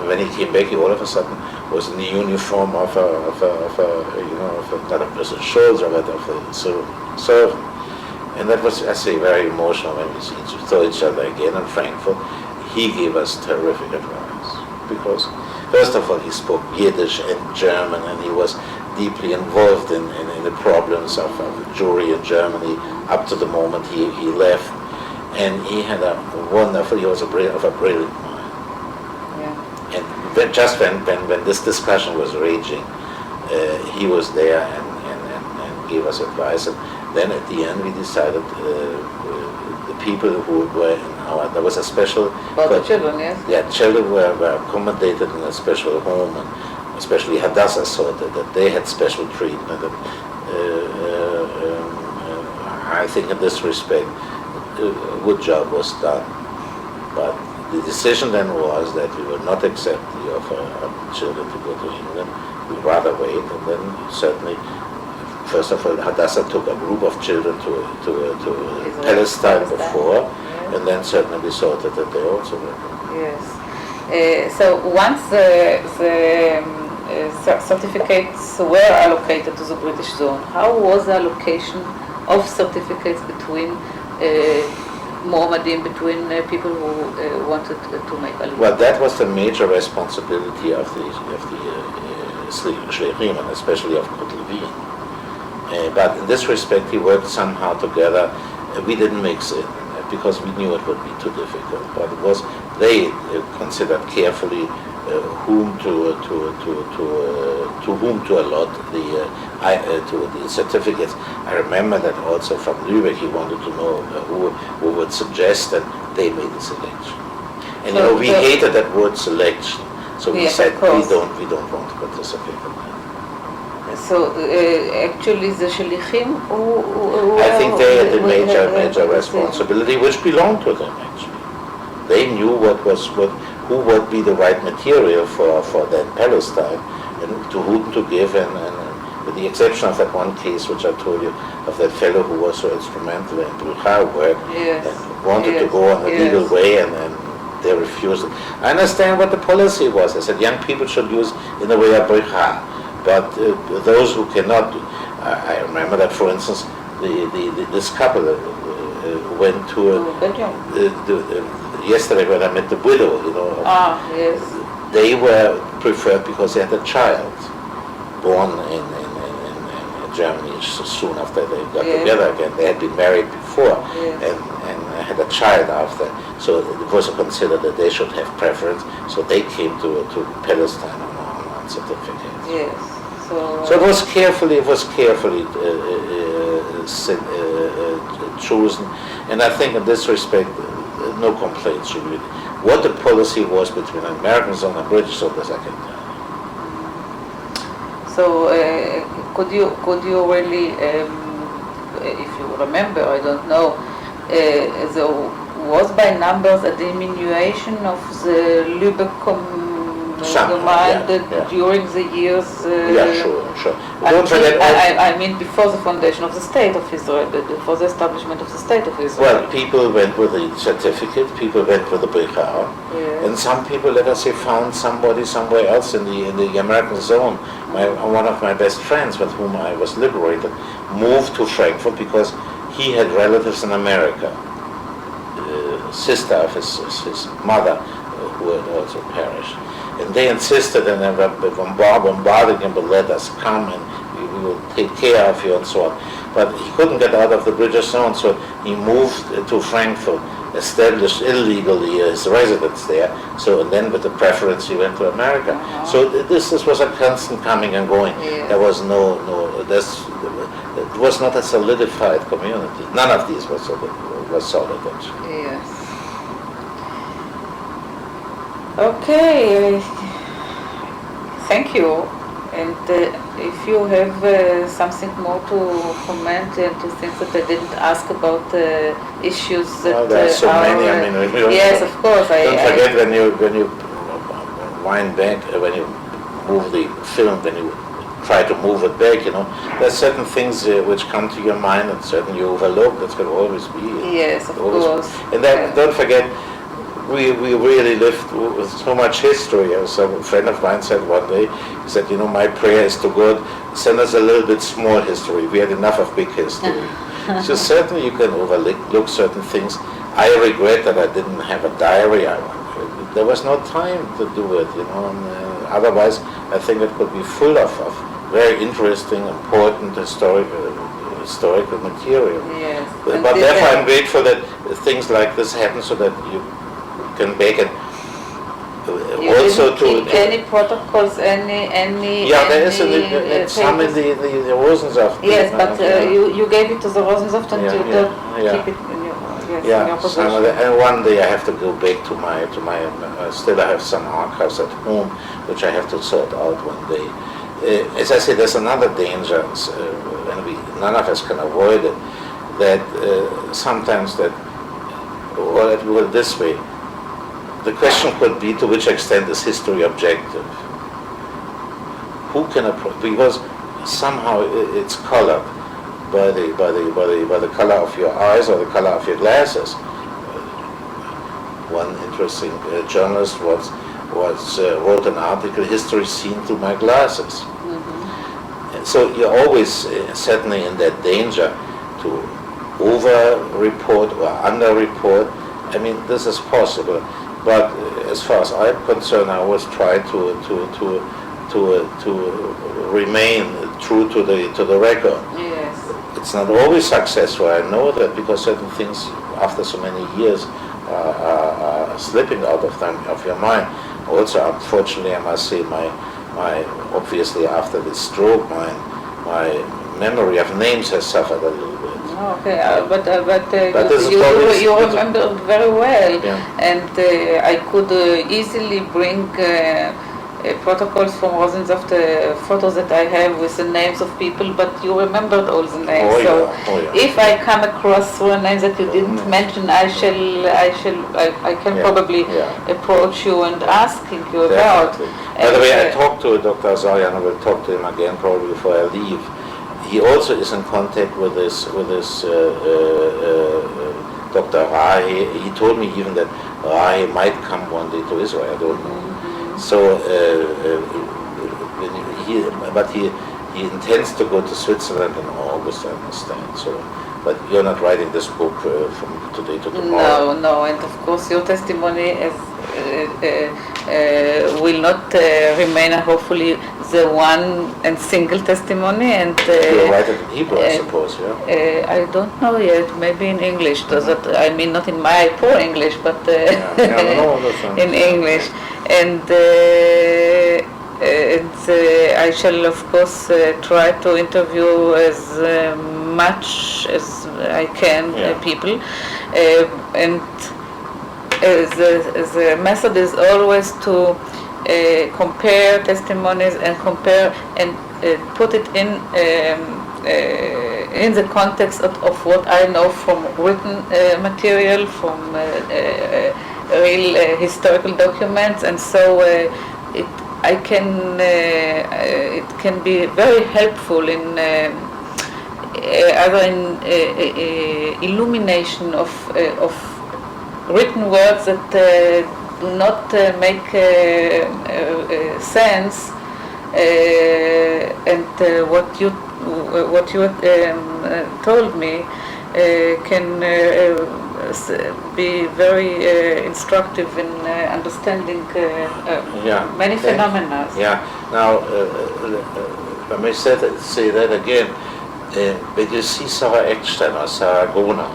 when he came back, he all of a sudden was in the uniform of not a person's soldier, but of a servant. And that was, I say, very emotional when we saw each other again in Frankfurt. He gave us terrific advice because, first of all, he spoke Yiddish and German, and he was deeply involved in the problems of the Jewry in Germany up to the moment he left. And he had a wonderful, he was a brilliant mind. Yeah. And just when this discussion was raging, he was there and gave us advice. And then at the end we decided the people who were in there was a special... About the children, yes? Yeah, children were accommodated in a special home, and especially Hadassah saw that they had special treatment. And, I think in this respect, a good job was done. But the decision then was that we would not accept the offer of children to go to England. We'd rather wait, and then certainly, first of all, Hadassah took a group of children to Palestine before, and then certainly we saw that they also were. Yes. So once the certificates were allocated to the British zone, how was the allocation of certificates between Mohammedan, between people who wanted to make a living? Well, that was the major responsibility of the Shleichim, and especially of Kotlevin. But in this respect, we worked somehow together. We didn't mix it because we knew it would be too difficult. But it was they considered carefully whom to allot the certificates. I remember that also from Lübeck he wanted to know who would suggest, that they made the selection. And So we hated that word selection, so we Yes, said of course. we don't want to participate in that. So actually the Shlichim who I think they had the major responsibility, which belonged to them actually. They knew who would be the right material for that Palestine, and to whom to give, and with the exception of that one case which I told you, of that fellow who was so instrumental in Bruchar work, Yes. and wanted to go on a Yes. legal way, and they refused it. I understand what the policy was. I said young people should use in the way of Bruchar, but those who cannot, I remember that, for instance, this couple went to Belgium. yesterday when I met the widow, Yes. they were preferred because they had a child born in Germany soon after they got Yes. together again. They had been married before, Yes. and had a child after. So it was considered that they should have preference. So they came to Palestine on certificates. Yes. So it was carefully chosen, and I think in this respect, no complaints should be. What the policy was between Americans and the British, so that I can tell. So could you really, if you remember, I don't know, there was by numbers a diminution of the Lübeck you mind that during the years? Sure. Don't forget. I mean, before the foundation of the State of Israel, before the establishment of the State of Israel. Well, people went with a certificate. People went with a brichar, and some people, let us say, found somebody somewhere else in the American zone. One of my best friends, with whom I was liberated, moved to Frankfurt because he had relatives in America. Sister of his mother, who had also perished. And they insisted, and they were bombarding him with letters, come and we will take care of you and so on. But he couldn't get out of the British zone, so he moved to Frankfurt, established illegally his residence there. So, and then with the preference he went to America. Uh-huh. So this was a constant coming and going. Yeah. There was it was not a solidified community. None of these was solid actually. Yes. Okay, thank you. And if you have something more to comment and to things that I didn't ask about issues that there are so many. I mean, yes, of course. Don't forget when you wind back, when you move the film, when you try to move it back, there's certain things which come to your mind and certain you overlook. That's going to always be. Yes, of course. And then don't forget, we really lived with so much history. As a friend of mine said one day, he said, my prayer is to God, send us a little bit small history. We had enough of big history. So certainly you can overlook certain things. I regret that I didn't have a diary. There was no time to do it, and otherwise I think it could be full of very interesting, important historical material. Yes. But therefore I'm grateful that things like this happen so that you can make it also to any protocols, any there is some in the Rosensaft. Yes, but you gave it to the Rosensaft and you don't keep it in your possession. And one day I have to go back to my still I have some archives at home which I have to sort out one day. As I said, there's another danger, and none of us can avoid it, that sometimes or let me put it this way, the question could be to which extent is history objective? Who can approach? Because somehow it's colored by the color of your eyes or the color of your glasses. One interesting journalist wrote an article, "History Seen Through My Glasses." Mm-hmm. And so you're always certainly in that danger to over-report or under-report. I mean, this is possible. But as far as I'm concerned, I always try to remain true to the record. Yes. It's not always successful. I know that because certain things, after so many years, are slipping out of your mind. Also, unfortunately, I must say, my obviously after the stroke, my memory of names has suffered a little bit. Okay, but you remember very well, and I could easily bring protocols from Rosensaft, photos that I have with the names of people, but you remembered all the names. If I come across a name that you didn't mention, I can probably approach you and asking you about. By the way, I talked to Dr. Zaryan. I will talk to him again probably before I leave. He also is in contact with this Dr. Rahe. He told me even that Rahe might come one day to Israel. I don't know. So, he intends to go to Switzerland in August, I understand. So, but you're not writing this book from today to tomorrow. No, and of course your testimony will not remain, hopefully, the one and single testimony. And you'll write it in Hebrew, I suppose, yeah? I don't know yet, maybe in English. I mean, not in my poor English, but in English. And I shall, of course, try to interview as much as I can people. And the method is always to compare testimonies and compare and put it in the context of what I know from written material, from real historical documents, and so it can be very helpful in either in illumination of written words that do not make sense, and what you told me can be very instructive in understanding many phenomena. Yeah. Now, I may say that again. When you see Sarah Eckstein or Sarah Gona,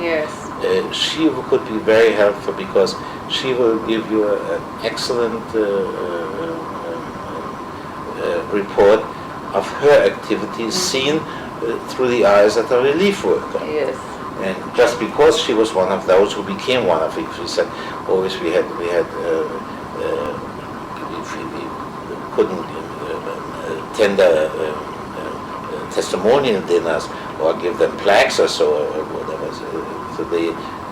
Yes. She could be very helpful because she will give you an excellent report of her activities seen through the eyes of a relief worker. Yes. And just because she was one of those who became one of it, we said always we couldn't tender testimonial dinners or give them plaques or so or whatever.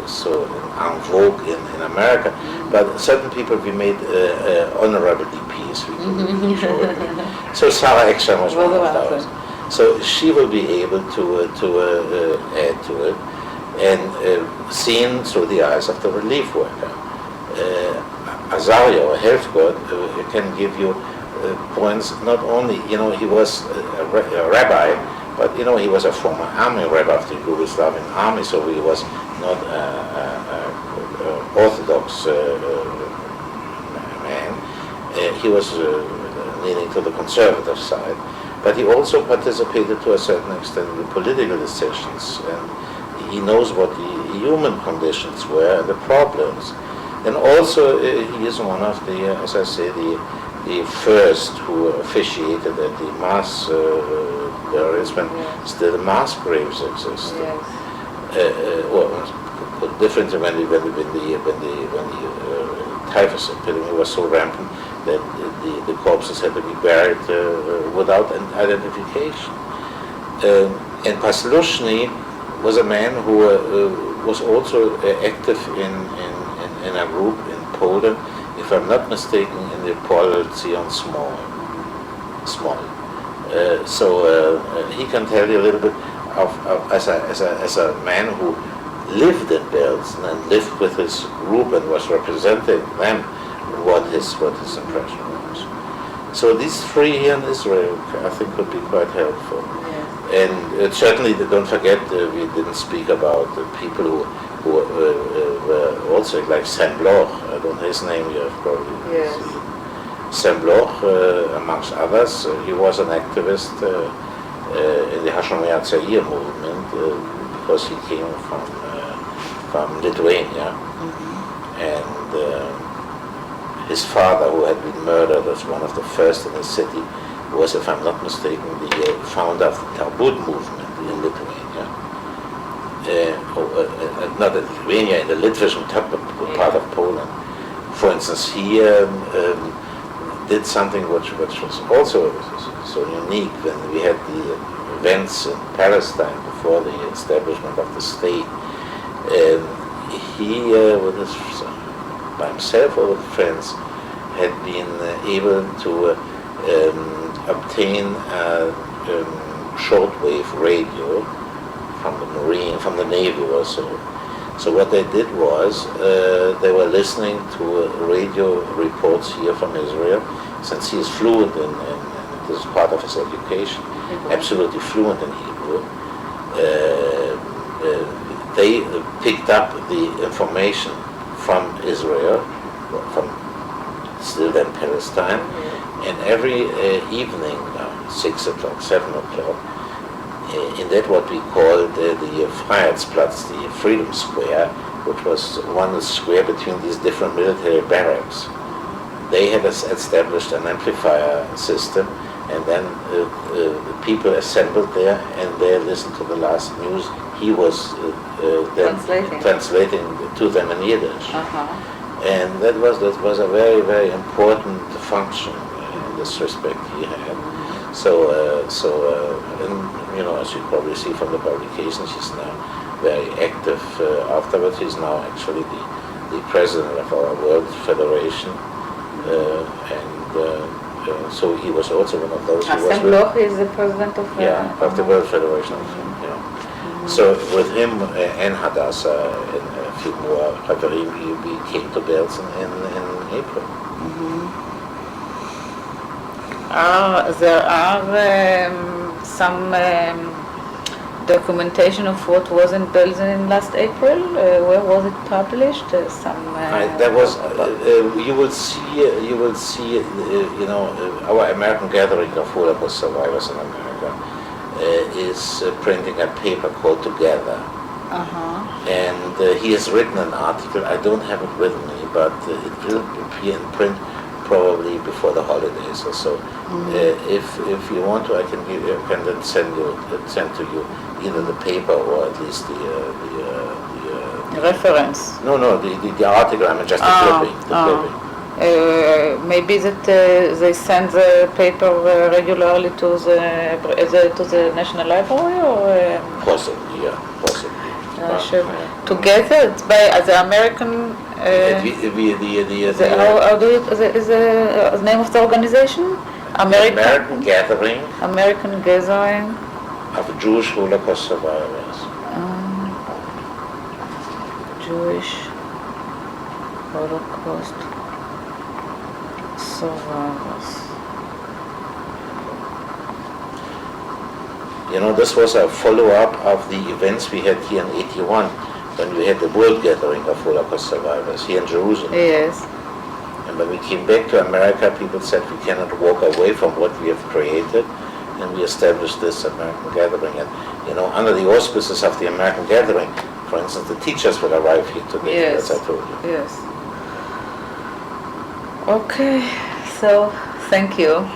So en vogue in America, but certain people we made honorable DPs. We show it. So Sarah Eckstein was one of those. So she will be able to add to it, and seen through the eyes of the relief worker. Azaria, or health god, can give you points. Not only, he was a rabbi, but he was a former army rabbi of the Yugoslavian army, so he was not orthodox man. He was leaning to the conservative side, but he also participated to a certain extent in the political decisions, and he knows what the human conditions were and the problems. And also he is one of the, as I say, the first who officiated at the mass burials when still the mass graves existed. Differently when the typhus epidemic was so rampant that the corpses had to be buried without an identification. And Paslushny was a man who was also active in a group in Poland, if I'm not mistaken, in the Paul Zion Small. So he can tell you a little bit of as a man who lived in Belsen and lived with his group and was representing them, what his impression was. So these three here in Israel, I think, could be quite helpful. And certainly, don't forget, we didn't speak about the people who were also like Sam Bloch. I don't know his name, you have probably seen. Sam Bloch, amongst others, he was an activist in the Hashomer Tzair movement because he came from Lithuania. And his father, who had been murdered, was one of the first in the city, was, if I'm not mistaken, the founder of the Talmud movement in Lithuania. Not in Lithuania, in the Litvish part of Poland. For instance, he did something which was also so unique when we had the events in Palestine before the establishment of the state. He, by himself or with friends, had been able to obtain a shortwave radio from the Navy or so. So what they did was they were listening to radio reports here from Israel, since he is fluent in this is part of his education, absolutely fluent in Hebrew. They picked up the information from Israel, from still then Palestine, and every evening, 6 o'clock, 7 o'clock, in that what we called the Freiheitsplatz, the Freedom Square, which was one square between these different military barracks. They had established an amplifier system, and then the people assembled there, and they listened to the last news. He was then translating to them in Yiddish. And that was a very, very important function in this respect he had. So as you probably see from the publications, he's now very active. Afterwards, he's now actually the president of our World Federation, and so he was also one of those who was Hassan Bloch is the president of of the World Federation of Film. So with him and Hadassah and a few more Havarim, we came to Belsen in April. There are some documentation of what was in Belsen in last April. Where was it published? That was you will see our American gathering of Holocaust survivors in America is printing a paper called Together. And he has written an article. I don't have it with me, but it will appear in print probably before the holidays or so. If you want to, I can then send to you either the paper or at least the reference. No, the article. I mean just the clipping. Maybe that they send the paper regularly to the National Library, or possibly, yeah, possibly. Sure. Together, it's by the American. How do you is the name of the organization? American Gathering. American Gathering of Jewish Holocaust survivors. Jewish Holocaust survivors. This was a follow-up of the events we had here in '81 when we had the World Gathering of Holocaust survivors here in Jerusalem. Yes. And when we came back to America, people said we cannot walk away from what we have created, and we established this American Gathering. And under the auspices of the American Gathering, for instance, the teachers will arrive here today, yes. as I told you. Yes. Okay, so thank you.